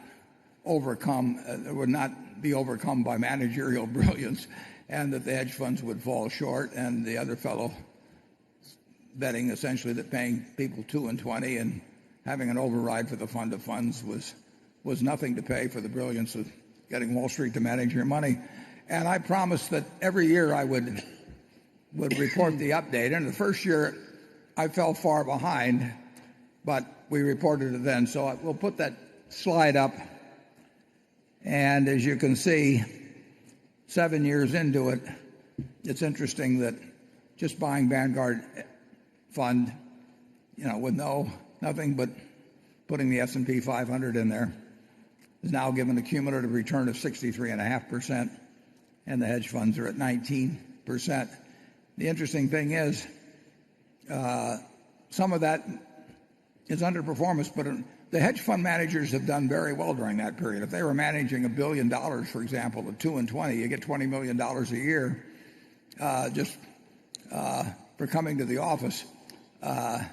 be overcome by managerial brilliance, and that the hedge funds would fall short, and the other fellow betting essentially that paying people 2 and 20 and having an override for the fund of funds was nothing to pay for the brilliance of getting Wall Street to manage your money. And I promised that every year I would report the update. And the first year I fell far behind, but we reported it then. So we'll put that slide up. And as you can see, 7 years into it, it's interesting that just buying Vanguard fund, with nothing but putting the S&P 500 in there, is now given a cumulative return of 63.5%, and the hedge funds are at 19%. The interesting thing is, some of that is underperformance, but the hedge fund managers have done very well during that period. If they were managing $1 billion, for example, at 2 and 20, you get $20 million a year just for coming to the office. The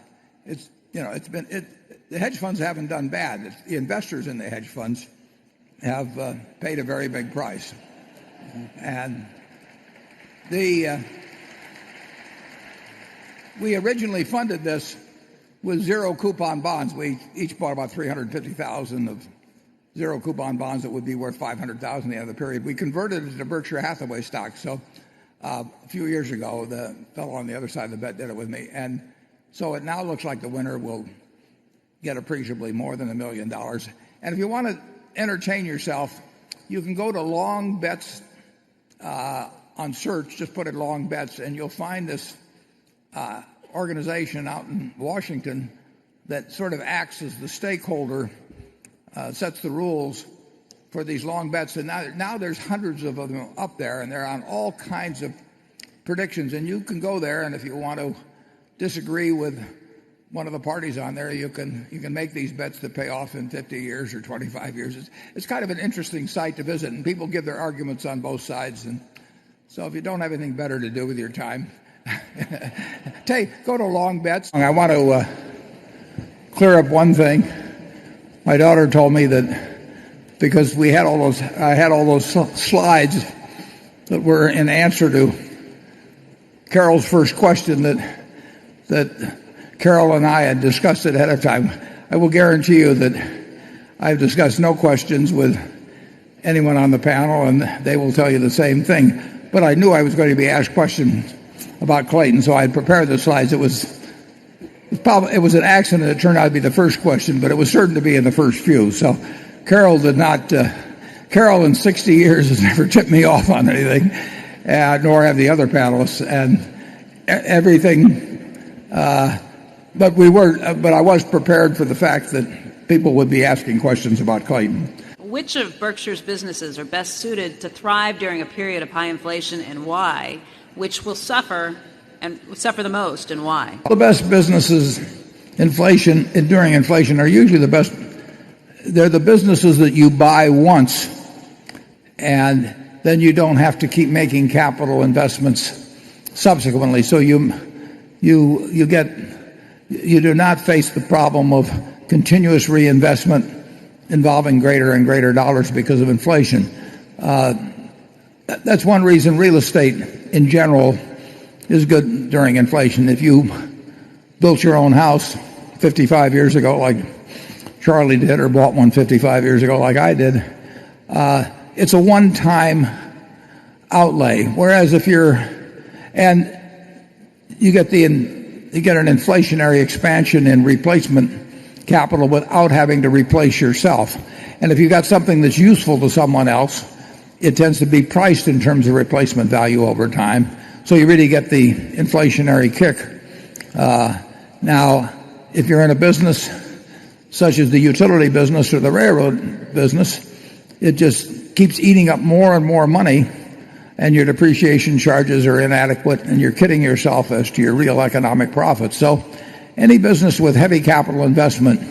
hedge funds haven't done bad. The investors in the hedge funds have paid a very big price, and we originally funded this with zero coupon bonds. We each bought about 350,000 of zero coupon bonds that would be worth 500,000 at the end of the period. We converted it to Berkshire Hathaway stock. So a few years ago, the fellow on the other side of the bet did it with me, and so it now looks like the winner will get appreciably more than $1 million. And if you want to entertain yourself, you can go to long bets on search. Just put in long bets, and you'll find this organization out in Washington that sort of acts as the stakeholder, sets the rules for these long bets. And now there's hundreds of them up there, and they're on all kinds of predictions. And you can go there, and if you want to disagree with one of the parties on there, you can make these bets that pay off in 50 years or 25 years. It's kind of an interesting site to visit, and people give their arguments on both sides. And so if you don't have anything better to do with your time, go to long bets. I want to clear up one thing. My daughter told me that because I had all those slides that were in answer to Carol's first question that Carol and I had discussed it ahead of time. I will guarantee you that I've discussed no questions with anyone on the panel, and they will tell you the same thing. But I knew I was going to be asked questions about Clayton, so I had prepared the slides. It was an accident. It turned out to be the first question, but it was certain to be in the first few. So Carol Carol in 60 years has never tipped me off on anything, nor have the other panelists, and everything. But I was prepared for the fact that people would be asking questions about Clayton. Which of Berkshire's businesses are best suited to thrive during a period of high inflation, and why? Which will suffer the most, and why? The best businesses during inflation are usually the best. They're the businesses that you buy once, and then you don't have to keep making capital investments subsequently. So you do not face the problem of continuous reinvestment involving greater and greater dollars because of inflation. That's one reason real estate in general is good during inflation. If you built your own house 55 years ago like Charlie did, or bought one 55 years ago like I did, it's a one-time outlay. Whereas if you get an inflationary expansion in replacement capital without having to replace yourself. And if you got something that's useful to someone else, it tends to be priced in terms of replacement value over time. So you really get the inflationary kick. Now, if you're in a business such as the utility business or the railroad business, it just keeps eating up more and more money, and your depreciation charges are inadequate, and you're kidding yourself as to your real economic profits. So any business with heavy capital investment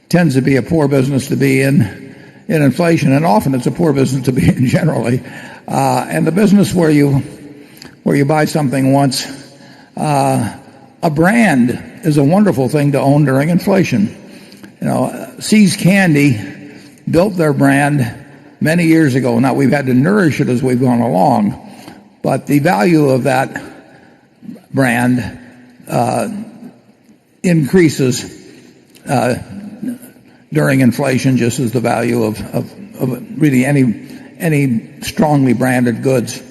tends to be a poor business to be in inflation, and often it's a poor business to be in generally. And the business where you buy something once, a brand is a wonderful thing to own during inflation. See's Candy built their brand many years ago. Now, we've had to nourish it as we've gone along, but the value of that brand increases during inflation, just as the value of really any strongly branded goods.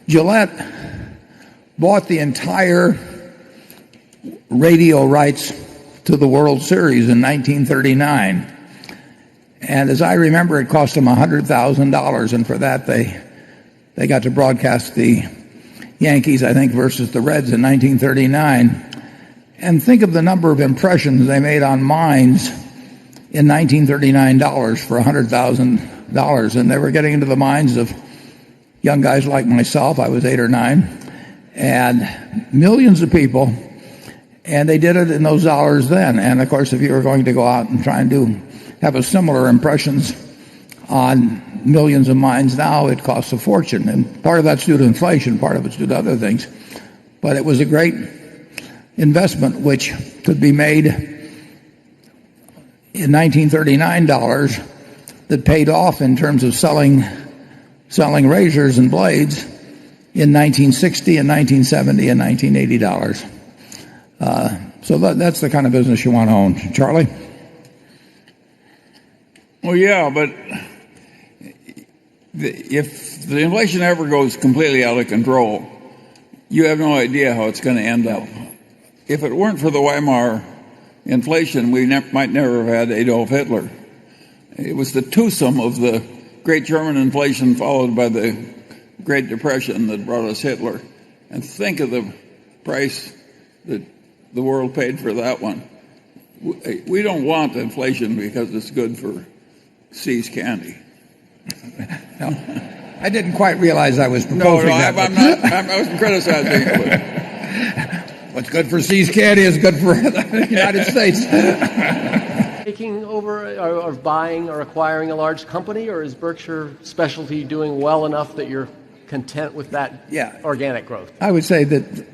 Gillette bought the entire radio rights to the World Series in 1939. And as I remember, it cost them $100,000, and for that they got to broadcast the Yankees, I think, versus the Reds in 1939. And think of the number of impressions they made on minds in 1939 for $100,000, and they were getting into the minds of young guys like myself. I was 8 or 9, and millions of people, and they did it in those dollars then. And of course, if you were going to go out and try and have a similar impressions on millions of minds now, it costs a fortune. And part of that's due to inflation, part of it's due to other things. But it was a great investment which could be made in 1939 that paid off in terms of selling razors and blades in 1960 and 1970 and 1980 so that's the kind of business you want to own. Charlie? Well, yeah, but if the inflation ever goes completely out of control, you have no idea how it's going to end up. If it weren't for the Weimar inflation, we might never have had Adolf Hitler. It was the twosome of the great German inflation followed by the Great Depression that brought us Hitler. And think of the price that the world paid for that one. We don't want inflation because it's good for See's Candy. No, I didn't quite realize I was proposing that. I wasn't criticizing it. What's good for See's Candy is good for the United States. Taking over or buying or acquiring a large company, or is Berkshire Specialty doing well enough that you're content with that organic growth? I would say that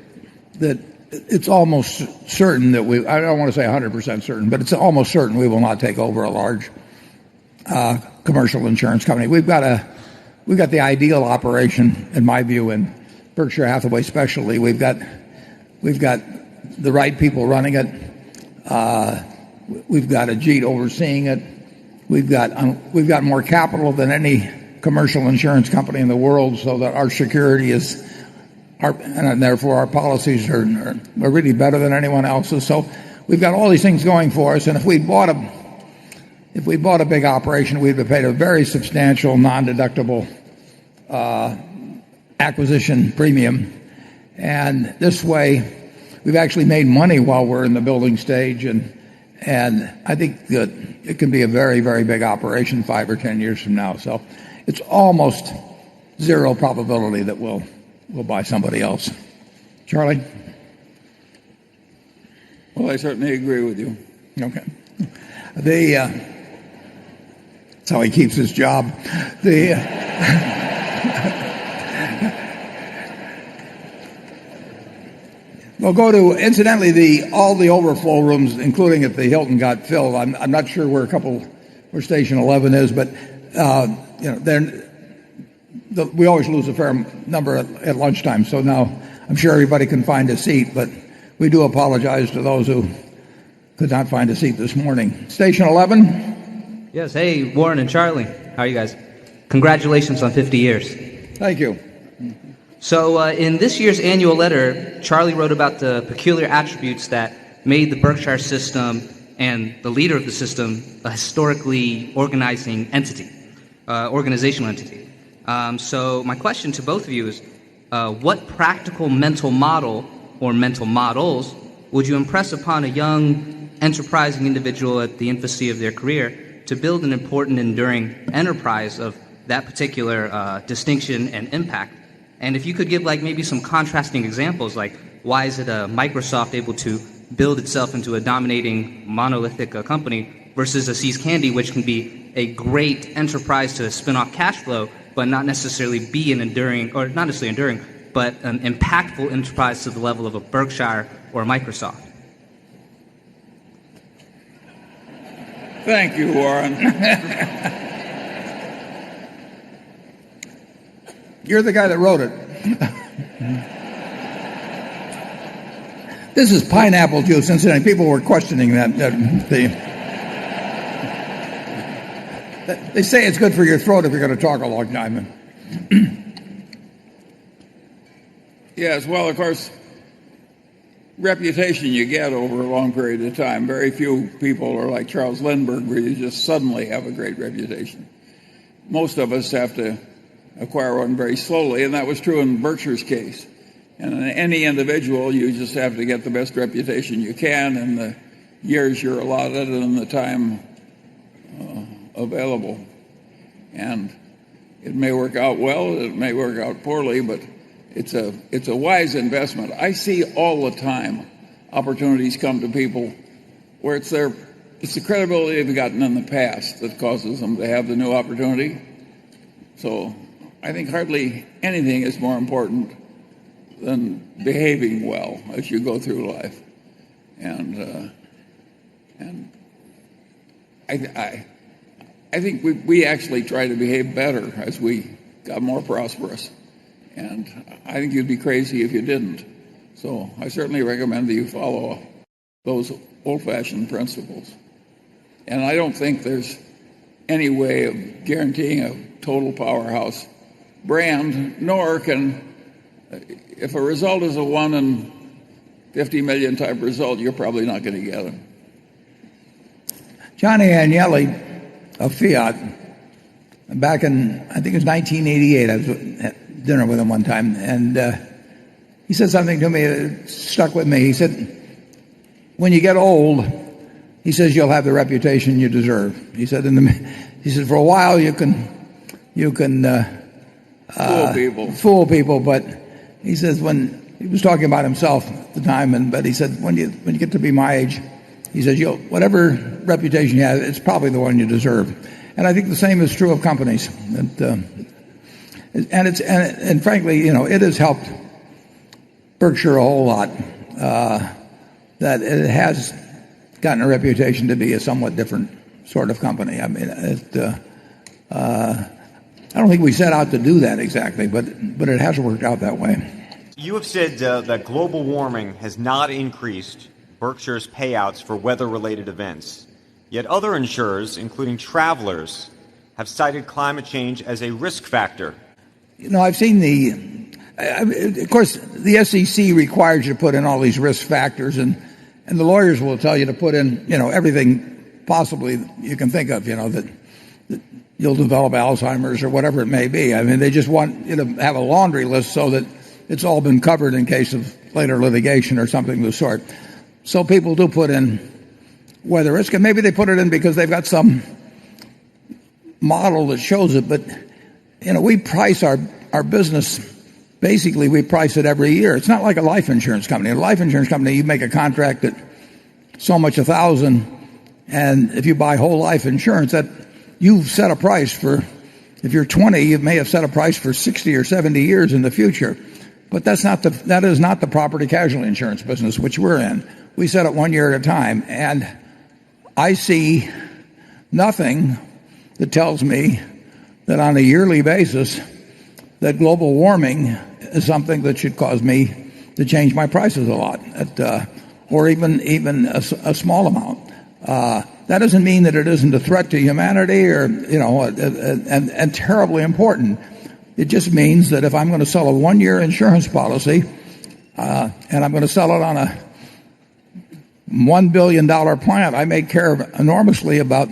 it's almost certain that I don't want to say 100% certain, but it's almost certain we will not take over a large commercial insurance company. We've got the ideal operation, in my view, in Berkshire Hathaway Specialty. We've got the right people running it. We've got Ajit overseeing it. We've got more capital than any commercial insurance company in the world, so that our security and therefore our policies are really better than anyone else's. So we've got all these things going for us, and if we bought a big operation, we'd have paid a very substantial non-deductible acquisition premium. And this way, we've actually made money while we're in the building stage, and I think that it can be a very, very big operation 5 or 10 years from now. So it's almost zero probability that we'll buy somebody else. Charlie? Well, I certainly agree with you. Okay. That's how he keeps his job. We'll go to, incidentally, all the overflow rooms, including at the Hilton, got filled. I'm not sure where Station 11 is, but we always lose a fair number at lunchtime. So now I'm sure everybody can find a seat, but we do apologize to those who could not find a seat this morning. Station 11. Yes. Hey, Warren and Charlie. How are you guys? Congratulations on 50 years. Thank you. So in this year's annual letter, Charlie wrote about the peculiar attributes that made the Berkshire system and the leader of the system a historically organizational entity. So my question to both of you is, what practical mental model or mental models would you impress upon a young, enterprising individual at the infancy of their career to build an important, enduring enterprise of that particular distinction and impact? And if you could give maybe some contrasting examples, like why is it Microsoft able to build itself into a dominating monolithic company versus a See's Candy, which can be a great enterprise to spin off cash flow, but not necessarily be an enduring, or not necessarily enduring, but an impactful enterprise to the level of a Berkshire or a Microsoft? Thank you, Warren. You're the guy that wrote it. This is pineapple juice, incidentally. People were questioning that. They say it's good for your throat if you're going to talk a long time. Yes, well, of course, reputation you get over a long period of time. Very few people are like Charles Lindbergh, where you just suddenly have a great reputation. Most of us have to acquire one very slowly, and that was true in Berkshire's case. And in any individual, you just have to get the best reputation you can in the years you're allotted and the time available. And it may work out well, it may work out poorly, but it's a wise investment. I see all the time opportunities come to people where it's the credibility they've gotten in the past that causes them to have the new opportunity. So I think hardly anything is more important than behaving well as you go through life. And I think we actually try to behave better as we got more prosperous. And I think you'd be crazy if you didn't. So I certainly recommend that you follow those old-fashioned principles. And I don't think there's any way of guaranteeing a total powerhouse brand, nor can, if a result is a 1 in 50 million type result, you're probably not going to get it. Johnny Agnelli of Fiat, back in, I think it was 1988, I was at dinner with him one time, and he said something to me that stuck with me. He said, when you get old, he says you'll have the reputation you deserve. He said for a while you can fool people, but he says when he was talking about himself at the time, but he said when you get to be my age, he says whatever reputation you have, it's probably the one you deserve. And I think the same is true of companies. And frankly, it has helped Berkshire a whole lot that it has gotten a reputation to be a somewhat different sort of company. I mean, I don't think we set out to do that exactly, but it has worked out that way. You have said that global warming has not increased Berkshire's payouts for weather-related events. Yet other insurers, including Travelers, have cited climate change as a risk factor. I've seen of course, the SEC requires you to put in all these risk factors, and the lawyers will tell you to put in, everything possibly you can think of, that you'll develop Alzheimer's or whatever it may be. I mean, they just want you to have a laundry list so that it's all been covered in case of later litigation or something of the sort. So people do put in weather risk, and maybe they put it in because they've got some model that shows it, but we price our business, basically we price it every year. It's not like a life insurance company. A life insurance company, you make a contract at so much 1,000, and if you buy whole life insurance, that you've set a price for, if you're 20, you may have set a price for 60 or 70 years in the future. But that is not the property casualty insurance business, which we're in. We set it 1 year at a time, and I see nothing that tells me that on a yearly basis that global warming is something that should cause me to change my prices a lot, or even a small amount. That doesn't mean that it isn't a threat to humanity or and terribly important. It just means that if I'm going to sell a 1-year insurance policy and I'm going to sell it on a $1 billion plant, I may care enormously about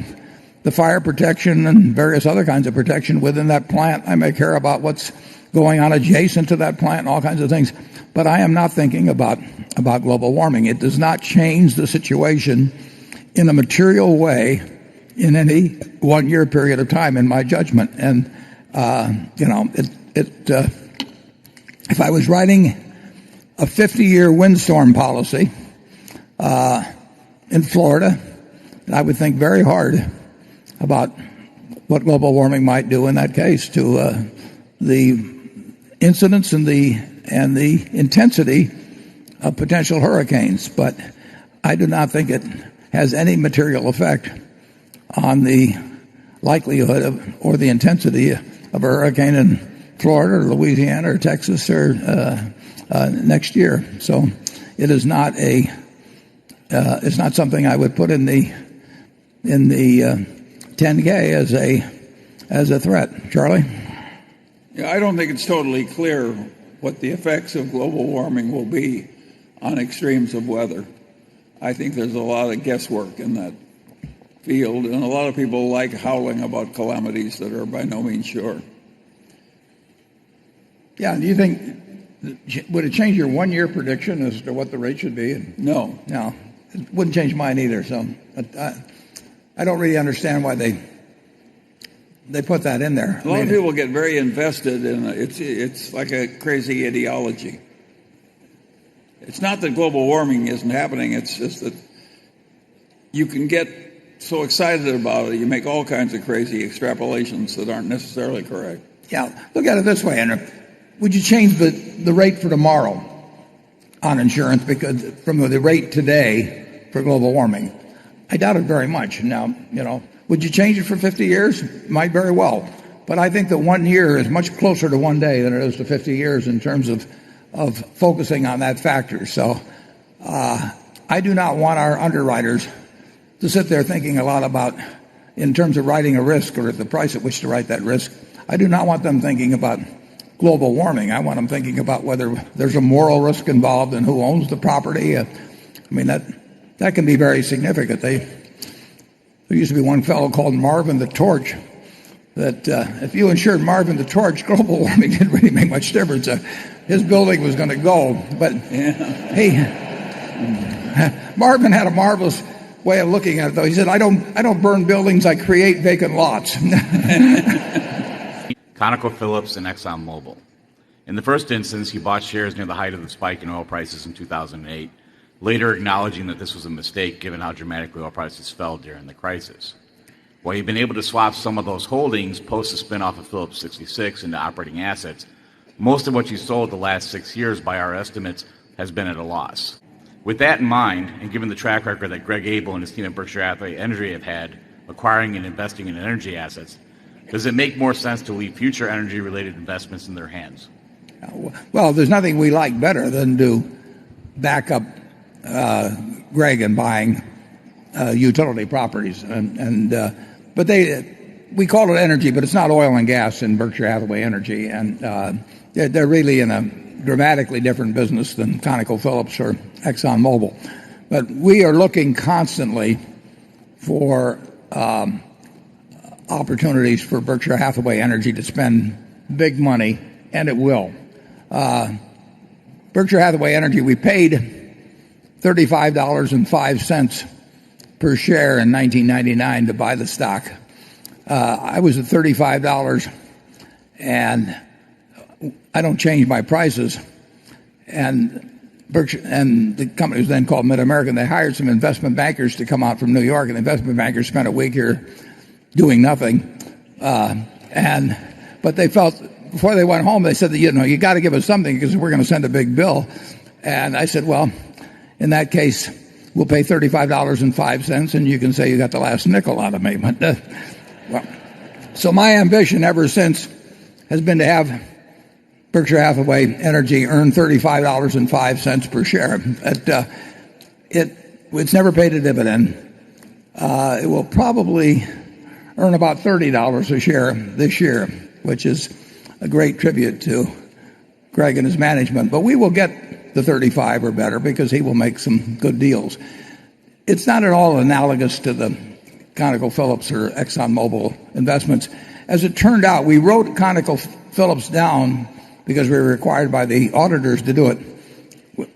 the fire protection and various other kinds of protection within that plant. I may care about what's going on adjacent to that plant and all kinds of things. But I am not thinking about global warming. It does not change the situation in a material way in any 1-year period of time, in my judgment. And if I was writing a 50-year windstorm policy in Florida, I would think very hard about what global warming might do in that case to the incidence and the intensity of potential hurricanes. But I do not think it has any material effect on the likelihood of or the intensity of a hurricane in Florida or Louisiana or Texas or next year. So it is not it's not something I would put in the 10K as a threat. Charlie? Yeah, I don't think it's totally clear what the effects of global warming will be on extremes of weather. I think there's a lot of guesswork in that field, and a lot of people like howling about calamities that are by no means sure. Yeah, do you think, would it change your 1-year prediction as to what the rate should be? No. No, it wouldn't change mine either. So I don't really understand why they put that in there. A lot of people get very invested in it. It's like a crazy ideology. It's not that global warming isn't happening. It's just that you can get so excited about it, you make all kinds of crazy extrapolations that aren't necessarily correct. Yeah, look at it this way, Andrew. Would you change the rate for tomorrow on insurance because from the rate today for global warming? I doubt it very much. Now, would you change it for 50 years? Might very well. But I think that 1 year is much closer to 1 day than it is to 50 years in terms of focusing on that factor. So I do not want our underwriters to sit there thinking a lot about, in terms of writing a risk or at the price at which to write that risk, I do not want them thinking about global warming. I want them thinking about whether there's a moral risk involved and who owns the property. I mean, that can be very significant. There used to be one fellow called Marvin the Torch that if you insured Marvin the Torch, global warming didn't really make much difference. His building was going to go. But Marvin had a marvelous way of looking at it, though. He said, I don't burn buildings, I create vacant lots. ConocoPhillips and ExxonMobil. In the first instance, he bought shares near the height of the spike in oil prices in 2008, later acknowledging that this was a mistake given how dramatically oil prices fell during the crisis. While he'd been able to swap some of those holdings post the spin-off of Phillips 66 into operating assets, most of what he sold the last 6 years by our estimates has been at a loss. With that in mind, and given the track record that Greg Abel and his team at Berkshire Hathaway Energy have had acquiring and investing in energy assets, does it make more sense to leave future energy-related investments in their hands? Well, there's nothing we like better than to back up Greg in buying utility properties. But we call it energy, but it's not oil and gas in Berkshire Hathaway Energy. And they're really in a dramatically different business than ConocoPhillips or ExxonMobil. But we are looking constantly for opportunities for Berkshire Hathaway Energy to spend big money, and it will. Berkshire Hathaway Energy, we paid $35.05 per share in 1999 to buy the stock. I was at $35, and I don't change my prices. And Berkshire and the company was then called Mid-American. They hired some investment bankers to come out from New York, and the investment bankers spent a week here doing nothing. But they felt before they went home, they said that you got to give us something because we're going to send a big bill. And I said, well, in that case, we'll pay $35.05, and you can say you got the last nickel out of me. But so my ambition ever since has been to have Berkshire Hathaway Energy earn $35.05 per share. It's never paid a dividend. It will probably earn about $30 a share this year, which is a great tribute to Greg and his management. But we will get the 35 or better because he will make some good deals. It's not at all analogous to the ConocoPhillips or ExxonMobil investments. As it turned out, we wrote ConocoPhillips down because we were required by the auditors to do it.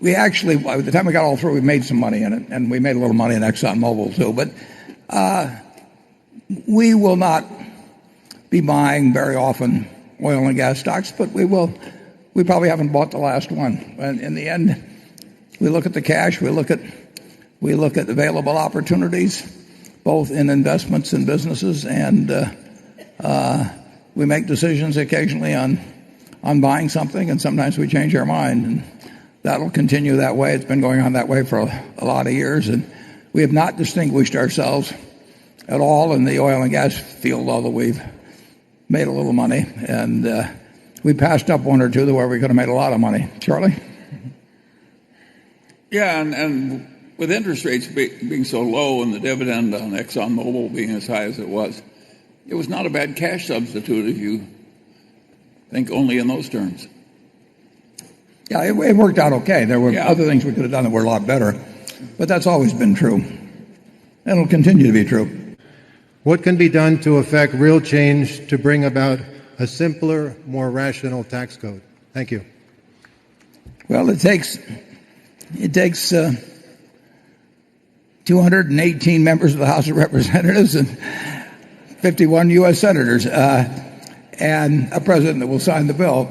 We actually, by the time we got all through, we made some money in it, and we made a little money in ExxonMobil too. But we will not be buying very often oil and gas stocks, but we will. We probably haven't bought the last one. And in the end, we look at the cash, we look at available opportunities, both in investments and businesses, and we make decisions occasionally on buying something, and sometimes we change our mind. And that'll continue that way. It's been going on that way for a lot of years, and we have not distinguished ourselves at all in the oil and gas field, although we've made a little money, and we passed up one or two where we could have made a lot of money. Charlie? Yeah, and with interest rates being so low and the dividend on ExxonMobil being as high as it was not a bad cash substitute if you think only in those terms. Yeah, it worked out okay. There were other things we could have done that were a lot better, but that's always been true, and it'll continue to be true. What can be done to effect real change to bring about a simpler, more rational tax code? Thank you. Well, it takes 218 members of the House of Representatives and 51 U.S. senators and a president that will sign the bill.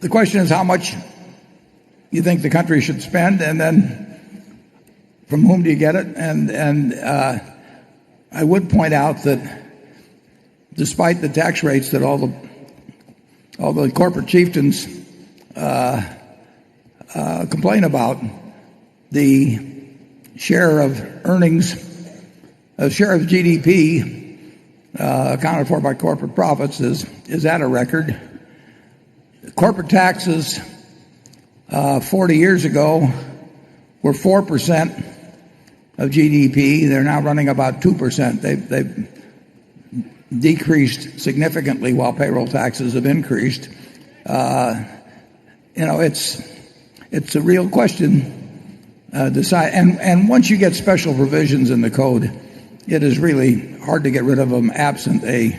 The question is how much you think the country should spend, and then from whom do you get it? And I would point out that despite the tax rates that all the corporate chieftains complain about, the share of earnings, share of GDP accounted for by corporate profits is at a record. Corporate taxes 40 years ago were 4% of GDP. They're now running about 2%. They've decreased significantly while payroll taxes have increased. It's a real question. Decide, and once you get special provisions in the code, it is really hard to get rid of them absent a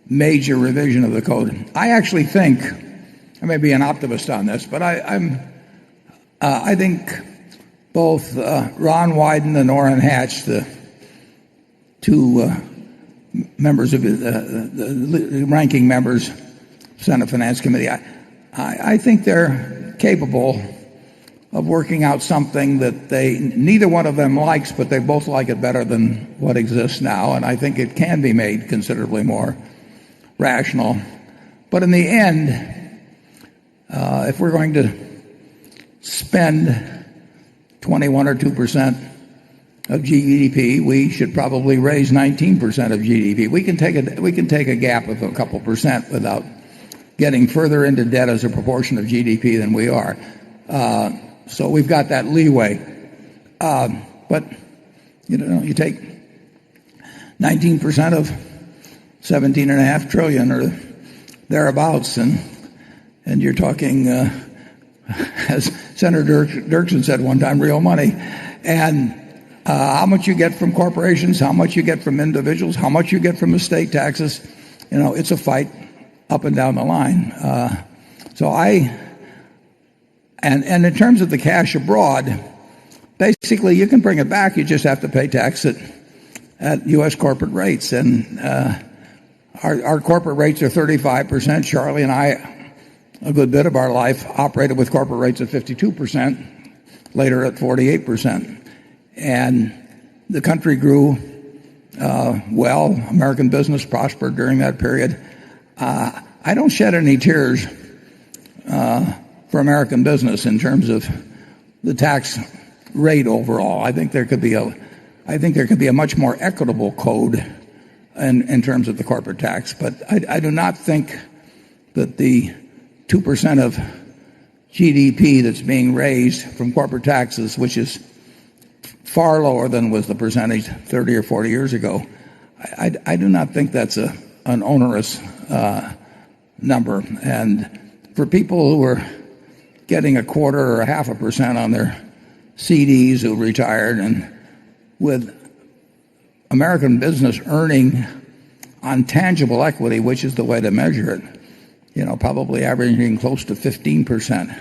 major revision of the code. I actually think, I may be an optimist on this, but I think both Ron Wyden and Orrin Hatch, the two members of the ranking members, Senate Finance Committee, I think they're capable of working out something that neither one of them likes, but they both like it better than what exists now, and I think it can be made considerably more rational. But in the end, if we're going to spend 21 or 2% of GDP, we should probably raise 19% of GDP. We can take a gap of a couple percent without getting further into debt as a proportion of GDP than we are. So we've got that leeway. But you take 19% of 17.5 trillion or thereabouts, and you're talking, as Senator Dirksen said one time, real money. And how much you get from corporations, how much you get from individuals, how much you get from estate taxes, it's a fight up and down the line. And in terms of the cash abroad, basically you can bring it back. You just have to pay tax at U.S. corporate rates. And our corporate rates are 35%. Charlie and I, a good bit of our life, operated with corporate rates of 52%, later at 48%. And the country grew well. American business prospered during that period. I don't shed any tears for American business in terms of the tax rate overall. I think there could be a much more equitable code in terms of the corporate tax. But I do not think that the 2% of GDP that's being raised from corporate taxes, which is far lower than was the percentage 30 or 40 years ago, I do not think that's an onerous number. And for people who are getting 1/4 or 0.5% on their CDs who retired, and with American business earning on tangible equity, which is the way to measure it, probably averaging close to 15%,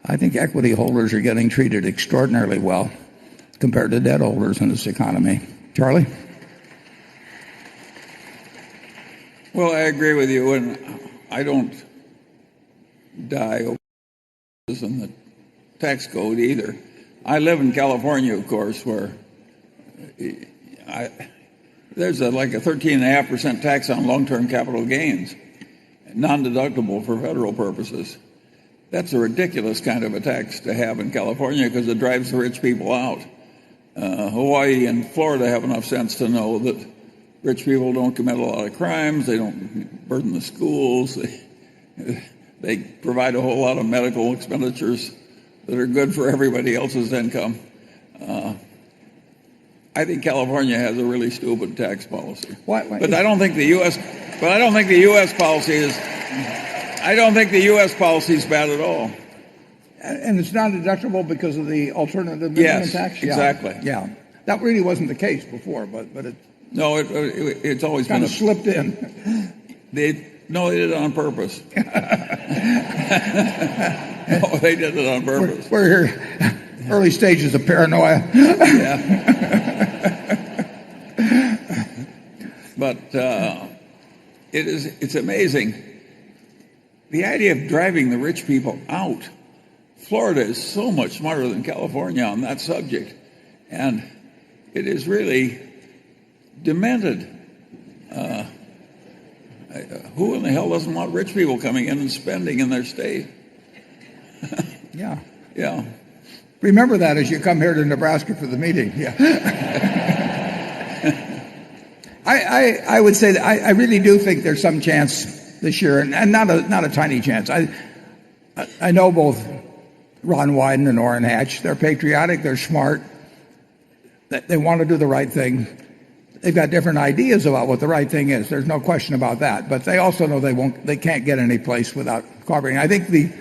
I think equity holders are getting treated extraordinarily well compared to debt holders in this economy. Charlie? Well, I agree with you, and I don't die over in the tax code either. I live in California, of course, where there's like a 13.5% tax on long-term capital gains, non-deductible for federal purposes. That's a ridiculous kind of a tax to have in California because it drives the rich people out. Hawaii and Florida have enough sense to know that rich people don't commit a lot of crimes. They don't burden the schools. They provide a whole lot of medical expenditures that are good for everybody else's income. I think California has a really stupid tax policy. But I don't think the U.S. policy is. I don't think the U.S. policy is bad at all. And it's not deductible because of the alternative minimum tax? Yes, exactly. Yeah. That really wasn't the case before, but it. No, it's always kind been of slipped in. They did it on purpose. No, they did it on purpose. We're here, early stages of paranoia. Yeah. But it's amazing. The idea of driving the rich people out. Florida is so much smarter than California on that subject. And it is really demented. Who in the hell doesn't want rich people coming in and spending in their state? Yeah. Yeah. Remember that as you come here to Nebraska for the meeting. Yeah. I would say that I really do think there's some chance this year, and not a tiny chance. I know both Ron Wyden and Orrin Hatch. They're patriotic. They're smart. They want to do the right thing. They've got different ideas about what the right thing is. There's no question about that. But they also know they can't get any place without cooperating. I think the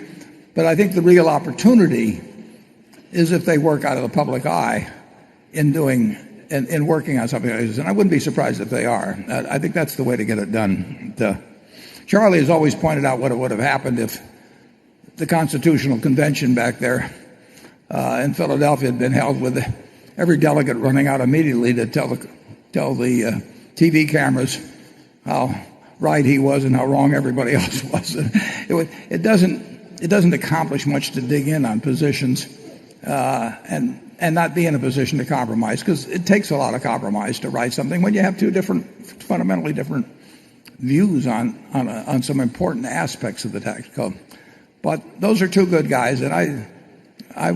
real opportunity is if they work out of the public eye in working on something like this. And I wouldn't be surprised if they are. I think that's the way to get it done. Charlie has always pointed out what would have happened if the Constitutional Convention back there in Philadelphia had been held with every delegate running out immediately to tell the TV cameras how right he was and how wrong everybody else was. It doesn't accomplish much to dig in on positions and not be in a position to compromise, because it takes a lot of compromise to write something when you have two fundamentally different views on some important aspects of the tax code. But those are two good guys, and I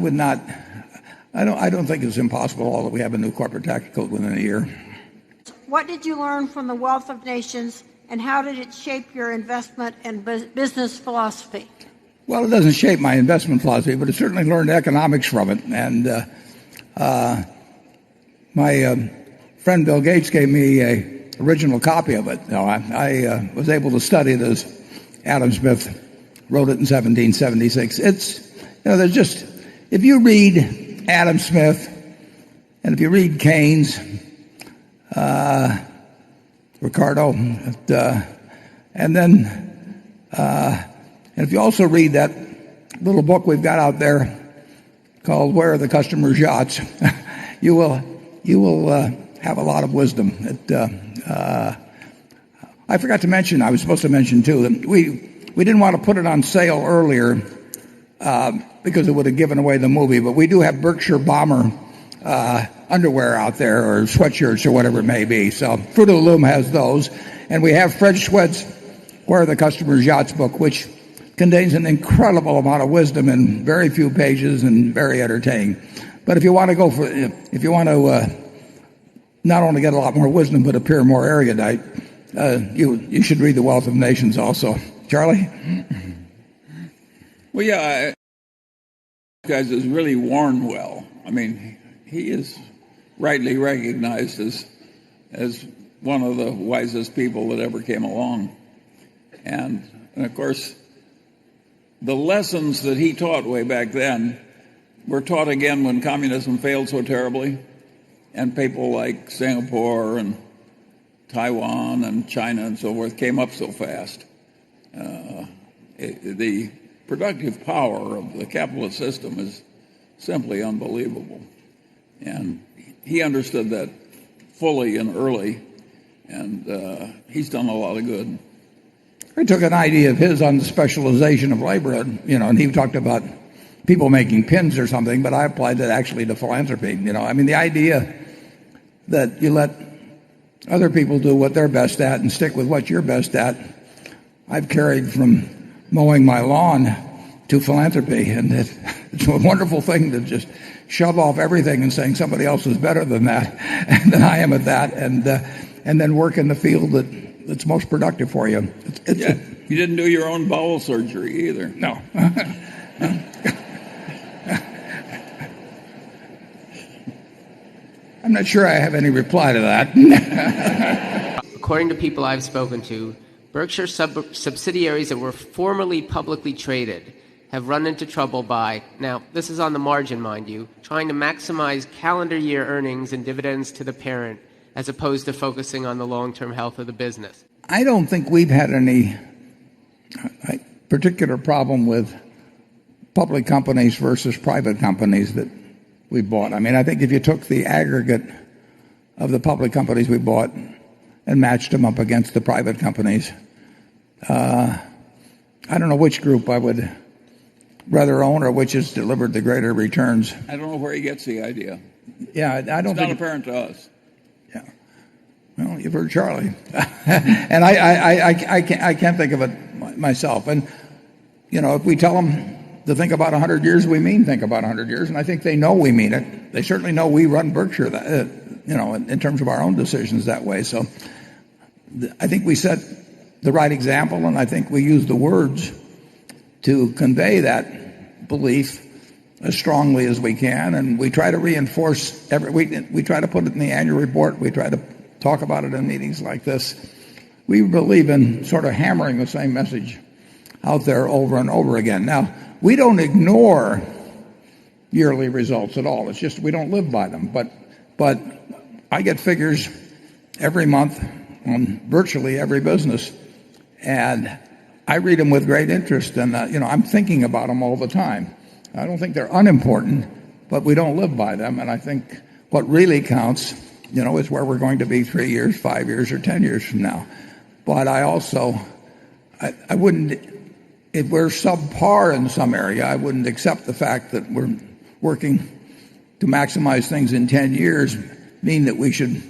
don't think it's impossible at all that we have a new corporate tax code within a year. What did you learn from the Wealth of Nations, and how did it shape your investment and business philosophy? Well, it doesn't shape my investment philosophy, but I certainly learned economics from it. And my friend Bill Gates gave me an original copy of it. Now, I was able to study it as Adam Smith wrote it in 1776. There's just, if you read Adam Smith, and if you read Keynes, Ricardo, and if you also read that little book we've got out there called "Where Are the Customers' Yachts," you will have a lot of wisdom. I forgot to mention, I was supposed to mention too, that we didn't want to put it on sale earlier because it would have given away the movie, but we do have Berkshire Bomber underwear out there, or sweatshirts, or whatever it may be. So Fruit of the Loom has those, and we have Fred Schwett's "Where Are the Customers' Yachts" book, which contains an incredible amount of wisdom in very few pages and very entertaining. But if you want to not only get a lot more wisdom but appear more erudite, you should read The Wealth of Nations also. Charlie? Well, yeah, guys is really worn well. I mean, he is rightly recognized as one of the wisest people that ever came along. And of course, the lessons that he taught way back then were taught again when communism failed so terribly, and people like Singapore and Taiwan and China and so forth came up so fast. The productive power of the capitalist system is simply unbelievable. And he understood that fully and early, and he's done a lot of good. I took an idea of his on the specialization of labor, and he talked about people making pins or something, but I applied that actually to philanthropy. I mean, the idea that you let other people do what they're best at and stick with what you're best at, I've carried from mowing my lawn to philanthropy, and it's a wonderful thing to just shove off everything and saying somebody else is better than that, and than I am at that, and then work in the field that's most productive for you. You didn't do your own bowel surgery either. No. I'm not sure I have any reply to that. According to people I've spoken to, Berkshire subsidiaries that were formerly publicly traded have run into trouble by, now this is on the margin, mind you, trying to maximize calendar year earnings and dividends to the parent as opposed to focusing on the long-term health of the business. I don't think we've had any particular problem with public companies versus private companies that we bought. I mean, I think if you took the aggregate of the public companies we bought and matched them up against the private companies, I don't know which group I would rather own or which has delivered the greater returns. I don't know where he gets the idea. Yeah, I don't think it's not apparent to us. Yeah. Well, you've heard Charlie. And I can't think of it myself. And, if we tell them to think about 100 years, we mean think about 100 years. And I think they know we mean it. They certainly know we run Berkshire, in terms of our own decisions that way. So I think we set the right example, and I think we use the words to convey that belief as strongly as we can, and we try to reinforce we try to put it in the annual report. We try to talk about it in meetings like this. We believe in sort of hammering the same message out there over and over again. Now, we don't ignore yearly results at all. It's just we don't live by them. But I get figures every month on virtually every business, and I read them with great interest, and I'm thinking about them all the time. I don't think they're unimportant, but we don't live by them. And I think what really counts, is where we're going to be 3 years, 5 years, or 10 years from now. But I also, I wouldn't, if we're subpar in some area, I wouldn't accept the fact that we're working to maximize things in 10 years mean that we should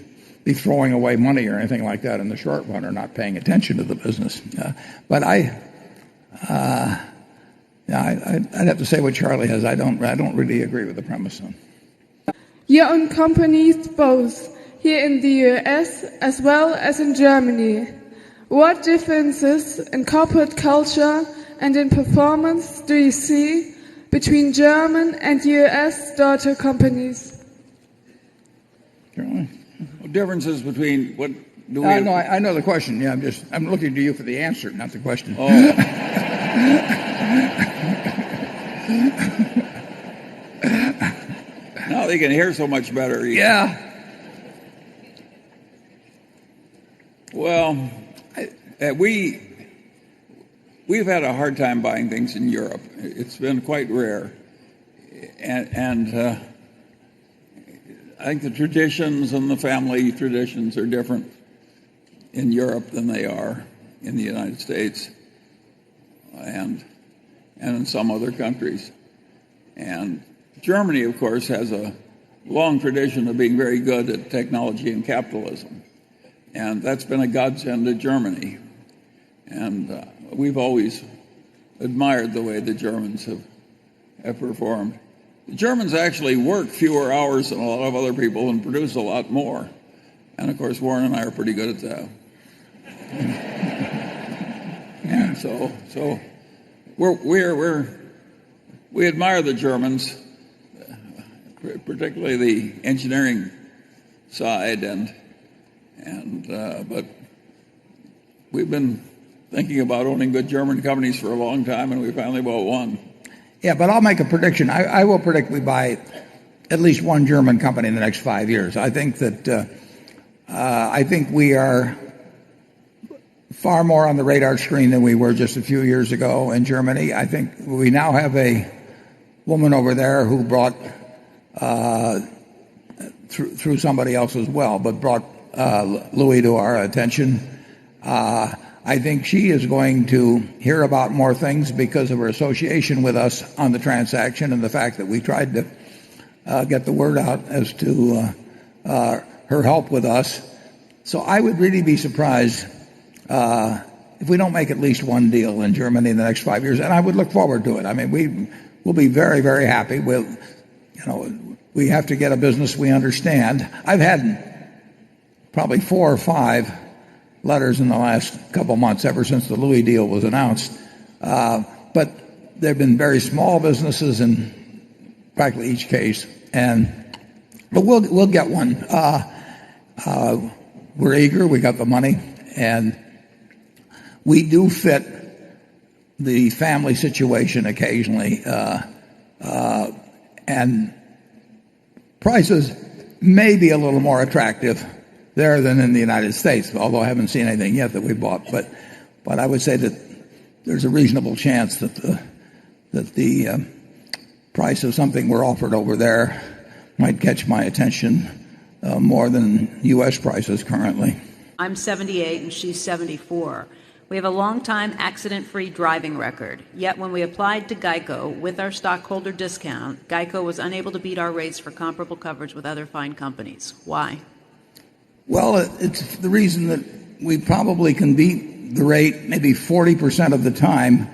be throwing away money or anything like that in the short run or not paying attention to the business. But I'd have to say what Charlie has. I don't really agree with the premise. You own companies both here in the US as well as in Germany. What differences in corporate culture and in performance do you see between German and US daughter companies? Charlie? Differences between what do we? No, I know the question. Yeah, I'm looking to you for the answer, not the question. Oh. Now they can hear so much better. Yeah. Well, we've had a hard time buying things in Europe. It's been quite rare, and I think the traditions and the family traditions are different in Europe than they are in the United States and in some other countries. And Germany, of course, has a long tradition of being very good at technology and capitalism. And that's been a godsend to Germany. And we've always admired the way the Germans have performed. The Germans actually work fewer hours than a lot of other people and produce a lot more. And of course, Warren and I are pretty good at that. And so we admire the Germans, particularly the engineering side, but we've been thinking about owning good German companies for a long time, and we finally bought one. Yeah, but I'll make a prediction. I will predict we buy at least one German company in the next 5 years. I think that I think we are far more on the radar screen than we were just a few years ago in Germany. I think we now have a woman over there who brought through somebody else as well, but brought Louis to our attention. I think she is going to hear about more things because of her association with us on the transaction and the fact that we tried to get the word out as to her help with us. So I would really be surprised if we don't make at least one deal in Germany in the next 5 years, and I would look forward to it. I mean, we'll be very, very happy. We have to get a business we understand. I've had probably 4 or 5 letters in the last couple months ever since the Louis deal was announced. But there have been very small businesses in practically each case, but we'll get one. We're eager. We got the money, and we do fit the family situation occasionally, and prices may be a little more attractive there than in the United States, although I haven't seen anything yet that we bought. But I would say that there's a reasonable chance that the price of something we're offered over there might catch my attention more than U.S. prices currently. I'm 78 and she's 74. We have a long-time accident-free driving record. Yet when we applied to GEICO with our stockholder discount, GEICO was unable to beat our rates for comparable coverage with other fine companies. Why? Well, it's the reason that we probably can beat the rate maybe 40% of the time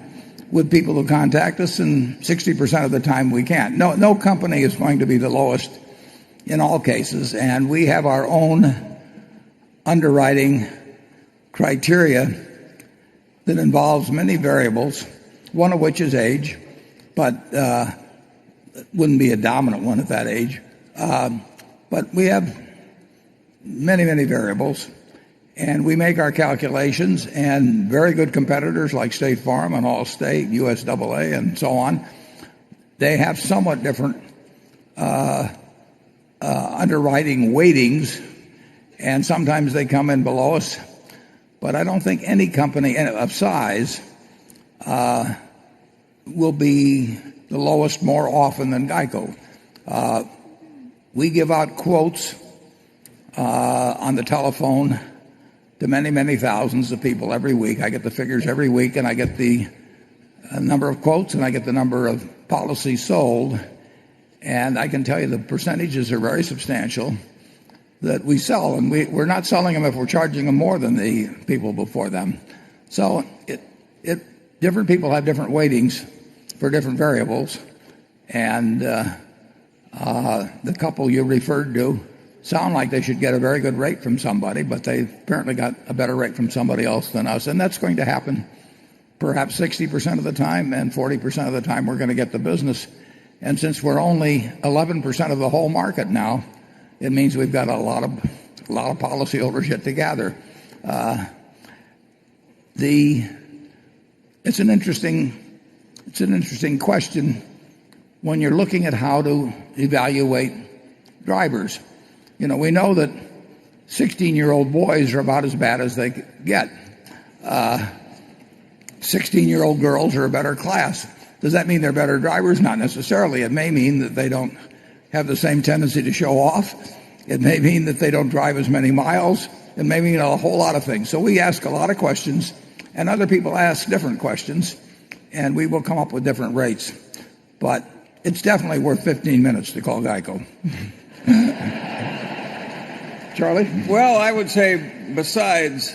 with people who contact us, and 60% of the time we can't. No company is going to be the lowest in all cases, and we have our own underwriting criteria that involves many variables, one of which is age, but it wouldn't be a dominant one at that age. But we have many, many variables, and we make our calculations, and very good competitors like State Farm and Allstate, USAA, and so on, they have somewhat different underwriting weightings, and sometimes they come in below us. But I don't think any company of size will be the lowest more often than GEICO. We give out quotes on the telephone to many, many thousands of people every week. I get the figures every week, and I get the number of quotes, and I get the number of policies sold. And I can tell you the percentages are very substantial that we sell. And we're not selling them if we're charging them more than the people before them. So different people have different weightings for different variables. And the couple you referred to sound like they should get a very good rate from somebody, but they apparently got a better rate from somebody else than us. And that's going to happen perhaps 60% of the time, and 40% of the time we're going to get the business. And since we're only 11% of the whole market now, it means we've got a lot of policyholders yet to gather. It's an interesting question when you're looking at how to evaluate drivers. You know, we know that 16-year-old boys are about as bad as they get. 16-year-old girls are a better class. Does that mean they're better drivers? Not necessarily. It may mean that they don't have the same tendency to show off. It may mean that they don't drive as many miles. It may mean a whole lot of things. So we ask a lot of questions, and other people ask different questions, and we will come up with different rates. But it's definitely worth 15 minutes to call Geico. Charlie? Well, I would say besides,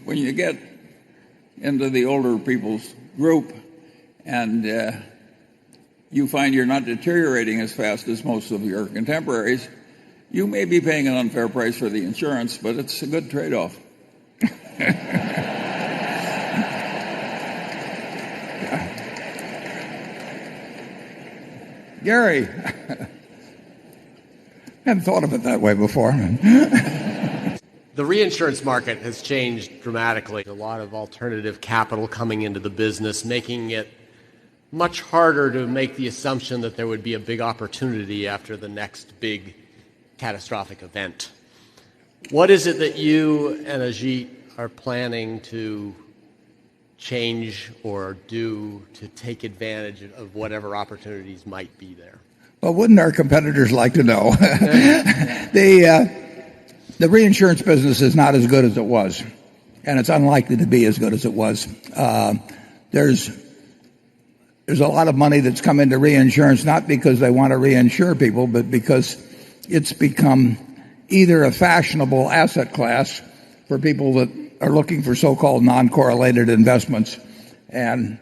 when you get into the older people's group and you find you're not deteriorating as fast as most of your contemporaries, you may be paying an unfair price for the insurance, but it's a good trade-off. Gary. I hadn't thought of it that way before. The reinsurance market has changed dramatically. A lot of alternative capital coming into the business, making it much harder to make the assumption that there would be a big opportunity after the next big catastrophic event. What is it that you and Ajit are planning to change or do to take advantage of whatever opportunities might be there? Well, wouldn't our competitors like to know? The reinsurance business is not as good as it was, and it's unlikely to be as good as it was. There's a lot of money that's come into reinsurance, not because they want to reinsure people, but because it's become either a fashionable asset class for people that are looking for so-called non-correlated investments and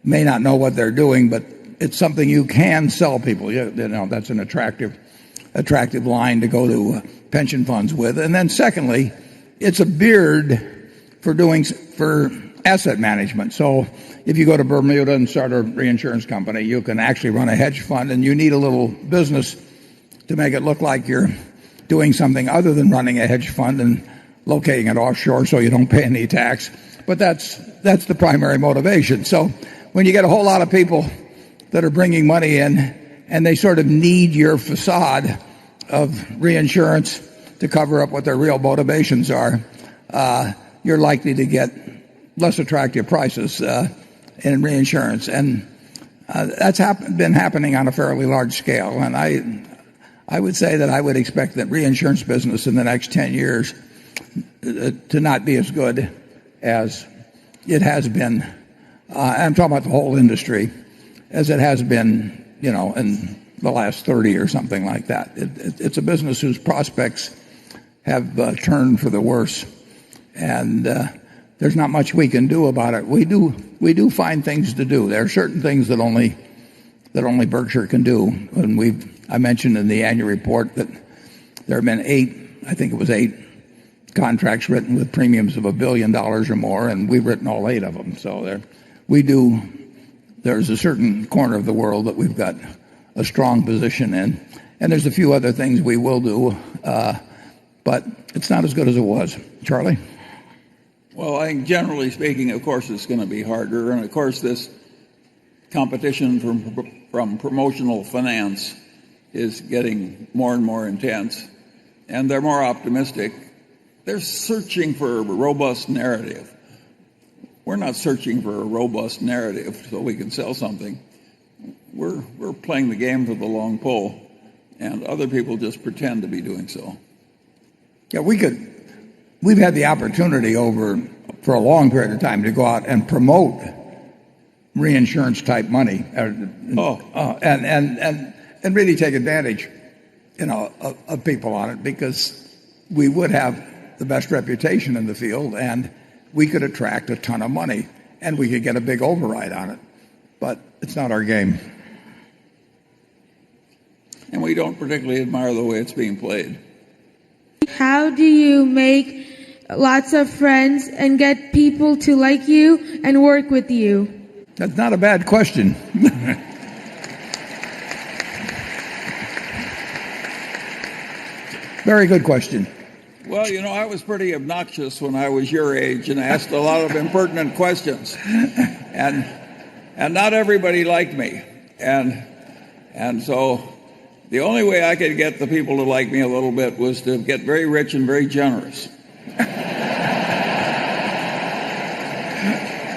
may not know what they're doing, but it's something you can sell people. You know, that's an attractive line to go to pension funds with. And then secondly, it's a beard for asset management. So if you go to Bermuda and start a reinsurance company, you can actually run a hedge fund, and you need a little business to make it look like you're doing something other than running a hedge fund and locating it offshore so you don't pay any tax. But that's the primary motivation. So when you get a whole lot of people that are bringing money in and they sort of need your facade of reinsurance to cover up what their real motivations are, you're likely to get less attractive prices in reinsurance. And that's been happening on a fairly large scale. And I would say that I would expect that reinsurance business in the next 10 years to not be as good as it has been. I'm talking about the whole industry, as it has been, you know, in the last 30 or something like that. It's a business whose prospects have turned for the worse, and there's not much we can do about it. We do find things to do. There are certain things that only Berkshire can do. And I mentioned in the annual report that there have been 8 contracts written with premiums of $1 billion or more, and we've written all 8 of them. So there's a certain corner of the world that we've got a strong position in, and there's a few other things we will do, but it's not as good as it was. Charlie? Well, I think generally speaking, of course, it's going to be harder, and of course this competition from promotional finance is getting more and more intense, and they're more optimistic. They're searching for a robust narrative. We're not searching for a robust narrative so we can sell something. we're playing the game for the long pole, and other people just pretend to be doing so. Yeah, we've had the opportunity for a long period of time to go out and promote reinsurance type money, and really take advantage, of people on it, because we would have the best reputation in the field, and we could attract a ton of money, and we could get a big override on it. But it's not our game. And we don't particularly admire the way it's being played. How do you make lots of friends and get people to like you and work with you? That's not a bad question. Very good question. Well, I was pretty obnoxious when I was your age and asked a lot of impertinent questions. And not everybody liked me. And so the only way I could get the people to like me a little bit was to get very rich and very generous.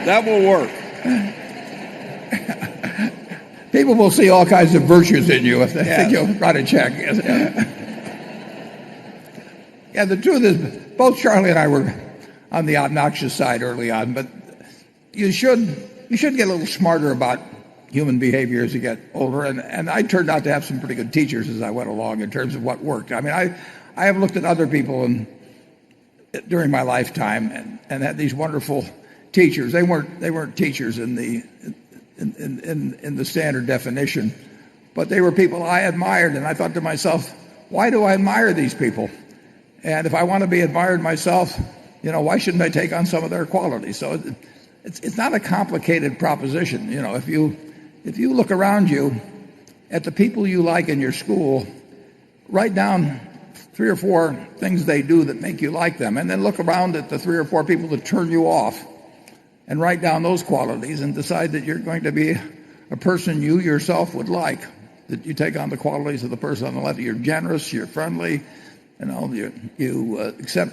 That will work. People will see all kinds of virtues in you if they think you'll write a check. Yeah, the truth is, both Charlie and I were on the obnoxious side early on, but you should get a little smarter about human behavior as you get older, and I turned out to have some pretty good teachers as I went along in terms of what worked. I mean, I have looked at other people during my lifetime and had these wonderful teachers. They weren't teachers in the standard definition, but they were people I admired, and I thought to myself, why do I admire these people? And if I want to be admired myself, why shouldn't I take on some of their qualities? So it's not a complicated proposition. If you look around you at the people you like in your school, write down 3 or 4 things they do that make you like them, and then look around at the 3 or 4 people that turn you off, and write down those qualities and decide that you're going to be a person you yourself would like, that you take on the qualities of the person on the left. You're generous, you're friendly, you accept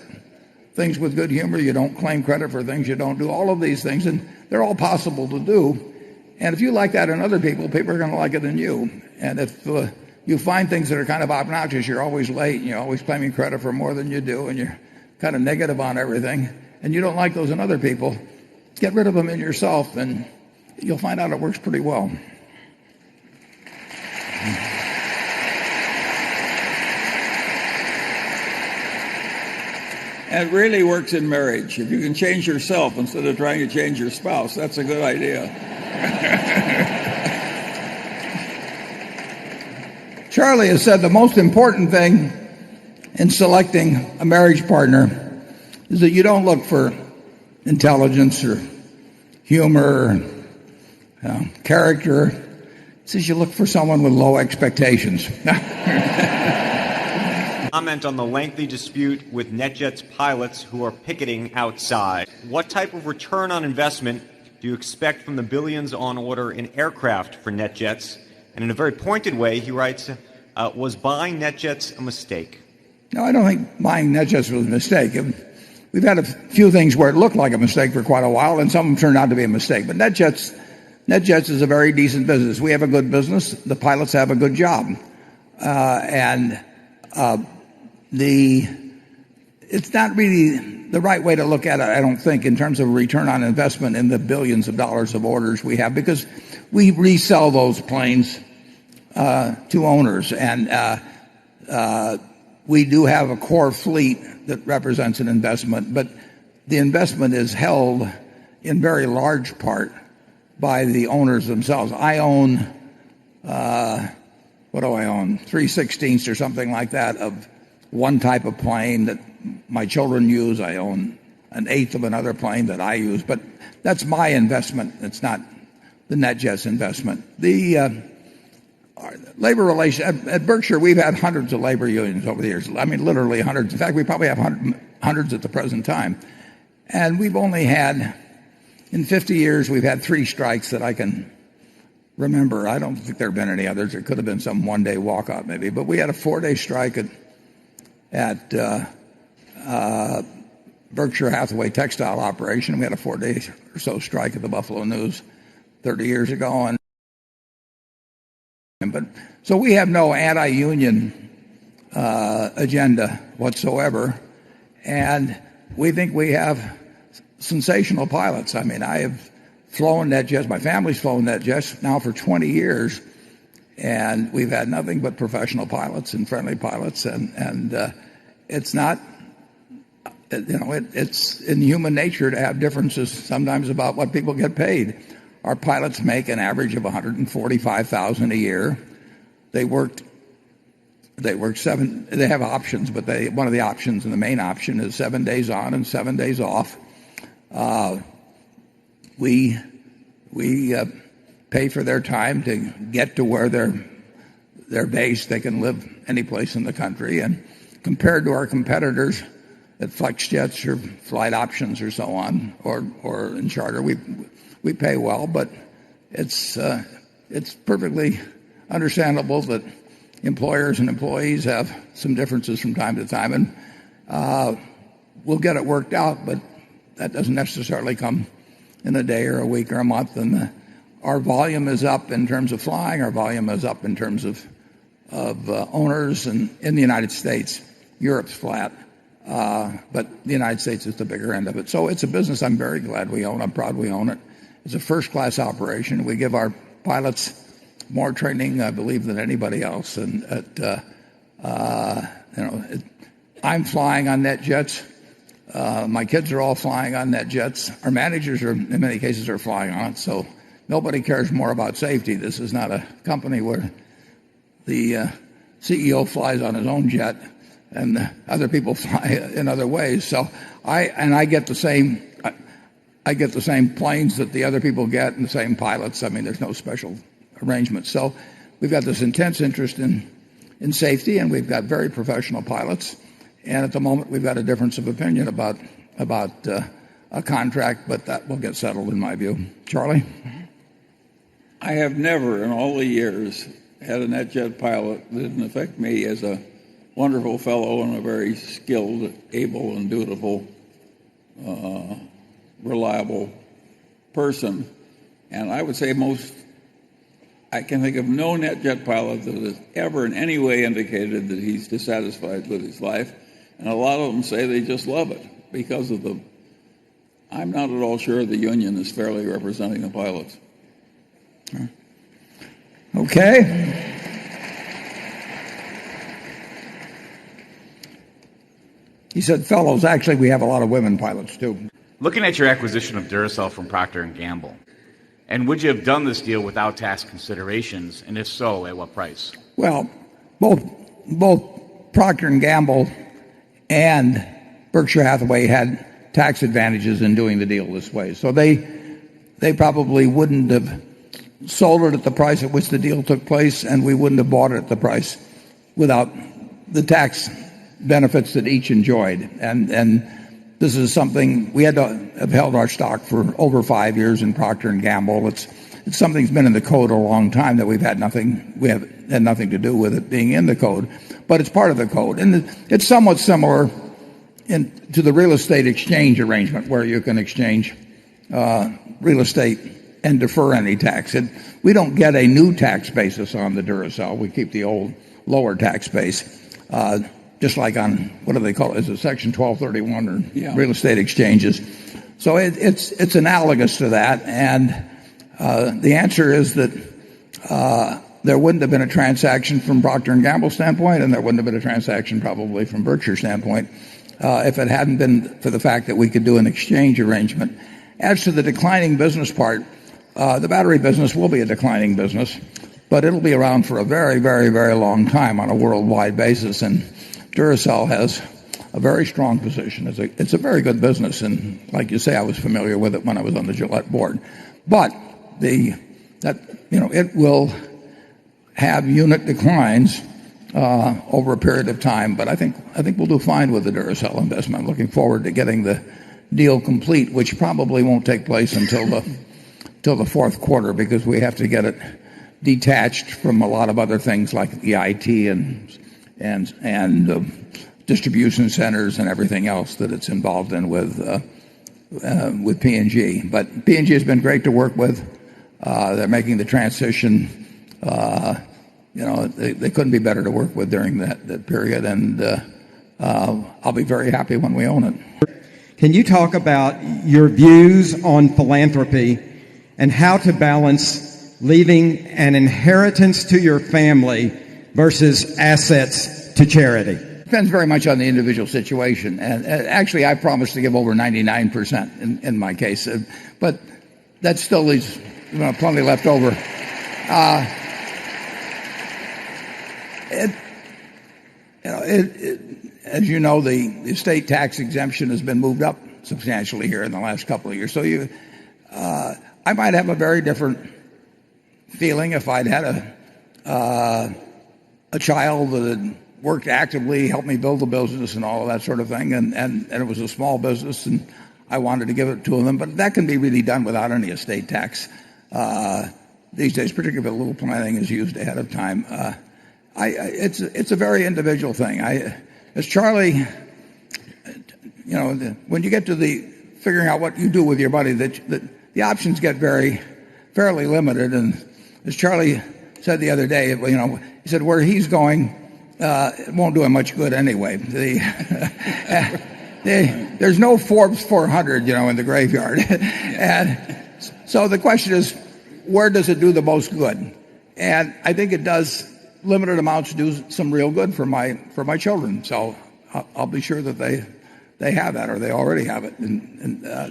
things with good humor, you don't claim credit for things you don't do, all of these things, and they're all possible to do. And if you like that in other people, people are going to like it in you. And if you find things that are kind of obnoxious, you're always late, and you're always claiming credit for more than you do, and you're kind of negative on everything, and you don't like those in other people, get rid of them in yourself, and you'll find out it works pretty well. And it really works in marriage. If you can change yourself instead of trying to change your spouse, that's a good idea. Charlie has said the most important thing in selecting a marriage partner is that you don't look for intelligence or humor or character. He says you look for someone with low expectations. Comment on the lengthy dispute with NetJet's pilots who are picketing outside. What type of return on investment do you expect from the billions on order in aircraft for NetJets? And in a very pointed way, he writes, was buying NetJets a mistake? No, I don't think buying NetJets was a mistake. We've had a few things where it looked like a mistake for quite a while, and some of them turned out to be a mistake. But NetJets is a very decent business. We have a good business. The pilots have a good job. It's not really the right way to look at it, I don't think, in terms of return on investment in the billions of dollars of orders we have, because we resell those planes to owners, and we do have a core fleet that represents an investment, but the investment is held in very large part by the owners themselves. I own, what do I own? 3/16 or something like that of one type of plane that my children use. I own 1/8 of another plane that I use, but that's my investment. It's not the NetJets investment. The labor relations at Berkshire, we've had hundreds of labor unions over the years. I mean, literally hundreds. In fact, we probably have hundreds at the present time. And we've only had, in 50 years, we've had 3 strikes that I can remember. I don't think there have been any others. There could have been some one-day walkout maybe, but we had a 4-day strike at Berkshire Hathaway textile operation. We had a 4-day or so strike at the Buffalo News 30 years ago, and But so we have no anti-union agenda whatsoever, and we think we have sensational pilots. I mean, I have flown NetJets. My family's flown NetJets now for 20 years, and we've had nothing but professional pilots and friendly pilots, and it's not, it's in human nature to have differences sometimes about what people get paid. Our pilots make an average of $145,000 a year. They have options, but one of the options, and the main option, is 7 days on and 7 days off. We pay for their time to get to where they're based. They can live any place in the country, and compared to our competitors at FlexJets or Flight Options or so on, or in charter, we pay well, but it's perfectly understandable that employers and employees have some differences from time to time, and we'll get it worked out, but that doesn't necessarily come in a day or a week or a month. And our volume is up in terms of flying. Our volume is up in terms of owners, and in the United States. Europe's flat, but the United States is the bigger end of it. So it's a business I'm very glad we own. I'm proud we own it. It's a first-class operation. We give our pilots more training, I believe, than anybody else. And I'm flying on NetJets. My kids are all flying on NetJets. Our managers are, in many cases, are flying on it. So nobody cares more about safety. This is not a company where the CEO flies on his own jet and other people fly in other ways. So I get the same. I get the same planes that the other people get, and the same pilots. I mean, there's no special arrangement. So we've got this intense interest in safety, and we've got very professional pilots. And at the moment, we've got a difference of opinion about a contract, but that will get settled in my view. Charlie? I have never in all the years had a NetJet pilot that didn't affect me as a wonderful fellow and a very skilled, able, and dutiful, reliable person. And I would say I can think of no NetJet pilot that has ever in any way indicated that he's dissatisfied with his life. And a lot of them say they just love it because of I'm not at all sure the union is fairly representing the pilots. Okay. He said, fellows, actually, we have a lot of women pilots, too. Looking at your acquisition of Duracell from Procter & Gamble, and would you have done this deal without tax considerations, and if so, at what price? Well, both Procter & Gamble and Berkshire Hathaway had tax advantages in doing the deal this way. So they probably wouldn't have sold it at the price at which the deal took place, and we wouldn't have bought it at the price without the tax benefits that each enjoyed. And this is something we had to have held our stock for over 5 years in Procter & Gamble. It's something that's been in the code a long time that we have had nothing to do with it being in the code, but it's part of the code. And it's somewhat similar to the real estate exchange arrangement, where you can exchange real estate and defer any tax. We don't get a new tax basis on the Duracell. We keep the old lower tax base. Just like on, what do they call it? Is it Section 1231 or real estate exchanges? So it's analogous to that. And the answer is that there wouldn't have been a transaction from Procter & Gamble's standpoint, and there wouldn't have been a transaction probably from Berkshire's standpoint if it hadn't been for the fact that we could do an exchange arrangement. As to the declining business part, the battery business will be a declining business, but it'll be around for a very, very, very long time on a worldwide basis. And Duracell has a very strong position. It's a very good business, and like you say, I was familiar with it when I was on the Gillette board. But it will have unit declines over a period of time. But I think we'll do fine with the Duracell investment. I'm looking forward to getting the deal complete, which probably won't take place until the fourth quarter, because we have to get it detached from a lot of other things like the IT and distribution centers and everything else that it's involved in with P&G. But P&G has been great to work with. They're making the transition they couldn't be better to work with during that period, and I'll be very happy when we own it. Can you talk about your views on philanthropy and how to balance leaving an inheritance to your family versus assets to charity? Depends very much on the individual situation. And actually, I promised to give over 99% in my case. But that still leaves plenty left over. As you know, the estate tax exemption has been moved up substantially here in the last couple of years. So I might have a very different feeling if I'd had a child that had worked actively, helped me build a business and all of that sort of thing, and it was a small business, and I wanted to give it to them. But that can be really done without any estate tax these days, particularly if a little planning is used ahead of time. It's a very individual thing. As Charlie, when you get to the figuring out what you do with your money, the options get fairly limited. And as Charlie said the other day, he said where he's going, it won't do him much good anyway. There's no Forbes 400, in the graveyard. And so the question is, where does it do the most good? And I think it does limited amounts do some real good for my children. So I'll be sure that they have that, or they already have it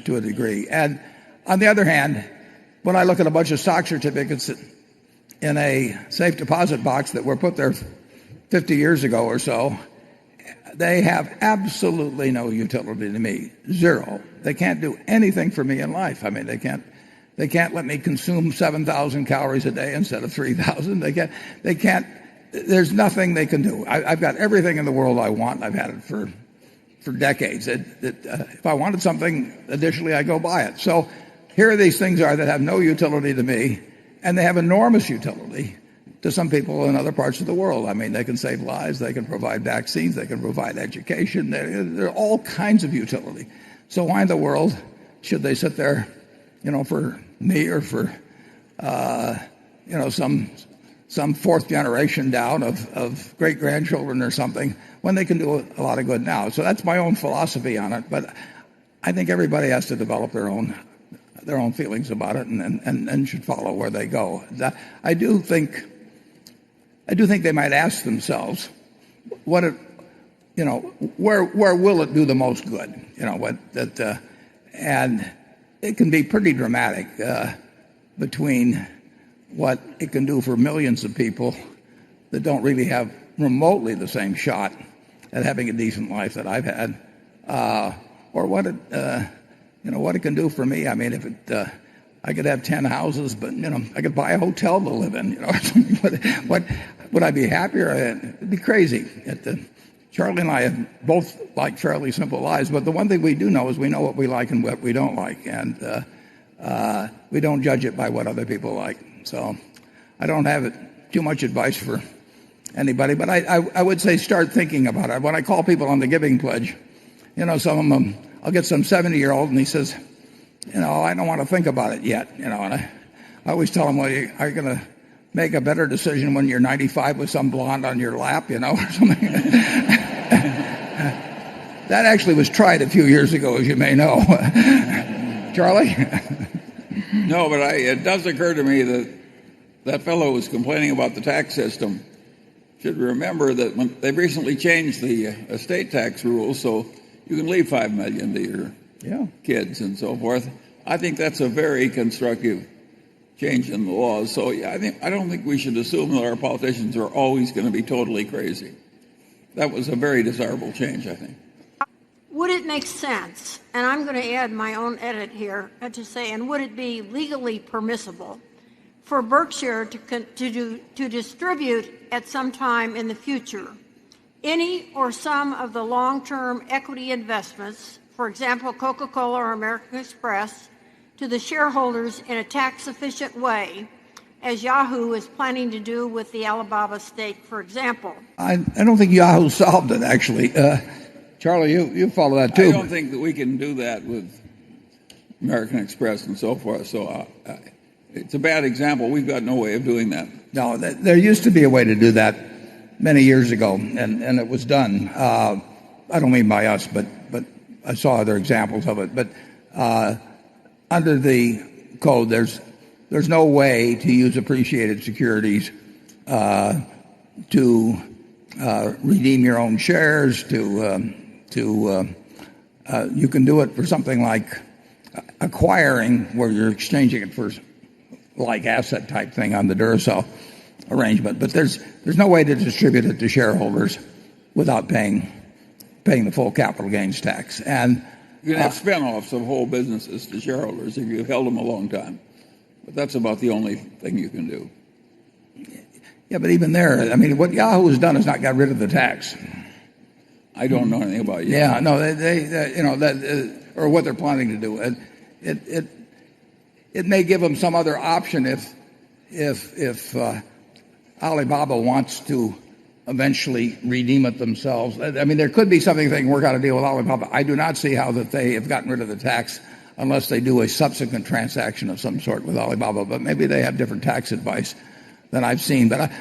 to a degree. And on the other hand, when I look at a bunch of stock certificates in a safe deposit box that were put there 50 years ago or so, they have absolutely no utility to me. Zero. They can't do anything for me in life. I mean, they can't let me consume 7,000 calories a day instead of 3,000. They can't. There's nothing they can do. I've got everything in the world I want. I've had it for decades. If I wanted something additionally, I go buy it. So here these things are that have no utility to me, and they have enormous utility to some people in other parts of the world. I mean, they can save lives, they can provide vaccines, they can provide education. There are all kinds of utility. So why in the world should they sit there, for me or for, some fourth generation down of great-grandchildren or something, when they can do a lot of good now? So that's my own philosophy on it. But I think everybody has to develop their own feelings about it and should follow where they go. I do think they might ask themselves, where will it do the most good? And it can be pretty dramatic between what it can do for millions of people that don't really have remotely the same shot at having a decent life that I've had, or what it can do for me. I mean, if I could have 10 houses, but I could buy a hotel to live in, or something. What would I be happier? It'd be crazy. Charlie and I have both like fairly simple lives, but the one thing we do know is we know what we like and what we don't like, and we don't judge it by what other people like. So I don't have too much advice for anybody, but I would say start thinking about it. When I call people on the Giving Pledge, some of them, I'll get some 70-year-old, and he says, I don't want to think about it yet. And I always tell him, well, you're going to make a better decision when you're 95 with some blonde on your lap, or something. That actually was tried a few years ago, as you may know. Charlie? No, but it does occur to me that fellow who was complaining about the tax system should remember that when they've recently changed the estate tax rules, so you can leave $5 million to your kids and so forth. I think that's a very constructive change in the laws. So I don't think we should assume that our politicians are always going to be totally crazy. That was a very desirable change, I think. Would it make sense, and I'm going to add my own edit here to say, and would it be legally permissible for Berkshire to distribute at some time in the future any or some of the long-term equity investments, for example, Coca-Cola or American Express, to the shareholders in a tax-efficient way, as Yahoo is planning to do with the Alibaba stake, for example? I don't think Yahoo solved it, actually. Charlie, you follow that too. I don't think that we can do that with American Express and so forth. So it's a bad example. We've got no way of doing that. No, there used to be a way to do that many years ago, and it was done. I don't mean by us, but I saw other examples of it. But under the code, there's no way to use appreciated securities to redeem your own shares. You can do it for something like acquiring, where you're exchanging it for like asset type thing on the Duracell arrangement. But there's no way to distribute it to shareholders without paying the full capital gains tax. And you can have spin-offs of whole businesses to shareholders if you've held them a long time. But that's about the only thing you can do. Yeah, but even there, I mean, what Yahoo has done is not got rid of the tax. I don't know anything about Yahoo. Yeah, no, they you know, that or what they're planning to do. It may give them some other option if Alibaba wants to eventually redeem it themselves. I mean, there could be something they can work out a deal with Alibaba. I do not see how that they have gotten rid of the tax unless they do a subsequent transaction of some sort with Alibaba. But maybe they have different tax advice than I've seen. But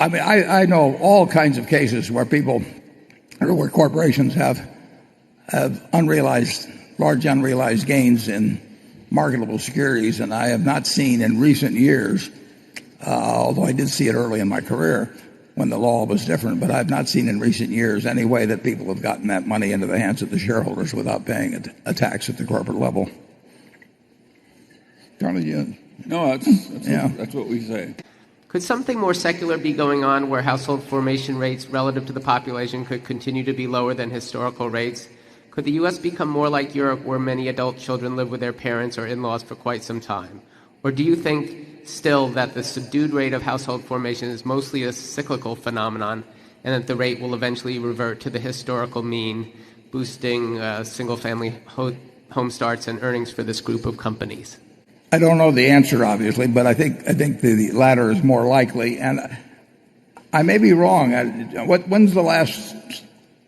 I know all kinds of cases where where corporations have large unrealized gains in marketable securities, and I have not seen in recent years, although I did see it early in my career when the law was different, but I've not seen in recent years any way that people have gotten that money into the hands of the shareholders without paying a tax at the corporate level. Charlie, No, that's what we say. Could something more secular be going on where household formation rates relative to the population could continue to be lower than historical rates? Could the U.S. become more like Europe, where many adult children live with their parents or in-laws for quite some time? Or do you think still that the subdued rate of household formation is mostly a cyclical phenomenon and that the rate will eventually revert to the historical mean, boosting single-family home starts and earnings for this group of companies? I don't know the answer, obviously, but I think the latter is more likely. And I may be wrong. When's the last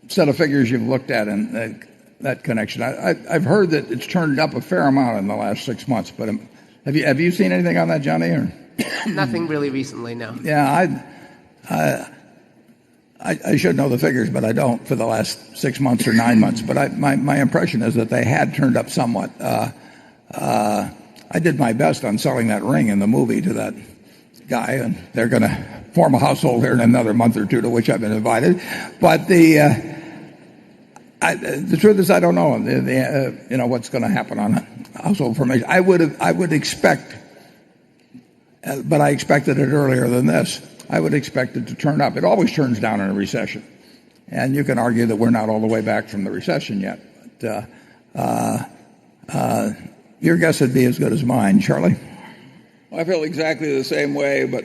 set of figures you've looked at in that connection? I've heard that it's turned up a fair amount in the last 6 months, but have you seen anything on that, Johnny? Or? Nothing really recently, no. Yeah, I should know the figures, but I don't for the last 6 months or 9 months. But my impression is that they had turned up somewhat. I did my best on selling that ring in the movie to that guy, and they're going to form a household here in another month or two, to which I've been invited. But the truth is, I don't know. What's going to happen on household formation. I would expect, but I expected it earlier than this. I would expect it to turn up. It always turns down in a recession, and you can argue that we're not all the way back from the recession yet. But, your guess would be as good as mine, Charlie. Well, I feel exactly the same way, but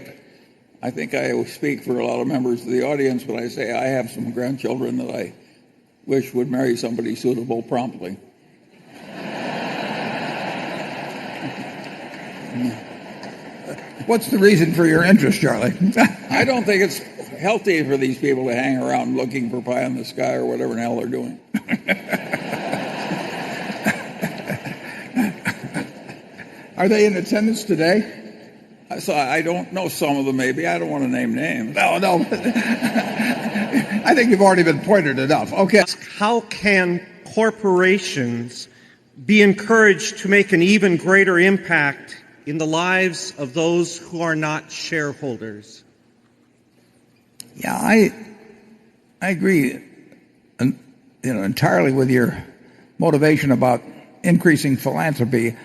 I think I speak for a lot of members of the audience when I say I have some grandchildren that I wish would marry somebody suitable promptly. What's the reason for your interest, Charlie? I don't think it's healthy for these people to hang around looking for pie in the sky or whatever the hell they're doing. Are they in attendance today? I don't know some of them, maybe. I don't want to name names. No. I think you've already been pointed enough. Okay. How can corporations be encouraged to make an even greater impact in the lives of those who are not shareholders? Yeah, I agree entirely with your motivation about increasing philanthropy.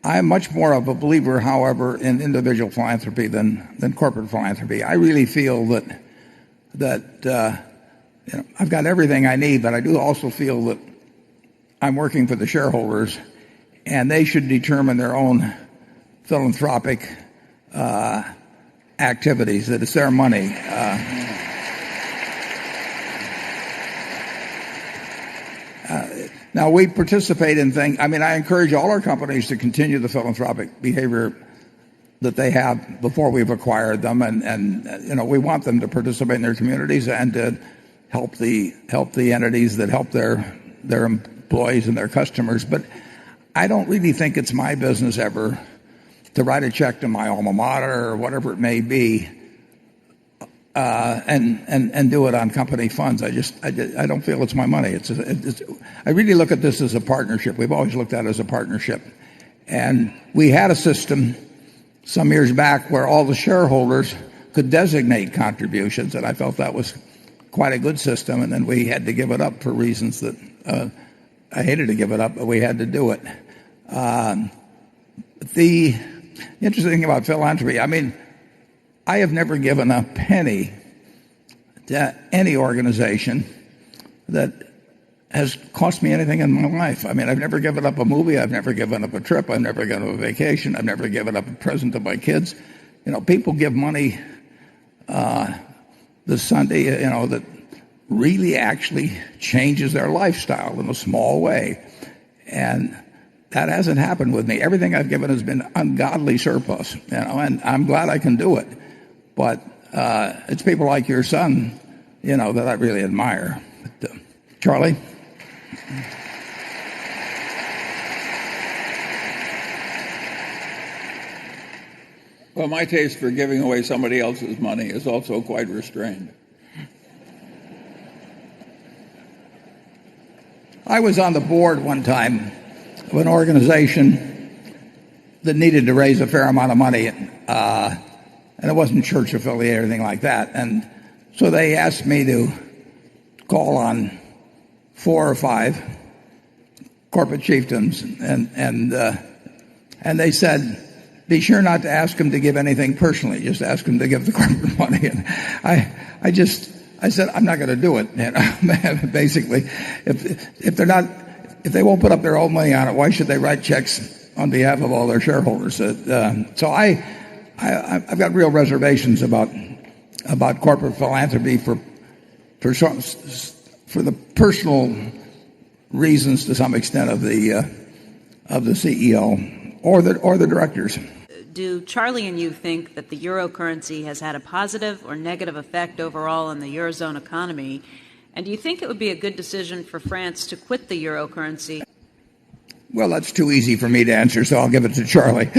I'm much more of a believer, however, in individual philanthropy than corporate philanthropy. I really feel that I've got everything I need, but I do also feel that I'm working for the shareholders, and they should determine their own philanthropic activities, that it's their money. Now, we participate in things. I mean, I encourage all our companies to continue the philanthropic behavior that they have before we've acquired them, and we want them to participate in their communities and to help the entities that help their employees and their customers. But I don't really think it's my business ever to write a check to my alma mater or whatever it may be, and do it on company funds. I don't feel it's my money. I really look at this as a partnership. We've always looked at it as a partnership. And we had a system some years back where all the shareholders could designate contributions, and I felt that was quite a good system. And then we had to give it up for reasons that I hated to give it up, but we had to do it. The interesting thing about philanthropy, I mean, I have never given a penny to any organization that has cost me anything in my life. I mean, I've never given up a movie. I've never given up a trip. I've never given up a vacation. I've never given up a present to my kids. People give money this Sunday, that really actually changes their lifestyle in a small way. And that hasn't happened with me. Everything I've given has been ungodly surplus, and I'm glad I can do it. But it's people like your son, that I really admire. But, Charlie? Well, my taste for giving away somebody else's money is also quite restrained. I was on the board one time of an organization that needed to raise a fair amount of money, and it wasn't church affiliated or anything like that. And so they asked me to call on 4 or 5 corporate chieftains, and they said, be sure not to ask them to give anything personally. Just ask them to give the corporate money. And I said, I'm not going to do it. Basically, if they won't put up their own money on it, why should they write checks on behalf of all their shareholders? So I've got real reservations about corporate philanthropy for the personal reasons to some extent of the CEO or the directors. Do Charlie and you think that the euro currency has had a positive or negative effect overall on the Eurozone economy? And do you think it would be a good decision for France to quit the euro currency? Well, that's too easy for me to answer, so I'll give it to Charlie. I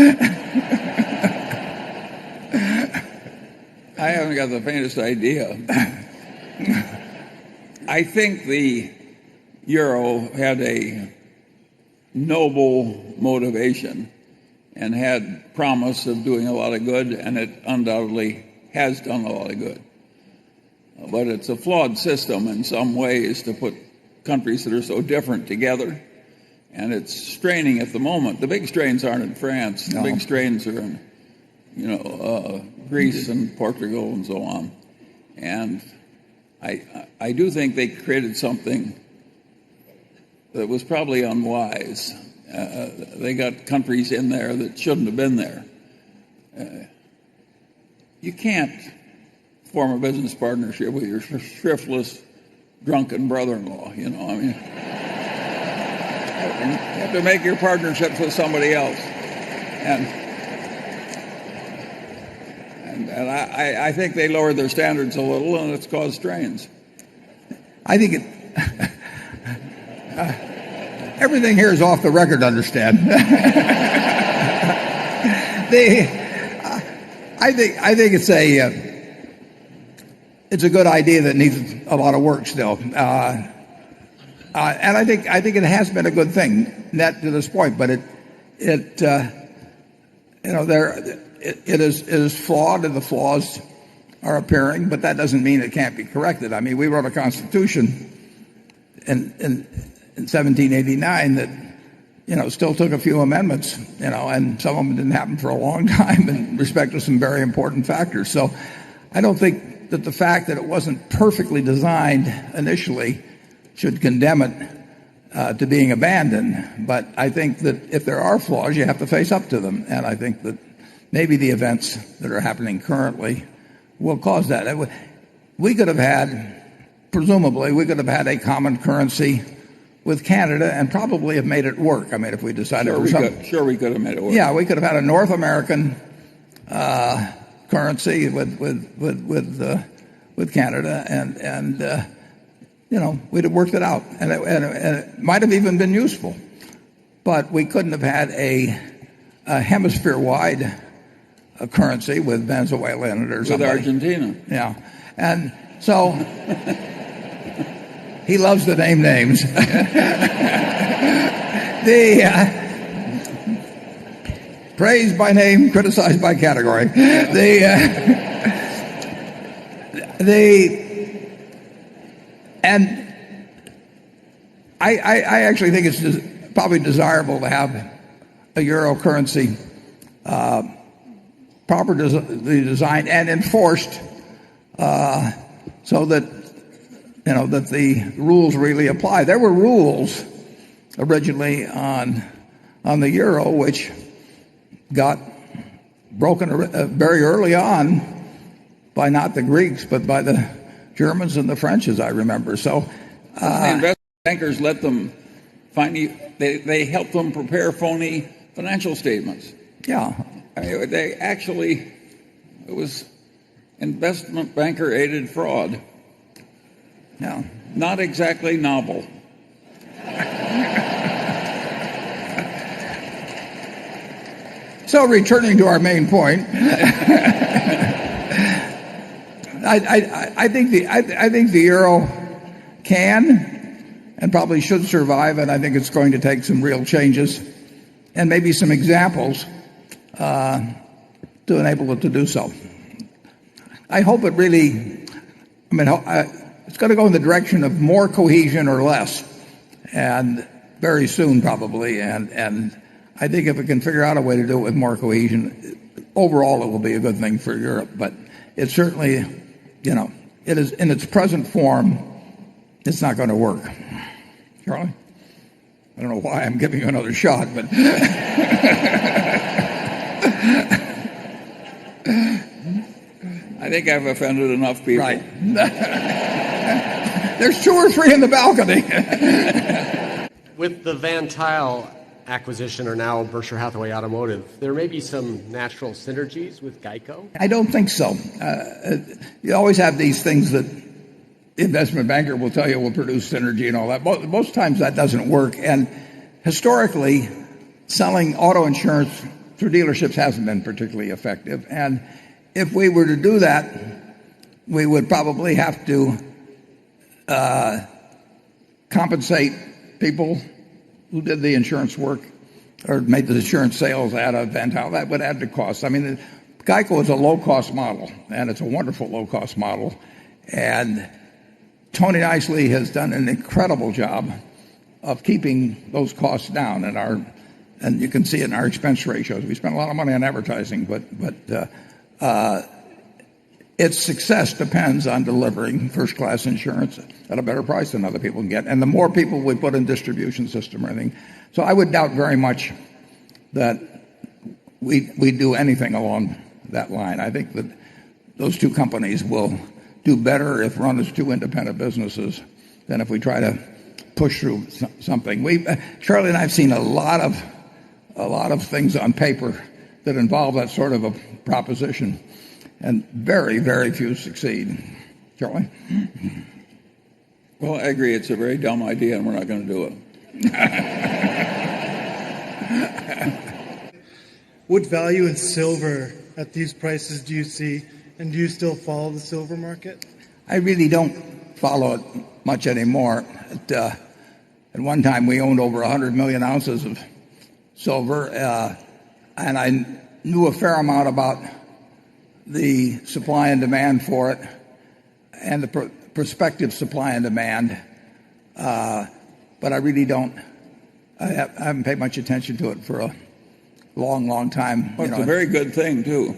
haven't got the faintest idea. I think the euro had a noble motivation and had promise of doing a lot of good, and it undoubtedly has done a lot of good. But it's a flawed system in some ways to put countries that are so different together, and it's straining at the moment. The big strains aren't in France. The big strains are in, Greece and Portugal and so on. And I do think they created something that was probably unwise. They got countries in there that shouldn't have been there. You can't form a business partnership with your shiftless, drunken brother-in-law. I mean, you have to make your partnerships with somebody else. And I think they lowered their standards a little, and it's caused strains. I think everything here is off the record, understand. I think it's a good idea that needs a lot of work still. And I think it has been a good thing, net to this point, but it is flawed, and the flaws are appearing, but that doesn't mean it can't be corrected. I mean, we wrote a Constitution in 1789 that still took a few amendments, and some of them didn't happen for a long time in respect to some very important factors. So I don't think that the fact that it wasn't perfectly designed initially should condemn it to being abandoned. But I think that if there are flaws, you have to face up to them. And I think that maybe the events that are happening currently will cause that. Presumably, we could have had a common currency with Canada and probably have made it work. I mean, if we decided Sure, we could have made it work. Yeah, we could have had a North American currency with Canada, and we'd have worked it out, and it might have even been useful. But we couldn't have had a hemisphere-wide currency with Venezuela in it or something. With Argentina. Yeah. And so he loves to name names. Praised by name, criticized by category. And I actually think it's probably desirable to have a euro currency properly designed and enforced so that that the rules really apply. There were rules originally on the euro which got broken very early on by not the Greeks but by the Germans and the French, as I remember. So the investment bankers let them they helped them prepare phony financial statements. Yeah. I mean, it was investment banker aided fraud. Yeah. Not exactly novel. So returning to our main point, I think the euro can and probably should survive, and I think it's going to take some real changes and maybe some examples to enable it to do so. I hope it really, it's going to go in the direction of more cohesion or less, and very soon probably, and I think if it can figure out a way to do it with more cohesion, overall it will be a good thing for Europe. But it certainly, it is in its present form, it's not going to work. Charlie? I don't know why I'm giving you another shot, but I think I've offended enough people. Right. There's 2 or 3 in the balcony. With the Van Tuyl acquisition, or now Berkshire Hathaway Automotive, there may be some natural synergies with Geico? I don't think so. You always have these things that the investment banker will tell you will produce synergy and all that. Most times that doesn't work. And historically, selling auto insurance through dealerships hasn't been particularly effective. And if we were to do that, we would probably have to compensate people who did the insurance work or made the insurance sales out of Van Tuyl. That would add to costs. I mean, Geico is a low-cost model, and it's a wonderful low-cost model. And Tony Nicely has done an incredible job of keeping those costs down. And you can see it in our expense ratios. We spend a lot of money on advertising, but its success depends on delivering first-class insurance at a better price than other people can get. And the more people we put in distribution system or anything. So I would doubt very much that we do anything along that line. I think that those 2 companies will do better if run as 2 independent businesses than if we try to push through something. Charlie and I have seen a lot of things on paper that involve that sort of a proposition. And very, very few succeed. Charlie? Well, I agree. It's a very dumb idea, and we're not going to do it. What value in silver at these prices do you see, and do you still follow the silver market? I really don't follow it much anymore. At one time, we owned over 100 million ounces of silver, and I knew a fair amount about the supply and demand for it and the prospective supply and demand, but I really don't. I haven't paid much attention to it for a long time. Well, it's a very good thing too.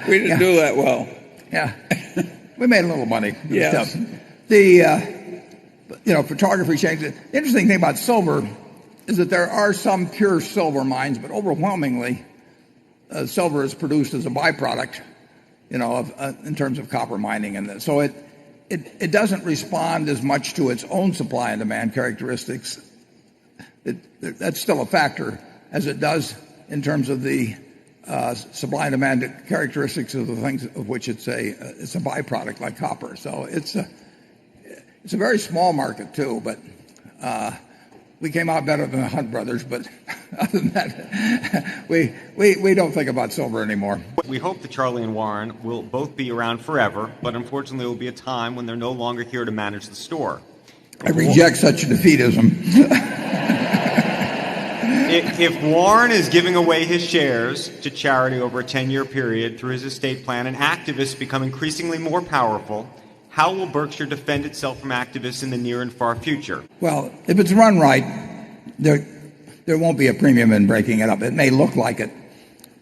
We didn't do that well. Yeah, we made a little money. Yes. Photography changes. The interesting thing about silver is that there are some pure silver mines, but overwhelmingly, silver is produced as a byproduct, in terms of copper mining, and so it doesn't respond as much to its own supply and demand characteristics. That's still a factor, as it does in terms of the supply and demand characteristics of the things of which it's a byproduct, like copper. So it's a very small market too, but we came out better than the Hunt brothers, but other than that, we don't think about silver anymore. We hope that Charlie and Warren will both be around forever, but unfortunately there will be a time when they're no longer here to manage the store. I reject such defeatism. If Warren is giving away his shares to charity over a 10-year period through his estate plan and activists become increasingly more powerful, how will Berkshire defend itself from activists in the near and far future? Well, if it's run right, there won't be a premium in breaking it up. It may look like it.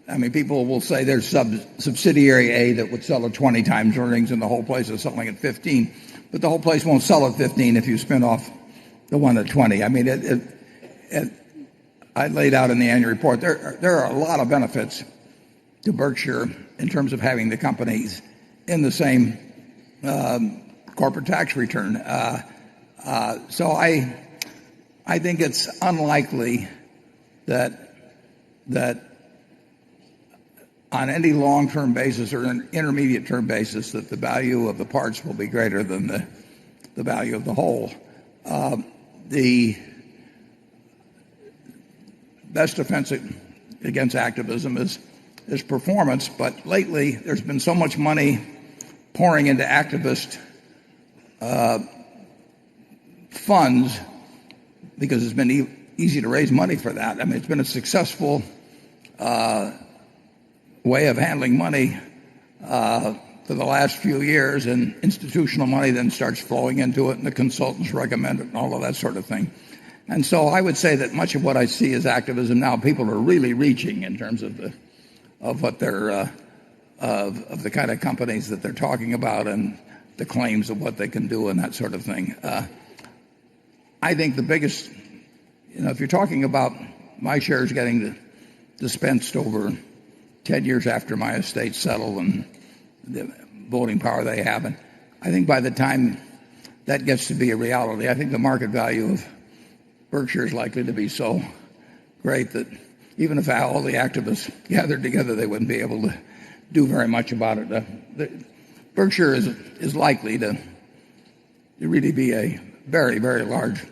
I mean, people will say there's subsidiary A that would sell at 20 times earnings and the whole place is selling at 15. But the whole place won't sell at 15 if you spin off the one at 20. I mean, I laid out in the annual report, there are a lot of benefits to Berkshire in terms of having the companies in the same corporate tax return. So I think it's unlikely that on any long-term basis or an intermediate-term basis that the value of the parts will be greater than the value of the whole. The best defense against activism is performance, but lately there's been so much money pouring into activist funds because it's been easy to raise money for that. I mean, it's been a successful way of handling money for the last few years, and institutional money then starts flowing into it, and the consultants recommend it and all of that sort of thing. And so I would say that much of what I see as activism now, people are really reaching in terms of what they're of the kind of companies that they're talking about and the claims of what they can do and that sort of thing. I think the biggest, if you're talking about my shares getting dispensed over 10 years after my estate's settled and the voting power they have, and I think by the time that gets to be a reality, I think the market value of Berkshire is likely to be so great that even if all the activists gathered together, they wouldn't be able to do very much about it. Berkshire is likely to really be a very, very large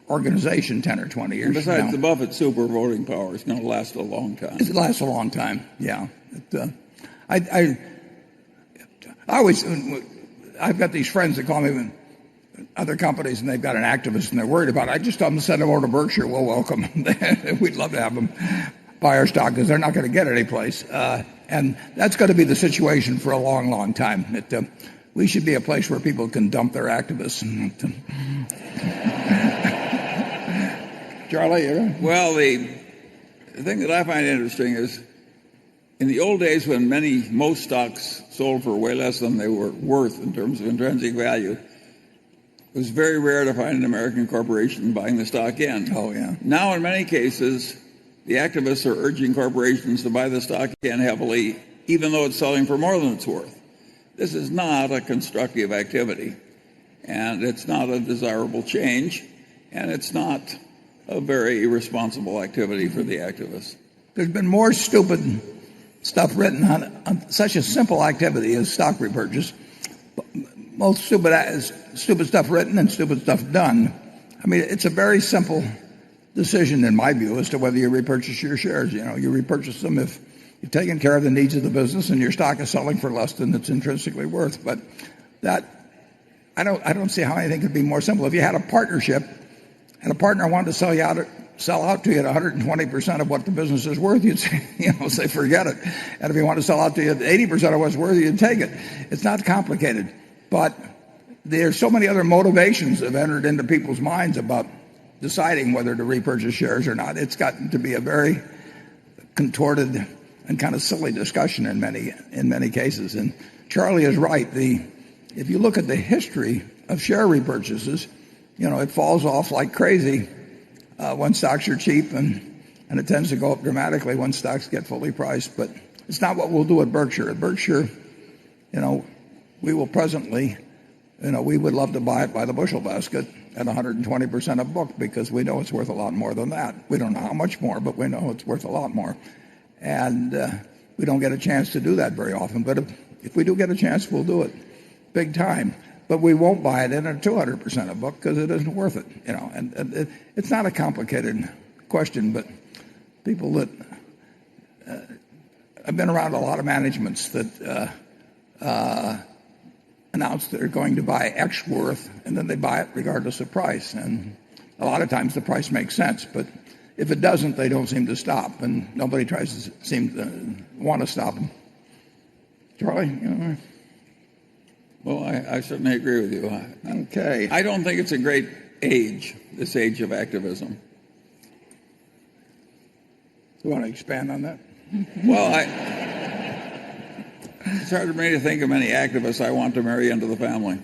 organization 10 or 20 years and besides, from now. the Buffett super voting power is going to last a long time. It lasts a long time, yeah. I always, I've got these friends that call me when other companies and they've got an activist and they're worried about it. I just tell them to send them over to Berkshire. We'll welcome them. We'd love to have them buy our stock because they're not going to get any place. And that's going to be the situation for a long, long time. We should be a place where people can dump their activists. Charlie, you're right. Well, the thing that I find interesting is in the old days when most stocks sold for way less than they were worth in terms of intrinsic value, it was very rare to find an American corporation buying the stock in. Oh, yeah. Now, in many cases, the activists are urging corporations to buy the stock in heavily, even though it's selling for more than it's worth. This is not a constructive activity, and it's not a desirable change, and it's not a very responsible activity for the activists. There's been more stupid stuff written on such a simple activity as stock repurchase. Most stupid stuff written and stupid stuff done. I mean, it's a very simple decision, in my view, as to whether you repurchase your shares. You repurchase them if you've taken care of the needs of the business and your stock is selling for less than it's intrinsically worth. But that, I don't see how anything could be more simple. If you had a partnership and a partner wanted to sell out to you at 120% of what the business is worth, you'd say forget it. And if he wanted to sell out to you at 80% of what's worth, you'd take it. It's not complicated. But there's so many other motivations that have entered into people's minds about deciding whether to repurchase shares or not. It's gotten to be a very contorted and kind of silly discussion in many cases. And Charlie is right. If you look at the history of share repurchases, it falls off like crazy when stocks are cheap, and it tends to go up dramatically when stocks get fully priced. But it's not what we'll do at Berkshire. At Berkshire, we will presently, we would love to buy it by the bushel basket at 120% of book because we know it's worth a lot more than that. We don't know how much more, but we know it's worth a lot more. And we don't get a chance to do that very often. But if we do get a chance, we'll do it big time. But we won't buy it in at 200% of book because it isn't worth it. And it's not a complicated question, but people that I've been around a lot of managements that announce they're going to buy X worth, and then they buy it regardless of price. And a lot of times the price makes sense, but if it doesn't, they don't seem to stop, and nobody seems to want to stop them. Charlie? Well, I certainly agree with you. Okay. I don't think it's a great age, this age of activism. You want to expand on that? Well, it's hard for me to think of many activists I want to marry into the family.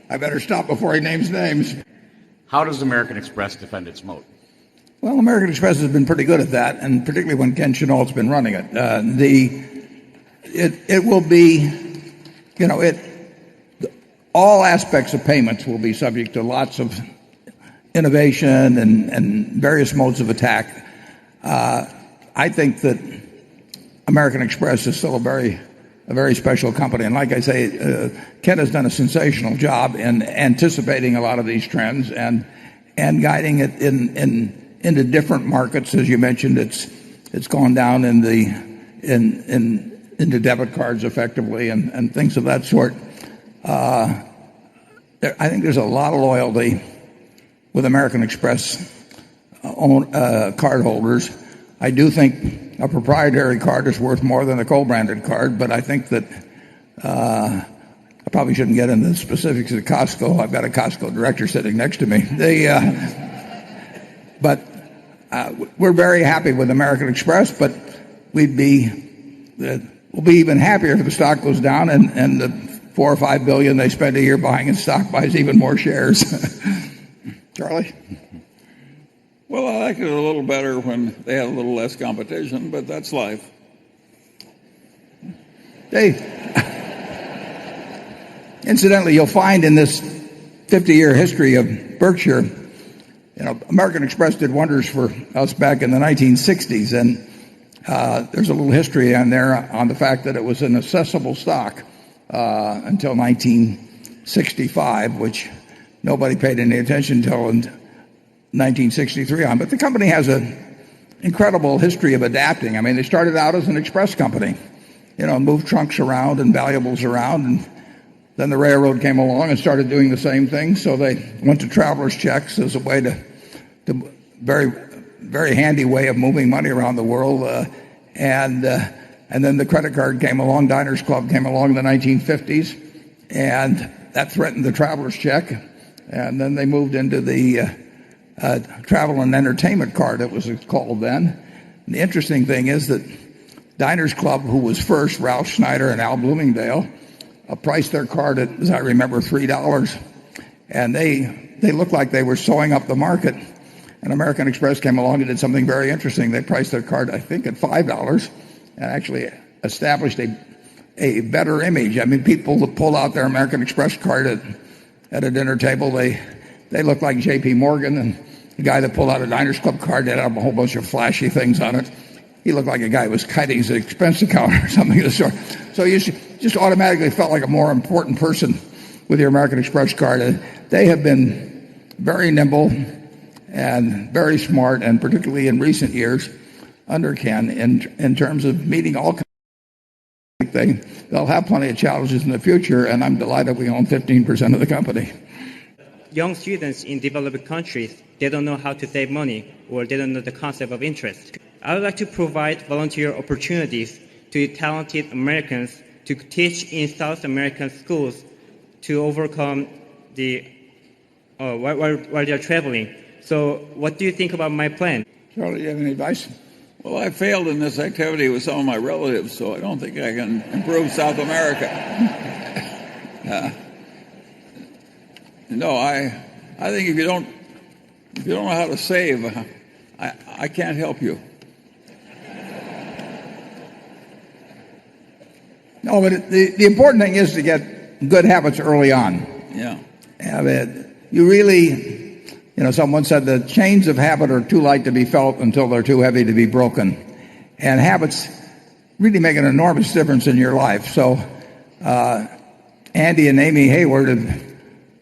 I better stop before he names names. How does American Express defend its moat? Well, American Express has been pretty good at that, and particularly when Ken Chenault's been running it. It will be, all aspects of payments will be subject to lots of innovation and various modes of attack. I think that American Express is still a very special company. And like I say, Ken has done a sensational job in anticipating a lot of these trends and guiding it into different markets. As you mentioned, it's gone down into debit cards effectively and things of that sort. I think there's a lot of loyalty with American Express cardholders. I do think a proprietary card is worth more than a co-branded card, but I think that I probably shouldn't get into the specifics of Costco. I've got a Costco director sitting next to me. But we're very happy with American Express, but we'll be even happier if the stock goes down and the $4 or $5 billion they spend a year buying in stock buys even more shares. Charlie? Well, I like it a little better when they have a little less competition, but that's life. Dave. Incidentally, you'll find in this 50-year history of Berkshire, American Express did wonders for us back in the 1960s, and there's a little history on there on the fact that it was an accessible stock until 1965, which nobody paid any attention until in 1963 on. But the company has an incredible history of adapting. I mean, they started out as an express company, moved trunks around and valuables around, and then the railroad came along and started doing the same thing. So they went to traveler's checks as a way to very, very handy way of moving money around the world. And then the credit card came along, Diners Club came along in the 1950s, and that threatened the traveler's check. And then they moved into the travel and entertainment card, it was called then. And the interesting thing is that Diners Club, who was first, Ralph Schneider and Al Bloomingdale, priced their card at, as I remember, $3. And they looked like they were sewing up the market. And American Express came along and did something very interesting. They priced their card, I think, at $5 and actually established a better image. I mean, people that pull out their American Express card at a dinner table, they look like J.P. Morgan, and the guy that pulled out a Diners Club card had a whole bunch of flashy things on it. He looked like a guy who was kiting his expense account or something of the sort. So you just automatically felt like a more important person with your American Express card. They have been very nimble and very smart, and particularly in recent years under Ken, in terms of meeting all kinds of things. They'll have plenty of challenges in the future, and I'm delighted we own 15% of the company. Young students in developed countries, they don't know how to save money, or they don't know the concept of interest. I would like to provide volunteer opportunities to talented Americans to teach in South American schools to overcome while they're traveling. So what do you think about my plan? Charlie, do you have any advice? Well, I failed in this activity with some of my relatives, so I don't think I can improve South America. No, I think if you don't know how to save, I can't help you. No, but the important thing is to get good habits early on. Yeah. You really, someone said the chains of habit are too light to be felt until they're too heavy to be broken. And habits really make an enormous difference in your life. So Andy and Amy Hayward have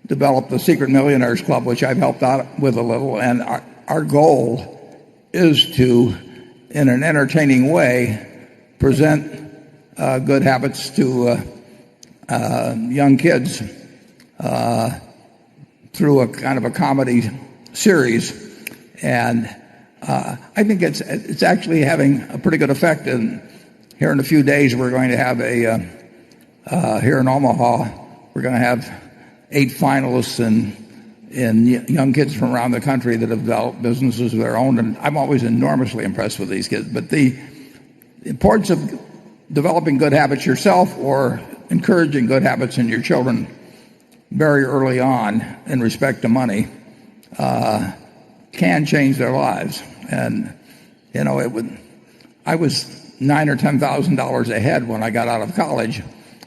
developed the Secret Millionaires Club, which I've helped out with a little, and our goal is to, in an entertaining way, present good habits to young kids through a kind of a comedy series. And I think it's actually having a pretty good effect. And here in a few days, we're going to have here in Omaha, we're going to have 8 finalists in young kids from around the country that have developed businesses of their own. And I'm always enormously impressed with these kids. But the importance of developing good habits yourself or encouraging good habits in your children very early on in respect to money can change their lives. And, I was $9,000 or $10,000 ahead when I got out of college,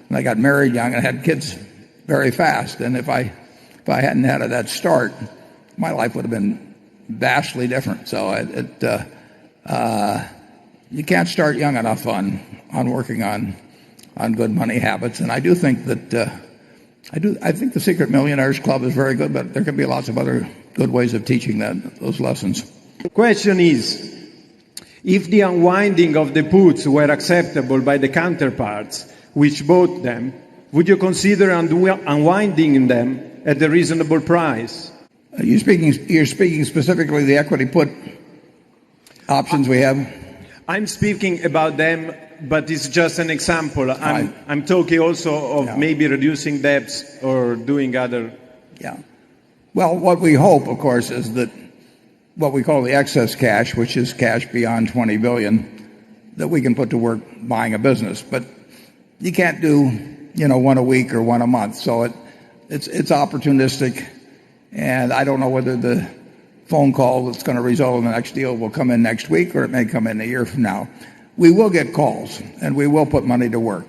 and I got married young and had kids very fast. And if I hadn't had that start, my life would have been vastly different. So you can't start young enough on working on good money habits. And I do think that I think the Secret Millionaires Club is very good, but there can be lots of other good ways of teaching those lessons. The question is, if the unwinding of the puts were acceptable by the counterparts which bought them, would you consider unwinding them at a reasonable price? You're speaking specifically the equity put options we have? I'm speaking about them, but it's just an example. I'm talking also of maybe reducing debts or doing other... Yeah. Well, what we hope, of course, is that what we call the excess cash, which is cash beyond $20 billion, that we can put to work buying a business. But you can't do, one a week or one a month. So it's opportunistic, and I don't know whether the phone call that's going to result in the next deal will come in next week or it may come in a year from now. We will get calls, and we will put money to work.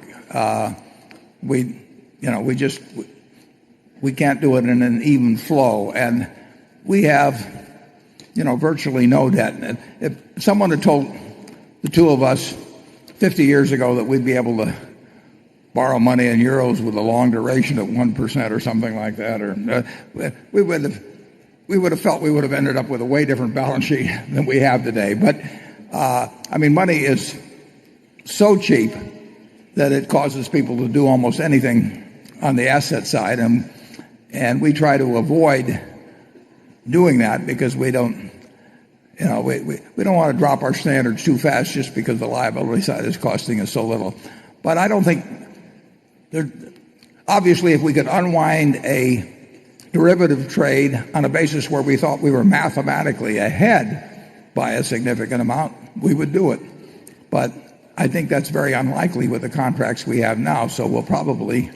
We can't do it in an even flow, and we have, virtually no debt. And if someone had told the two of us 50 years ago that we'd be able to borrow money in euros with a long duration at 1% or something like that, or we would have felt we would have ended up with a way different balance sheet than we have today. But money is so cheap that it causes people to do almost anything on the asset side, and we try to avoid doing that because we don't want to drop our standards too fast just because the liability side is costing us so little. But I don't think obviously if we could unwind a derivative trade on a basis where we thought we were mathematically ahead by a significant amount, we would do it. But I think that's very unlikely with the contracts we have now. So I think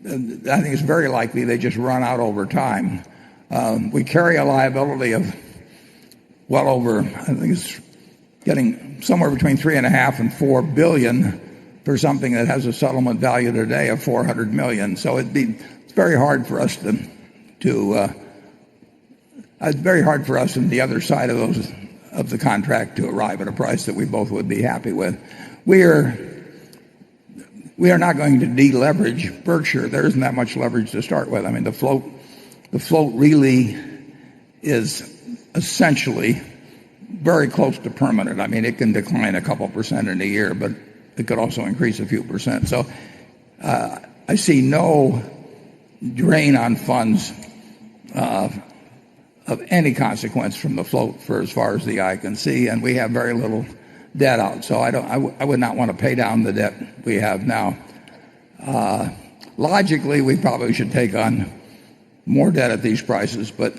it's very likely they just run out over time. We carry a liability of well over, I think it's getting somewhere between $3.5 and $4 billion for something that has a settlement value today of $400 million. So it's very hard for us it's very hard for us on the other side of the contract to arrive at a price that we both would be happy with. We are not going to deleverage Berkshire. There isn't that much leverage to start with. The float really is essentially very close to permanent. It can decline a couple percent in a year, but it could also increase a few percent. So I see no drain on funds of any consequence from the float for as far as the eye can see, and we have very little debt out. So I would not want to pay down the debt we have now. Logically, we probably should take on more debt at these prices, but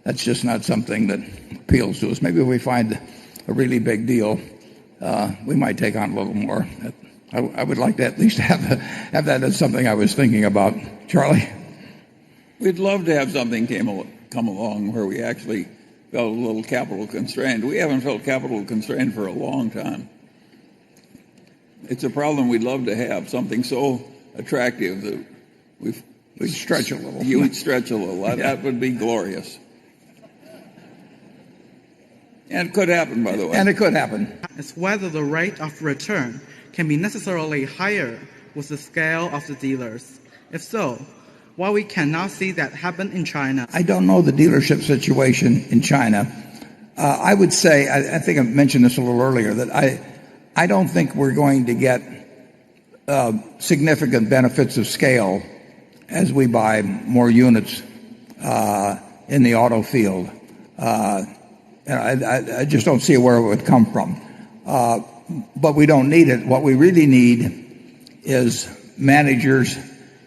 that's just not something that appeals to us. Maybe if we find a really big deal, we might take on a little more. I would like to at least have that as something I was thinking about. Charlie? We'd love to have something come along where we actually felt a little capital constrained. We haven't felt capital constrained for a long time. It's a problem we'd love to have, something so attractive that we'd stretch a little. You would stretch a little. That would be glorious. And it could happen, by the way. And it could happen. It's whether the rate of return can be necessarily higher with the scale of the dealers. If so, Why we cannot see that happen in China? I don't know the dealership situation in China. I would say, I think I mentioned this a little earlier, that I don't think we're going to get significant benefits of scale as we buy more units in the auto field. And I just don't see where it would come from. But we don't need it. What we really need is managers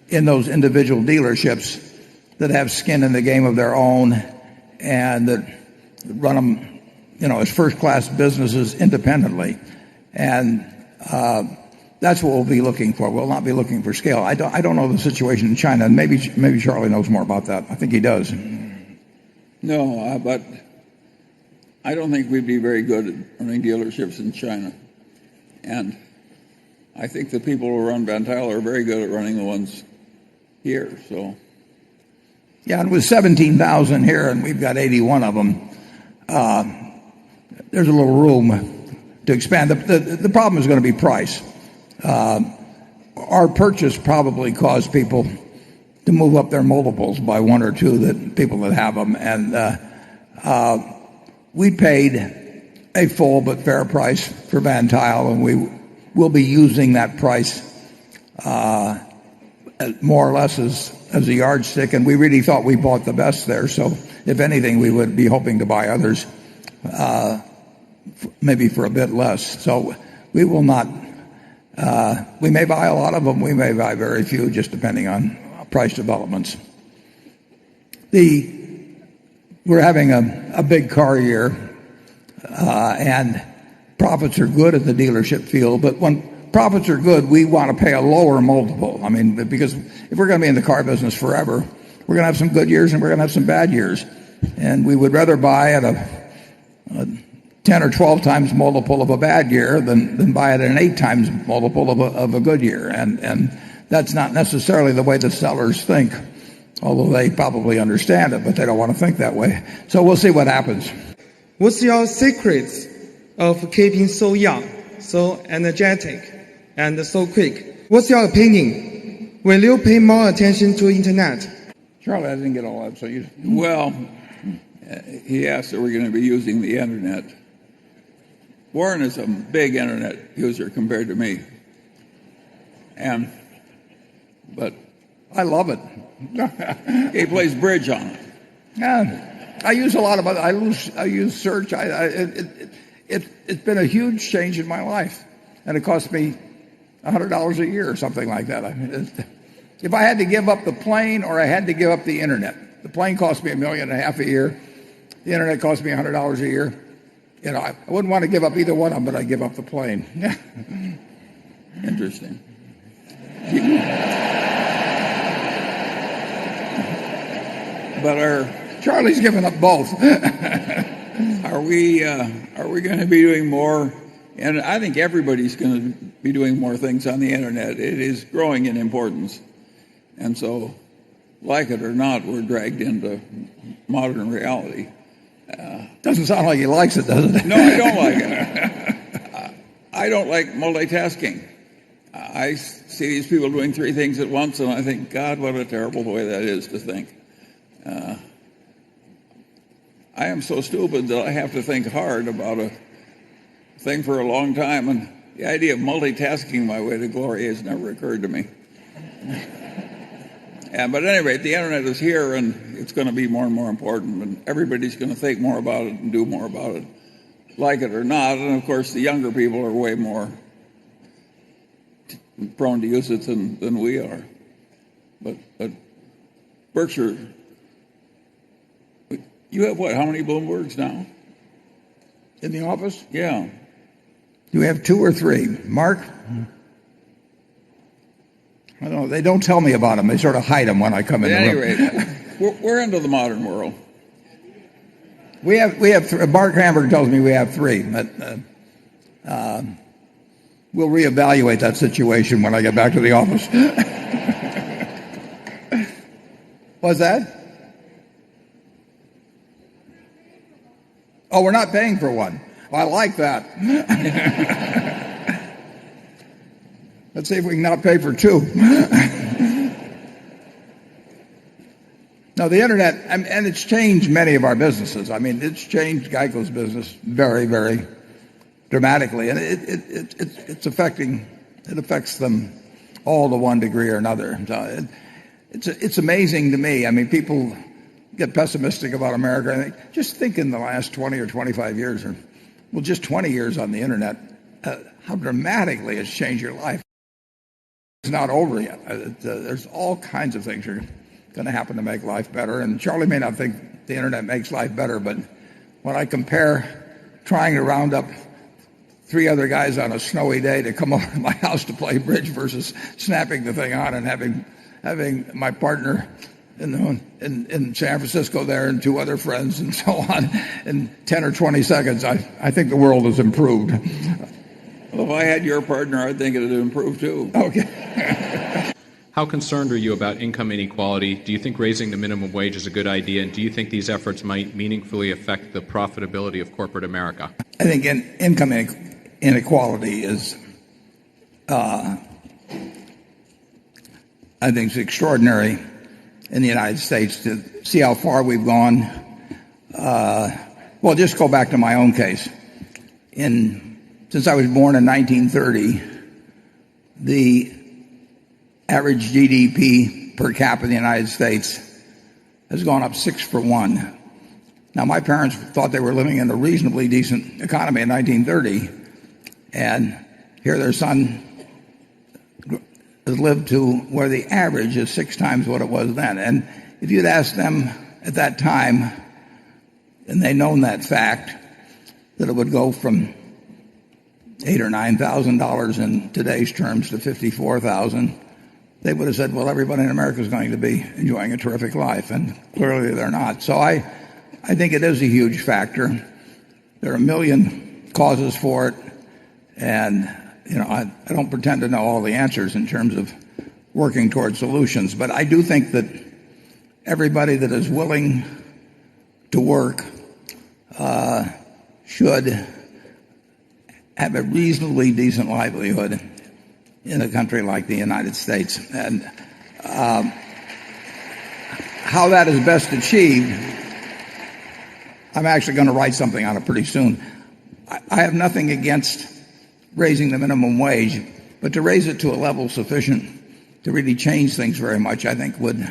in those individual dealerships that have skin in the game of their own and that run them, as first-class businesses independently. And that's what we'll be looking for. We'll not be looking for scale. I don't know the situation in China, and maybe Charlie knows more about that. I think he does. No, but I don't think we'd be very good at running dealerships in China. And I think the people who run Van Tuyl are very good at running the ones here. So, yeah, and with 17,000 here, and we've got 81 of them, there's a little room to expand. The problem is going to be price. Our purchase probably caused people to move up their multiples by one or two, that people that have them, and we paid a full but fair price for Van Tuyl, and we will be using that price more or less as a yardstick, and we really thought we bought the best there. So if anything, we would be hoping to buy others maybe for a bit less. So we will not, we may buy a lot of them, we may buy very few, just depending on price developments. We're having a big car year, and profits are good at the dealership field, but when profits are good, we want to pay a lower multiple. I mean, because if we're going to be in the car business forever, we're going to have some good years and we're going to have some bad years. And we would rather buy at a 10 or 12 times multiple of a bad year than buy at an 8 times multiple of a good year. And that's not necessarily the way the sellers think, although they probably understand it, but they don't want to think that way. So we'll see what happens. What's your secrets of keeping so young, so energetic, and so quick? What's your opinion? Will you pay more attention to internet? Charlie, I didn't get all that. So you... Well, he asked if we're going to be using the internet. Warren is a big internet user compared to me. But I love it. He plays bridge on it. Yeah, I use a lot of it. I use search. It's been a huge change in my life, and it cost me $100 a year or something like that. I mean, if I had to give up the plane or I had to give up the internet, the plane cost me $1.5 million a year. The internet cost me $100 a year. I wouldn't want to give up either one of them, but I'd give up the plane. Interesting. But Charlie's given up both. Are we going to be doing more? And I think everybody's going to be doing more things on the internet. It is growing in importance. And so, like it or not, we're dragged into modern reality. Doesn't sound like he likes it, does it? No, I don't like it. I don't like multitasking. I see these people doing 3 things at once, and I think, God, what a terrible way that is to think. I am so stupid that I have to think hard about a thing for a long time, and the idea of multitasking my way to glory has never occurred to me. But at any rate, the internet is here, and it's going to be more and more important, and everybody's going to think more about it and do more about it, like it or not. And of course, the younger people are way more prone to use it than we are. But Berkshire, you have what? How many Bloombergs now? In the office? Yeah. Do we have 2 or 3? Mark? I don't know. They don't tell me about them. They sort of hide them when I come in the room. At any rate, we're into the modern world. We have Mark Hamburg tells me we have 3. But we'll reevaluate that situation when I get back to the office. What's that? Oh, we're not paying for one. Well, I like that. Let's see if we can not pay for 2. No, the internet, and it's changed many of our businesses. I mean, it's changed Geico's business very, very dramatically, and it affects them all to one degree or another. So it's amazing to me. I mean, people get pessimistic about America. I think, just think in the last 20 or 25 years, or well, just 20 years on the internet, how dramatically it's changed your life. It's not over yet. There's all kinds of things are going to happen to make life better. And Charlie may not think the internet makes life better, but when I compare trying to round up 3 other guys on a snowy day to come over to my house to play bridge versus snapping the thing on and having my partner in San Francisco there and 2 other friends and so on in 10 or 20 seconds, I think the world has improved. Well, if I had your partner, I'd think it would improve too. Okay. How concerned are you about income inequality? Do you think raising the minimum wage is a good idea? And do you think these efforts might meaningfully affect the profitability of corporate America? I think income inequality is, I think it's extraordinary in the United States to see how far we've gone. Well, just go back to my own case. Since I was born in 1930, the average GDP per capita in the United States has gone up 6 for 1. Now, my parents thought they were living in a reasonably decent economy in 1930, and here their son has lived to where the average is 6 times what it was then. And if you'd asked them at that time, and they'd known that fact, that it would go from $8,000 or $9,000 in today's terms to $54,000, they would have said, well, everybody in America is going to be enjoying a terrific life, and clearly they're not. So I think it is a huge factor. There are a million causes for it, and I don't pretend to know all the answers in terms of working towards solutions, but I do think that everybody that is willing to work should have a reasonably decent livelihood in a country like the United States. And how that is best achieved, I'm actually going to write something on it pretty soon. I have nothing against raising the minimum wage, but to raise it to a level sufficient to really change things very much, I think would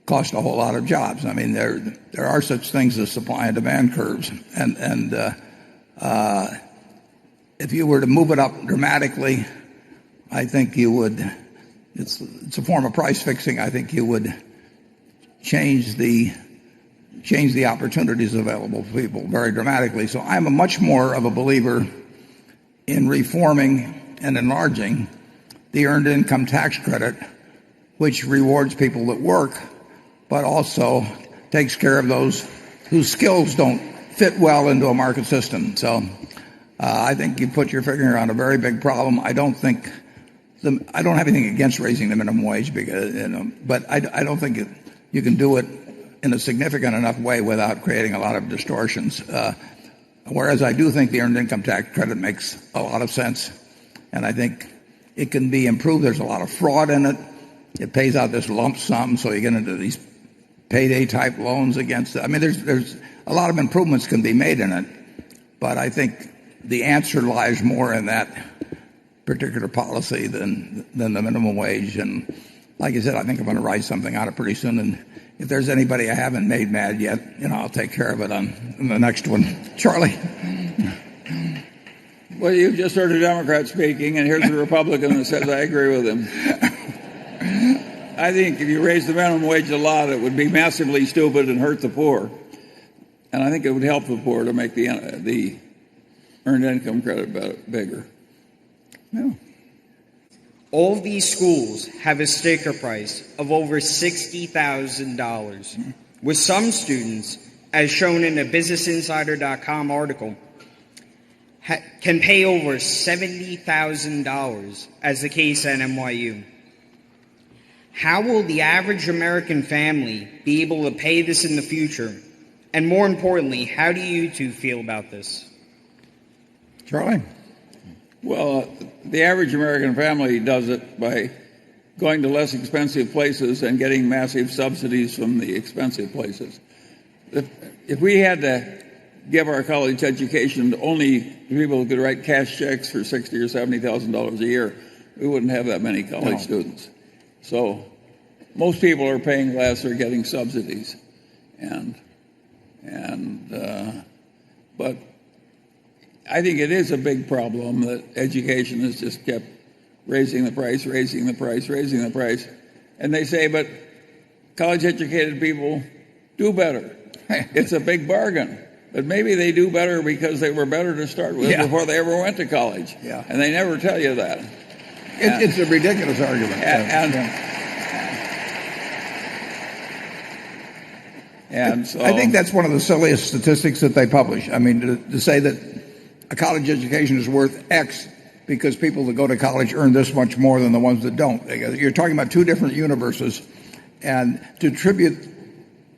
cost a whole lot of jobs. I mean, there are such things as supply and demand curves, and if you were to move it up dramatically, I think you would. It's a form of price fixing. I think you would change the opportunities available to people very dramatically. So I'm a much more of a believer in reforming and enlarging the earned income tax credit, which rewards people that work, but also takes care of those whose skills don't fit well into a market system. So I think you put your finger on a very big problem. I don't have anything against raising the minimum wage, because, but I don't think you can do it in a significant enough way without creating a lot of distortions. Whereas I do think the earned income tax credit makes a lot of sense, and I think it can be improved. There's a lot of fraud in it. It pays out this lump sum, so you get into these payday type loans against it. I mean, there's a lot of improvements can be made in it, but I think the answer lies more in that particular policy than the minimum wage. And like I said, I think I'm going to write something on it pretty soon. And if there's anybody I haven't made mad yet, I'll take care of it on the next one. Charlie? Well, you've just heard a Democrat speaking, and here's a Republican that says I agree with him. I think if you raise the minimum wage a lot, it would be massively stupid and hurt the poor. And I think it would help the poor to make the earned income credit bigger. Yeah. All of these schools have a sticker price of over $60,000, with some students, as shown in a BusinessInsider.com article, can pay over $70,000, as the case at NYU. How will the average American family be able to pay this in the future? And more importantly, how do you two feel about this? Charlie? Well, the average American family does it by going to less expensive places and getting massive subsidies from the expensive places. If we had to give our college education to only people who could write cash checks for $60,000 or $70,000 a year, we wouldn't have that many college students. So most people are paying less or getting subsidies, but I think it is a big problem that education has just kept raising the price, and they say, but college-educated people do better. It's a big bargain. But maybe they do better because they were better to start with before they ever went to college. Yeah. And they never tell you that. It's a ridiculous argument. And so I think that's one of the silliest statistics that they publish. I mean, to say that a college education is worth X because people that go to college earn this much more than the ones that don't. You're talking about two different universes, and to attribute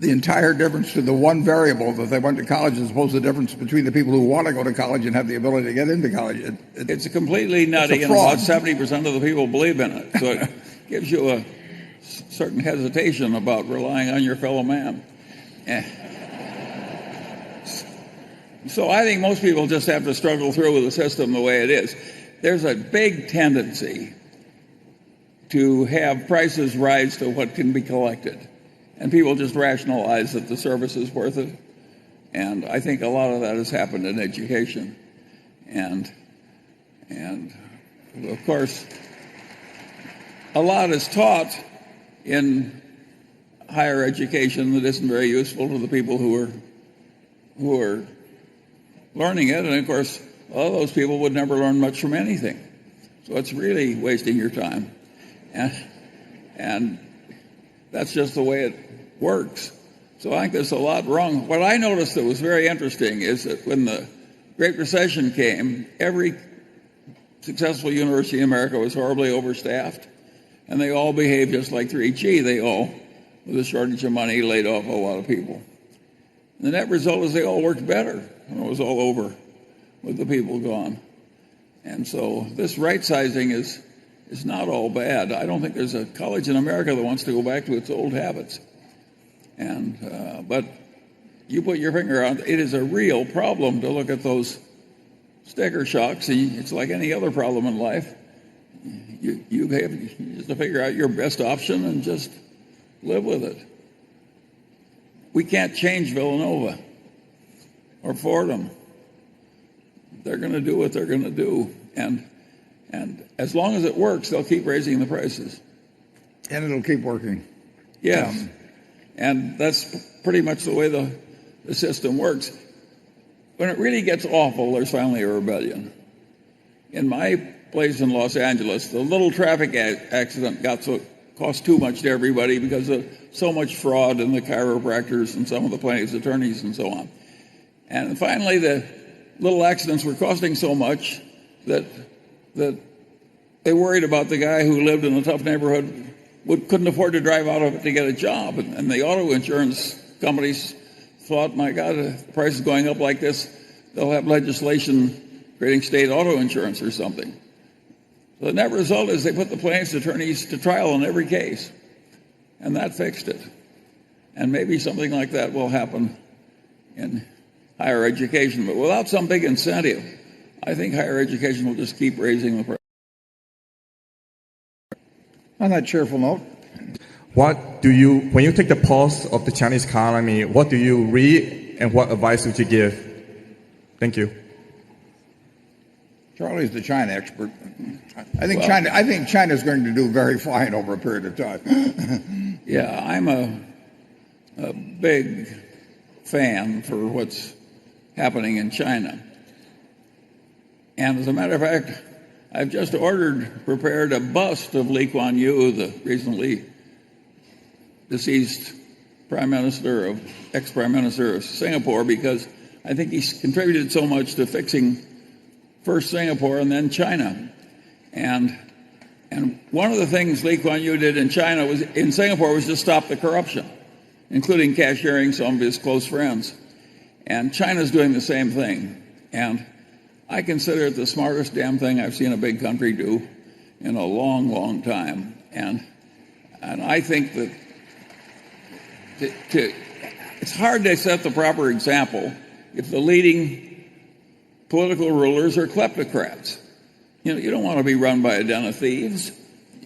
the entire difference to the one variable that they went to college as opposed to the difference between the people who want to go to college and have the ability to get into college. It's completely nutty, and about 70% of the people believe in it. So it gives you a certain hesitation about relying on your fellow man. So I think most people just have to struggle through with the system the way it is. There's a big tendency to have prices rise to what can be collected. And people just rationalize that the service is worth it. And I think a lot of that has happened in education. And of course, a lot is taught in higher education that isn't very useful to the people who are learning it. And of course, all those people would never learn much from anything. So it's really wasting your time. And that's just the way it works. So I think there's a lot wrong. What I noticed that was very interesting is that when the Great Recession came, every successful university in America was horribly overstaffed, and they all behaved just like 3G. They all, with a shortage of money, laid off a lot of people. And the net result is they all worked better when it was all over with the people gone. And so this right-sizing is not all bad. I don't think there's a college in America that wants to go back to its old habits. But you put your finger on it. It is a real problem to look at those sticker shocks. It's like any other problem in life. You have to figure out your best option and just live with it. We can't change Villanova or Fordham. They're going to do what they're going to do. And as long as it works, they'll keep raising the prices. And it'll keep working. Yes. And that's pretty much the way the system works. When it really gets awful, there's finally a rebellion. In my place in Los Angeles, the little traffic accident cost too much to everybody because of so much fraud in the chiropractors and some of the plaintiffs' attorneys and so on. And finally, the little accidents were costing so much that they worried about the guy who lived in a tough neighborhood couldn't afford to drive out of it to get a job. And the auto insurance companies thought, my God, if the price is going up like this, they'll have legislation creating state auto insurance or something. So the net result is they put the plaintiffs' attorneys to trial in every case. And that fixed it. And maybe something like that will happen in higher education. But without some big incentive, I think higher education will just keep raising the price. On that cheerful note, when you take the pulse of the Chinese economy, what do you read and what advice would you give? Thank you. Charlie's the China expert. I think China's going to do very fine over a period of time. Yeah, I'm a big fan for what's happening in China. And as a matter of fact, I've just prepared a bust of Lee Kuan Yew, the recently deceased ex-prime minister of Singapore, because I think he's contributed so much to fixing first Singapore and then China. And one of the things Lee Kuan Yew did in Singapore was to stop the corruption, including cashiering some of his close friends. And China's doing the same thing. And I consider it the smartest damn thing I've seen a big country do in a long, long time. And And I think that it's hard to set the proper example if the leading political rulers are kleptocrats. You don't want to be run by a den of thieves.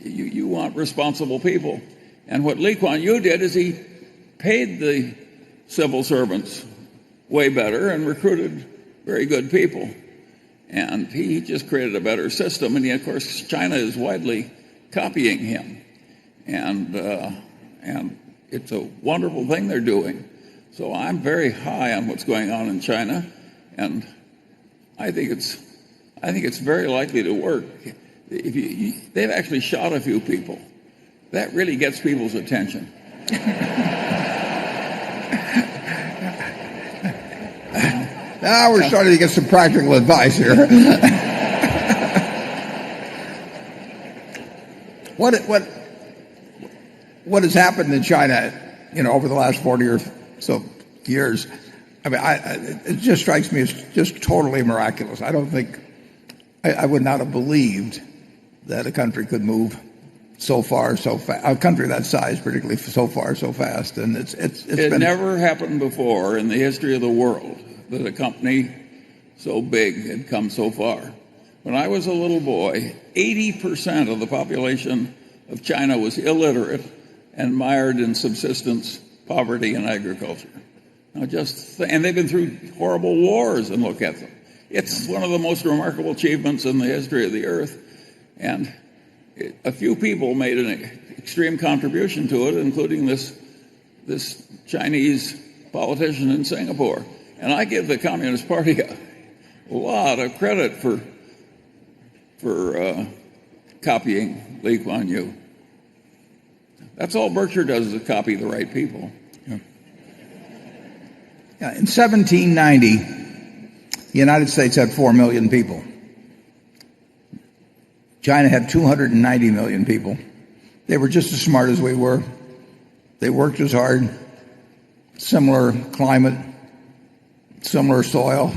You want responsible people. And what Lee Kuan Yew did is he paid the civil servants way better and recruited very good people. And he just created a better system. And of course, China is widely copying him. And it's a wonderful thing they're doing. So I'm very high on what's going on in China, and I think it's very likely to work. They've actually shot a few people. That really gets people's attention. Now we're starting to get some practical advice here. What has happened in China, over the last 40 or so years? I mean, it just strikes me as just totally miraculous. I don't think I would not have believed that a country could move so far, so fast. A country that size, particularly, so far, so fast, and it never happened before in the history of the world that a company so big had come so far. When I was a little boy, 80% of the population of China was illiterate and mired in subsistence, poverty, and agriculture. Now and they've been through horrible wars, and look at them. It's one of the most remarkable achievements in the history of the earth, and a few people made an extreme contribution to it, including this Chinese politician in Singapore. And I give the Communist Party a lot of credit for copying Lee Kuan Yew. That's all Berkshire does is copy the right people. Yeah, in 1790, the United States had 4 million people. China had 290 million people. They were just as smart as we were. They worked as hard, similar climate, similar soil.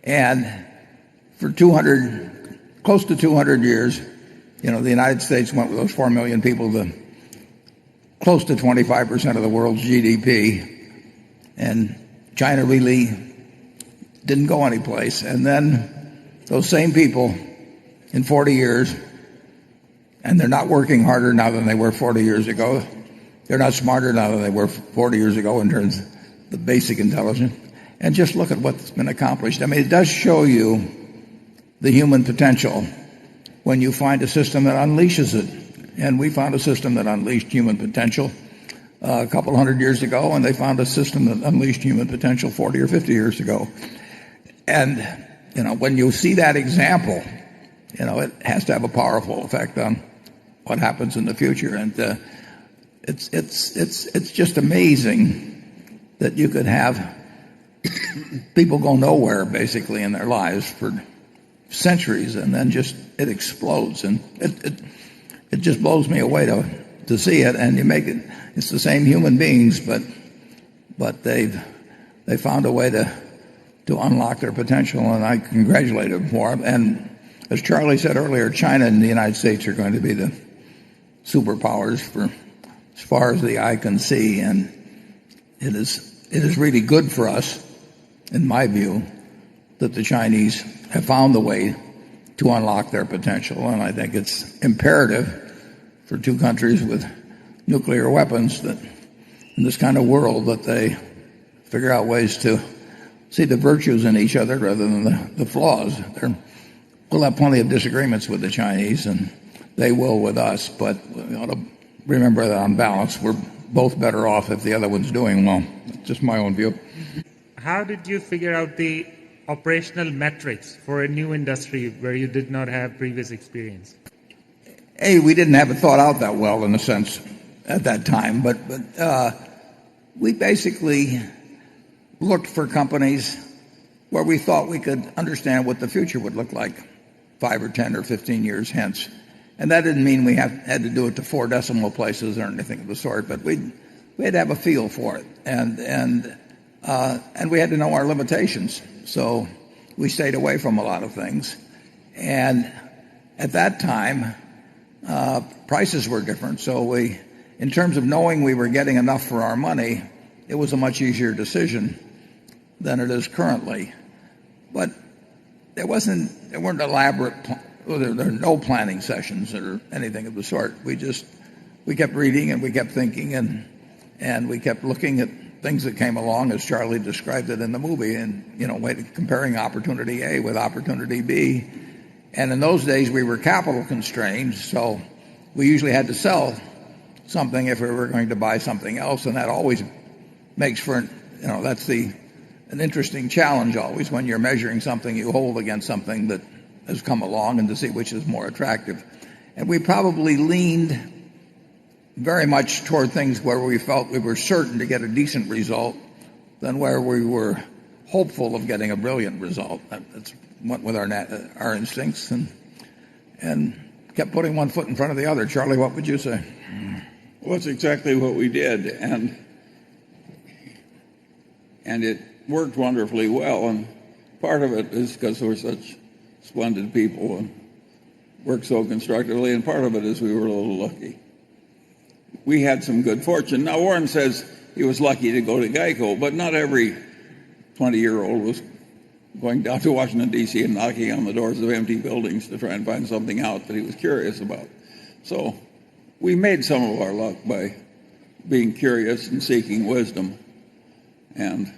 And for close to 200 years, the United States went with those 4 million people to close to 25% of the world's GDP. And China really didn't go anyplace. And then those same people in 40 years, and they're not working harder now than they were 40 years ago. They're not smarter now than they were 40 years ago in terms of the basic intelligence. And just look at what's been accomplished. I mean, it does show you the human potential when you find a system that unleashes it. And we found a system that unleashed human potential a couple hundred years ago, and they found a system that unleashed human potential 40 or 50 years ago. And, when you see that example, it has to have a powerful effect on what happens in the future. And it's just amazing that you could have people go nowhere, basically, in their lives for centuries, and then it explodes. And it just blows me away to see it. And you make it's the same human beings, but they found a way to unlock their potential, and I congratulate them for it. And as Charlie said earlier, China and the United States are going to be the superpowers for as far as the eye can see, and it is really good for us, in my view, that the Chinese have found the way to unlock their potential. And I think it's imperative for two countries with nuclear weapons that in this kind of world that they figure out ways to see the virtues in each other rather than the flaws. We'll have plenty of disagreements with the Chinese, and they will with us, but we ought to remember that on balance we're both better off if the other one's doing well. That's just my own view. How did you figure out the operational metrics for a new industry where you did not have previous experience? We didn't have it thought out that well, in a sense, at that time, but we basically looked for companies where we thought we could understand what the future would look like 5 or 10 or 15 years hence. And that didn't mean we had to do it to 4 decimal places or anything of the sort, but we had to have a feel for it, and we had to know our limitations. So we stayed away from a lot of things. And at that time, prices were different. So in terms of knowing we were getting enough for our money, it was a much easier decision than it is currently. But there weren't elaborate, there are no planning sessions or anything of the sort. We kept reading and we kept thinking and we kept looking at things that came along, as Charlie described it in the movie, and comparing opportunity A with opportunity B. And in those days we were capital constrained, so we usually had to sell something if we were going to buy something else, and that always makes for that's an interesting challenge always when you're measuring something you hold against something that has come along, and to see which is more attractive. And we probably leaned very much toward things where we felt we were certain to get a decent result than where we were hopeful of getting a brilliant result. That's went with our instincts and kept putting one foot in front of the other. Charlie, what would you say? Well, that's exactly what we did, and it worked wonderfully well. And part of it is because we're such splendid people and worked so constructively, and part of it is we were a little lucky. We had some good fortune. Now, Warren says he was lucky to go to Geico, but not every 20-year-old was going down to Washington, D.C. and knocking on the doors of empty buildings to try and find something out that he was curious about. So we made some of our luck by being curious and seeking wisdom, and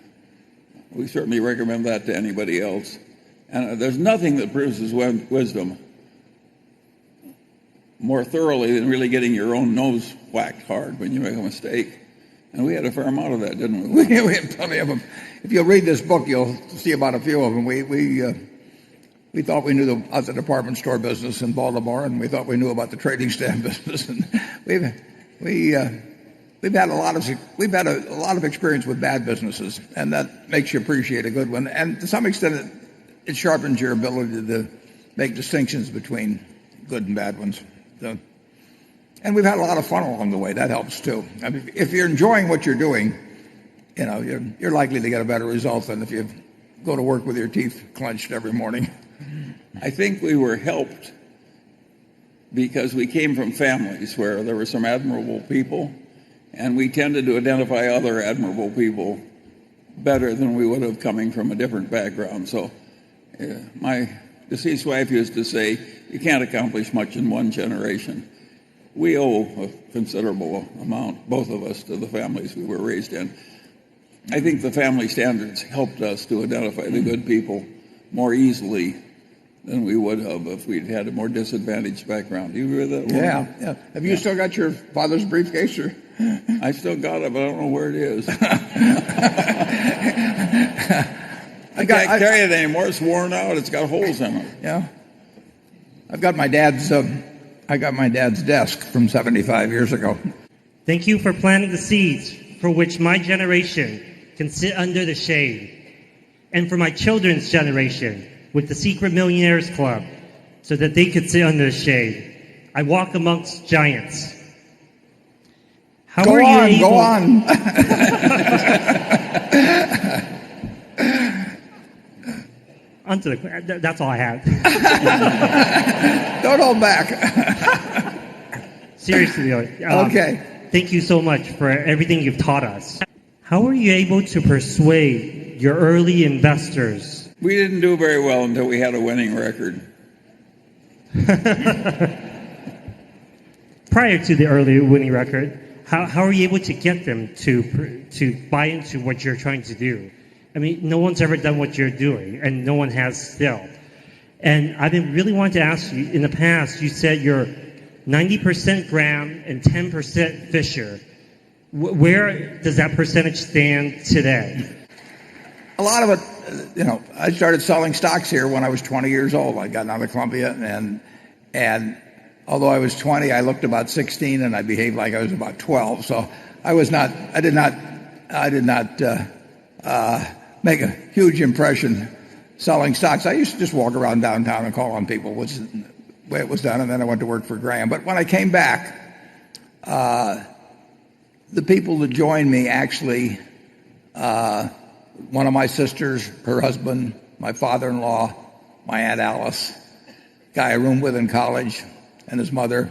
we certainly recommend that to anybody else. And there's nothing that produces wisdom more thoroughly than really getting your own nose whacked hard when you make a mistake. And we had a fair amount of that, didn't we? We had plenty of them. If you'll read this book, you'll see about a few of them. We thought we knew about the department store business in Baltimore, and we thought we knew about the trading stamp business. And we've had a lot of experience with bad businesses, and that makes you appreciate a good one. And to some extent, it sharpens your ability to make distinctions between good and bad ones. And we've had a lot of fun along the way. That helps too. I mean, if you're enjoying what you're doing, you're likely to get a better result than if you go to work with your teeth clenched every morning. I think we were helped because we came from families where there were some admirable people, and we tended to identify other admirable people better than we would have coming from a different background. So my deceased wife used to say, you can't accomplish much in one generation. We owe a considerable amount, both of us, to the families we were raised in. I think the family standards helped us to identify the good people more easily than we would have if we'd had a more disadvantaged background. Do you agree with that? Yeah. Have you still got your father's briefcase? Or? I still got it, but I don't know where it is. I can't carry it anymore. It's worn out. It's got holes in it. Yeah. I got my dad's desk from 75 years ago. Thank you for planting the seeds for which my generation can sit under the shade, and for my children's generation with the Secret Millionaires Club so that they could sit under the shade. I walk amongst giants. Go on. That's all I have. Don't hold back. Seriously, okay. Thank you so much for everything you've taught us. How were you able to persuade your early investors? We didn't do very well until we had a winning record. Prior to the early winning record, how are you able to get them to buy into what you're trying to do? I mean, no one's ever done what you're doing, and no one has still. And I've been really wanting to ask you, in the past, you said you're 90% Graham and 10% Fisher. Where does that percentage stand today? A lot of it, I started selling stocks here when I was 20 years old. I got out of Columbia, and although I was 20, I looked about 16, and I behaved like I was about 12. So I did not make a huge impression selling stocks. I used to just walk around downtown and call on people, which is the way it was done, and then I went to work for Graham. But when I came back, the people that joined me actually, one of my sisters, her husband, my father-in-law, my Aunt Alice, guy I roomed with in college, and his mother,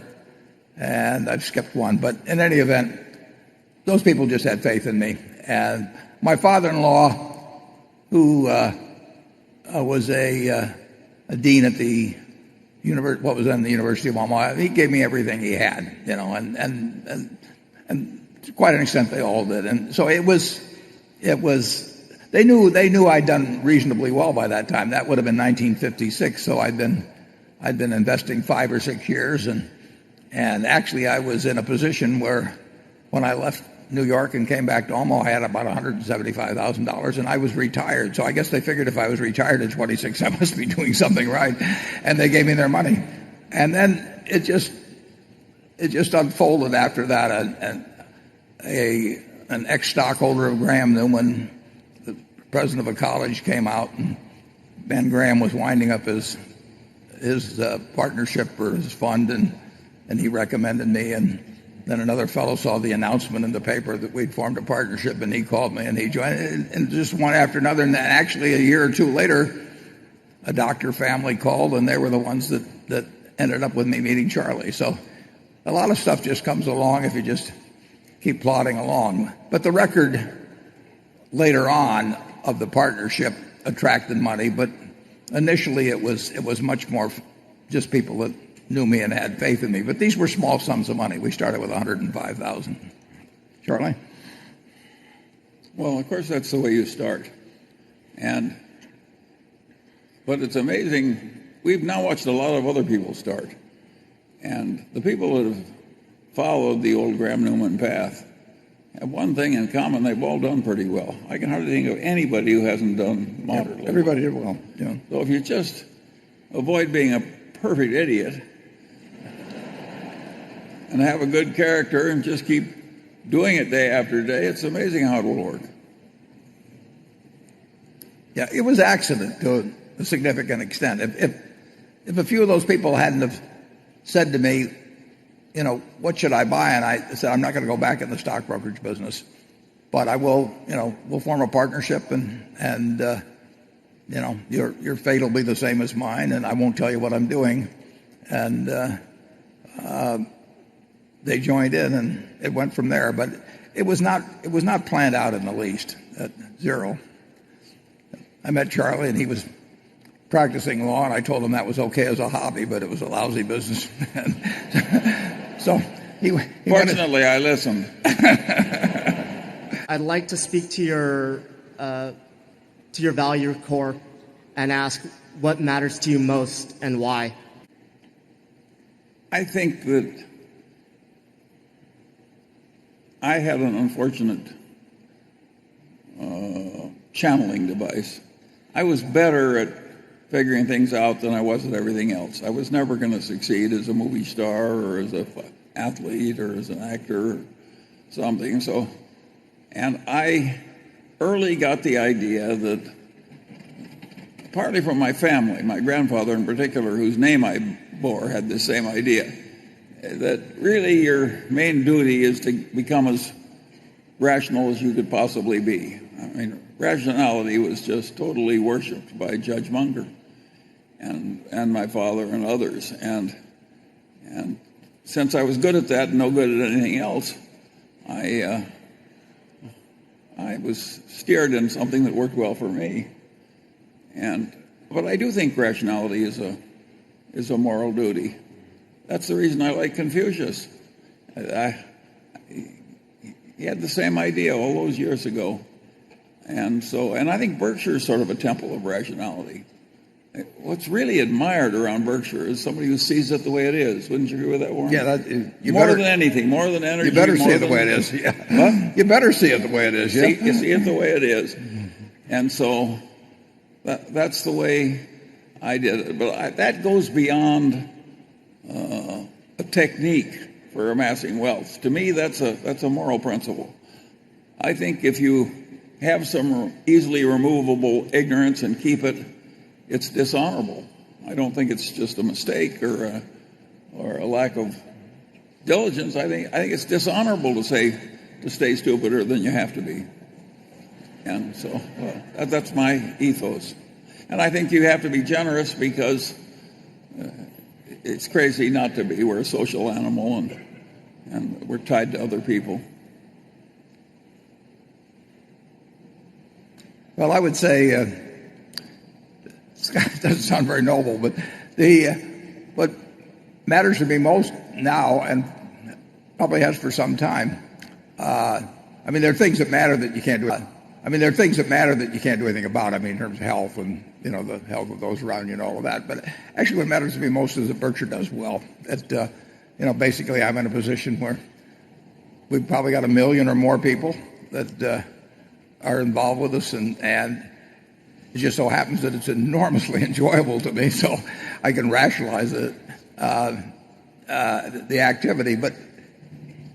and I've skipped one. But in any event, those people just had faith in me. And my father-in-law, who was a dean at the what was then the University of Omaha, he gave me everything he had, and to quite an extent they all did. And so it was they knew I'd done reasonably well by that time. That would have been 1956, so I'd been investing 5 or 6 years, and actually I was in a position where when I left New York and came back to Omaha, I had about $175,000, and I was retired. So I guess they figured if I was retired at 26, I must be doing something right, and they gave me their money. And then it just unfolded after that. An ex-stockholder of Graham Newman, the president of a college, came out, and Ben Graham was winding up his partnership or his fund, and he recommended me. And then another fellow saw the announcement in the paper that we'd formed a partnership, and he called me, and he joined, and just one after another. And then actually a year or two later, a doctor family called, and they were the ones that ended up with me meeting Charlie. So a lot of stuff just comes along if you just keep plodding along. But the record later on of the partnership attracted money, but initially it was much more just people that knew me and had faith in me. But these were small sums of money. We started with $105,000. Charlie? Well, of course, that's the way you start. But it's amazing. We've now watched a lot of other people start. And the people that have followed the old Graham Newman path have one thing in common: they've all done pretty well. I can hardly think of anybody who hasn't done moderately. Yeah, everybody did well. Yeah. So if you just avoid being a perfect idiot and have a good character and just keep doing it day after day, it's amazing how it will work. Yeah, it was accident to a significant extent. If a few of those people hadn't have said to me, what should I buy? And I said, I'm not going to go back in the stock brokerage business, but I will, we'll form a partnership, and your fate will be the same as mine, and I won't tell you what I'm doing. And they joined in, and it went from there. But it was not planned out in the least. At zero. I met Charlie, and he was practicing law, and I told him that was okay as a hobby, but it was a lousy business. So he fortunately, I listened. I'd like to speak to your value core and ask what matters to you most and why. I think that I had an unfortunate channeling device. I was better at figuring things out than I was at everything else. I was never going to succeed as a movie star or as an athlete or as an actor or something. And I early got the idea that, partly from my family, my grandfather in particular, whose name I bore, had the same idea, that really your main duty is to become as rational as you could possibly be. I mean, rationality was just totally worshipped by Judge Munger and my father and others. And since I was good at that and no good at anything else, I was steered in something that worked well for me. But I do think rationality is a moral duty. That's the reason I like Confucius. He had the same idea all those years ago. And I think Berkshire is sort of a temple of rationality. What's really admired around Berkshire is somebody who sees it the way it is. Wouldn't you agree with that, Warren? Yeah, more than anything, more than energy. You better see it the way it is. Yeah. What? You better see it the way it is. Yeah? You see it the way it is. And so that's the way I did it. But that goes beyond a technique for amassing wealth. To me, that's a moral principle. I think if you have some easily removable ignorance and keep it, it's dishonorable. I don't think it's just a mistake or a lack of diligence. I think it's dishonorable to stay stupider than you have to be. And so that's my ethos. And I think you have to be generous because it's crazy not to be. We're a social animal, and we're tied to other people. Well, I would say, it doesn't sound very noble, but what matters to me most now, and probably has for some time, I mean, there are things that matter that you can't do. I mean, there are things that matter that you can't do anything about. I mean, in terms of health and, you know, the health of those around you and all of that. But actually what matters to me most is that Berkshire does well. That, you know, basically I'm in a position where we've probably got 1 million or more people that are involved with us, and it just so happens that it's enormously enjoyable to me, so I can rationalize it, the activity. But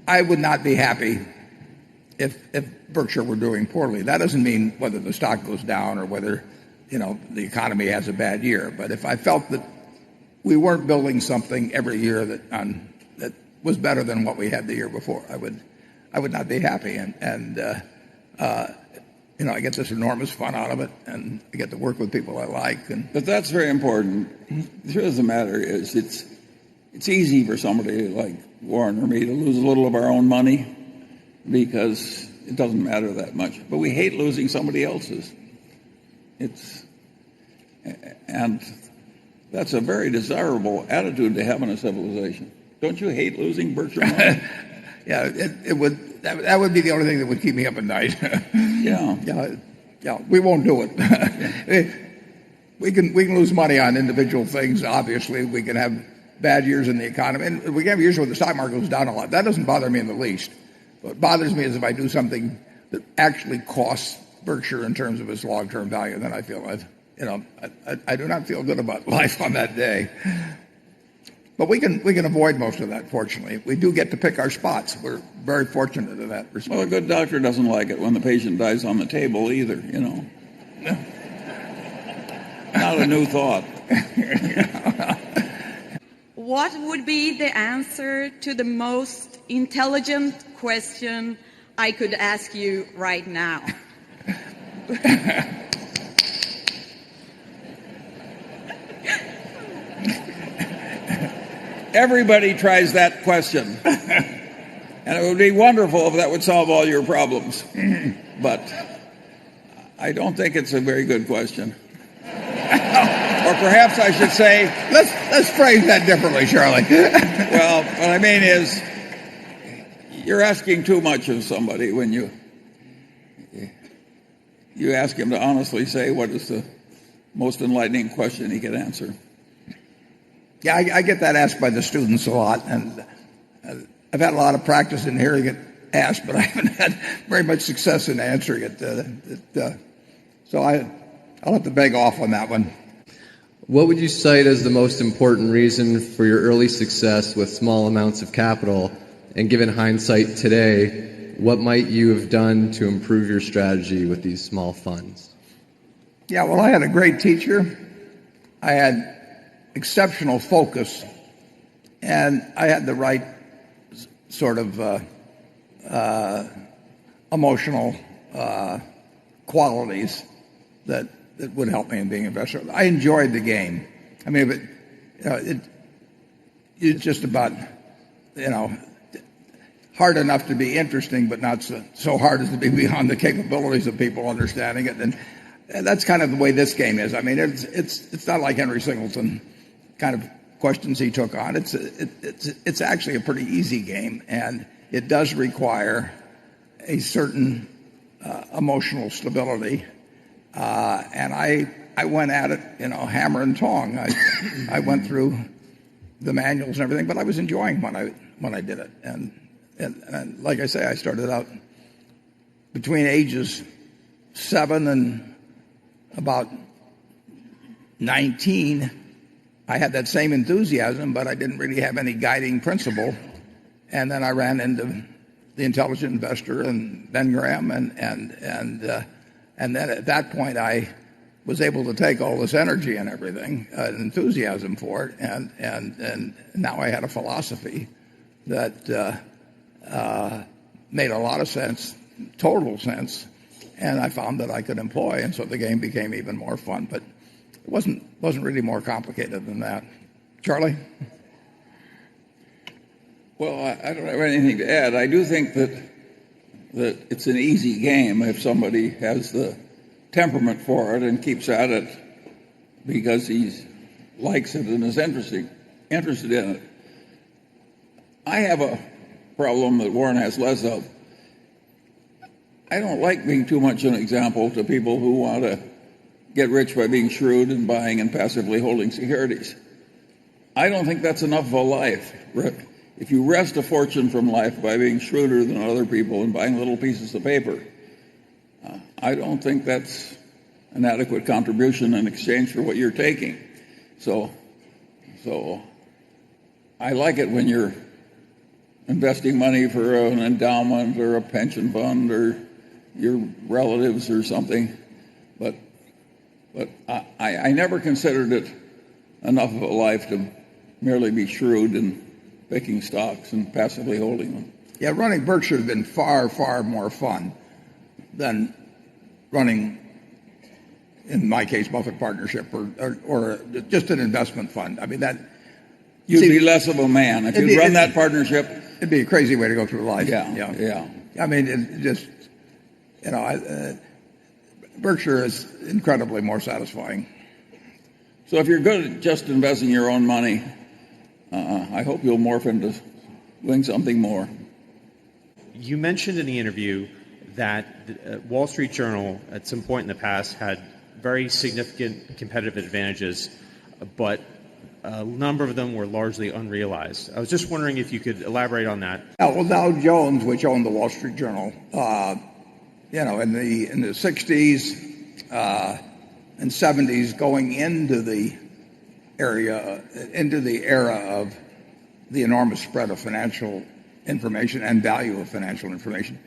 I would not be happy if Berkshire were doing poorly. That doesn't mean whether the stock goes down or whether, you know, the economy has a bad year. But if I felt that we weren't building something every year that was better than what we had the year before, I would not be happy. And you know, I get this enormous fun out of it, and I get to work with people I like. But that's very important. The truth of the matter is, it's easy for somebody like Warren or me to lose a little of our own money because it doesn't matter that much. But we hate losing somebody else's. And that's a very desirable attitude to have in a civilization. Don't you hate losing Berkshire money? Yeah, it would. That would be the only thing that would keep me up at night. Yeah. We won't do it. We can lose money on individual things. Obviously, we can have bad years in the economy, and we can have years where the stock market goes down a lot. That doesn't bother me in the least. What bothers me is if I do something that actually costs Berkshire in terms of its long-term value. Then I feel I do not feel good about life on that day. But we can avoid most of that, fortunately. We do get to pick our spots. We're very fortunate in that respect. Well, a good doctor doesn't like it when the patient dies on the table either, you know. Not a new thought. What would be the answer to the most intelligent question I could ask you right now? Everybody tries that question. And it would be wonderful if that would solve all your problems. But I don't think it's a very good question. Or perhaps I should say, let's phrase that differently, Charlie. Well, what I mean is, you're asking too much of somebody when you ask him to honestly say what is the most enlightening question he could answer. Yeah, I get that asked by the students a lot, and I've had a lot of practice in hearing it asked, but I haven't had very much success in answering it. So I'll have to beg off on that one. What would you cite as the most important reason for your early success with small amounts of capital? And given hindsight today, what might you have done to improve your strategy with these small funds? Yeah, well, I had a great teacher. I had exceptional focus, and I had the right sort of emotional qualities that would help me in being an investor. I enjoyed the game. I mean, it's just about, hard enough to be interesting, but not so hard as to be beyond the capabilities of people understanding it. And that's kind of the way this game is. I mean, it's not like Henry Singleton kind of questions he took on. It's actually a pretty easy game, and it does require a certain emotional stability. And I went at it, hammer and tong. I went through the manuals and everything, but I was enjoying when I did it. And like I say, I started out between ages 7 and about 19. I had that same enthusiasm, but I didn't really have any guiding principle. And then I ran into The Intelligent Investor and Ben Graham, and then at that point I was able to take all this energy and everything, enthusiasm for it, and now I had a philosophy that made a lot of sense, total sense, and I found that I could employ, and so the game became even more fun. But it wasn't really more complicated than that. Charlie? Well, I don't have anything to add. I do think that it's an easy game if somebody has the temperament for it and keeps at it because he likes it and is interested in it. I have a problem that Warren has less of. I don't like being too much an example to people who want to get rich by being shrewd and buying and passively holding securities. I don't think that's enough of a life. If you wrest a fortune from life by being shrewder than other people and buying little pieces of paper, I don't think that's an adequate contribution in exchange for what you're taking. So I like it when you're investing money for an endowment or a pension fund or your relatives or something, but I never considered it enough of a life to merely be shrewd and picking stocks and passively holding them. Yeah, running Berkshire has been far, far more fun than running, in my case, Buffett Partnership or just an investment fund. I mean, you'd be less of a man if you run that partnership. It'd be a crazy way to go through life. Yeah. I mean, it just, Berkshire is incredibly more satisfying. So if you're good at just investing your own money, I hope you'll morph into doing something more. You mentioned in the interview that the Wall Street Journal at some point in the past had very significant competitive advantages, but a number of them were largely unrealized. I was just wondering if you could elaborate on that. Well, Dow Jones, which owned the Wall Street Journal, in the 60s and 70s, going into the era of the enormous spread of financial information and value of financial information,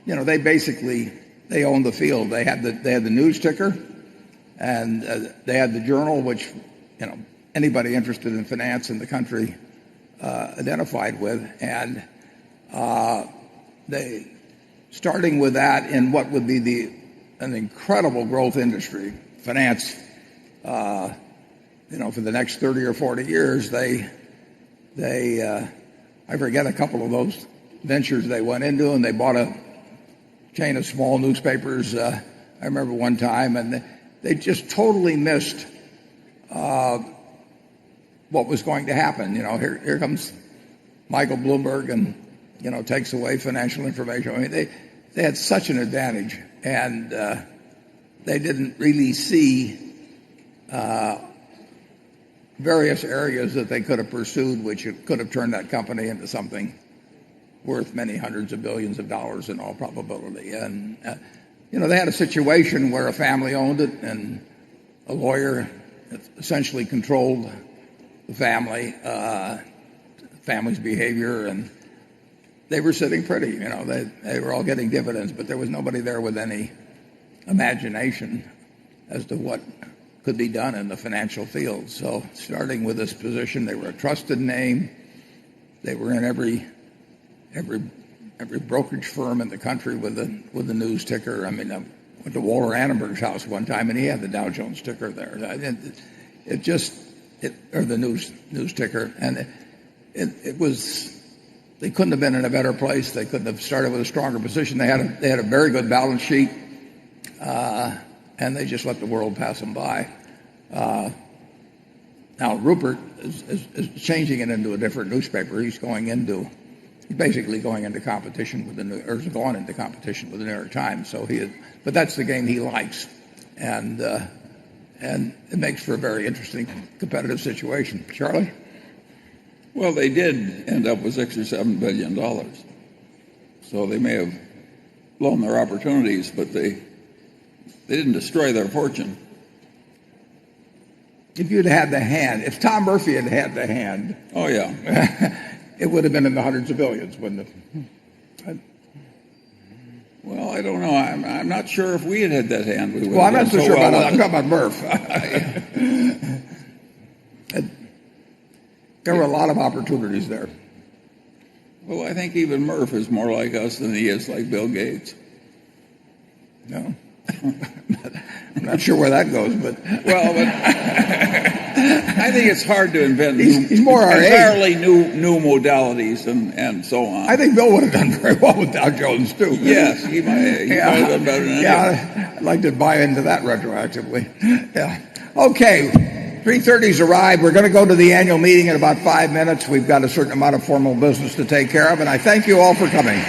they owned the field. They had the news ticker, and they had the journal, which anybody interested in finance in the country identified with, and they, starting with that in what would be an incredible growth industry, finance, for the next 30 or 40 years, I forget a couple of those ventures they went into, and they bought a chain of small newspapers. I remember one time, and they just totally missed what was going to happen. Here comes Michael Bloomberg and takes away financial information. I mean, they had such an advantage, and they didn't really see various areas that they could have pursued, which could have turned that company into something worth many hundreds of billions of dollars in all probability. And they had a situation where a family owned it, and a lawyer essentially controlled the family's behavior, and they were sitting pretty. They were all getting dividends, but there was nobody there with any imagination as to what could be done in the financial field. So starting with this position, they were a trusted name. They were in every brokerage firm in the country with the news ticker. I mean, I went to Walter Annenberg's house one time, and he had the Dow Jones ticker there. Or the news ticker, and it was. They couldn't have been in a better place. They couldn't have started with a stronger position. They had a very good balance sheet, and they just let the world pass them by. Now Rupert is changing it into a different newspaper. He's basically going into competition with has gone into competition with the New York Times. But that's the game he likes, and it makes for a very interesting competitive situation. Charlie? Well, they did end up with $6 or $7 billion. So they may have blown their opportunities, but they didn't destroy their fortune. If you'd had the hand, if Tom Murphy had had the hand, oh yeah, it would have been in the hundreds of billions, wouldn't it? Well, I don't know. I'm not sure if we had had that hand. We would. Well, I'm not so sure about that. I'm talking about Murph. There were a lot of opportunities there. Well, I think even Murph is more like us than he is like Bill Gates. No. I'm not sure where that goes, but I think it's hard to invent he's more our entirely new modalities and so on. I think Bill would have done very well with Dow Jones too. Yes, he might have done better than anyone. Yeah, I'd like to buy into that retroactively. Yeah. Okay. 3:30's arrived. We're going to go to the annual meeting in about 5 minutes. We've got a certain amount of formal business to take care of, and I thank you all for coming.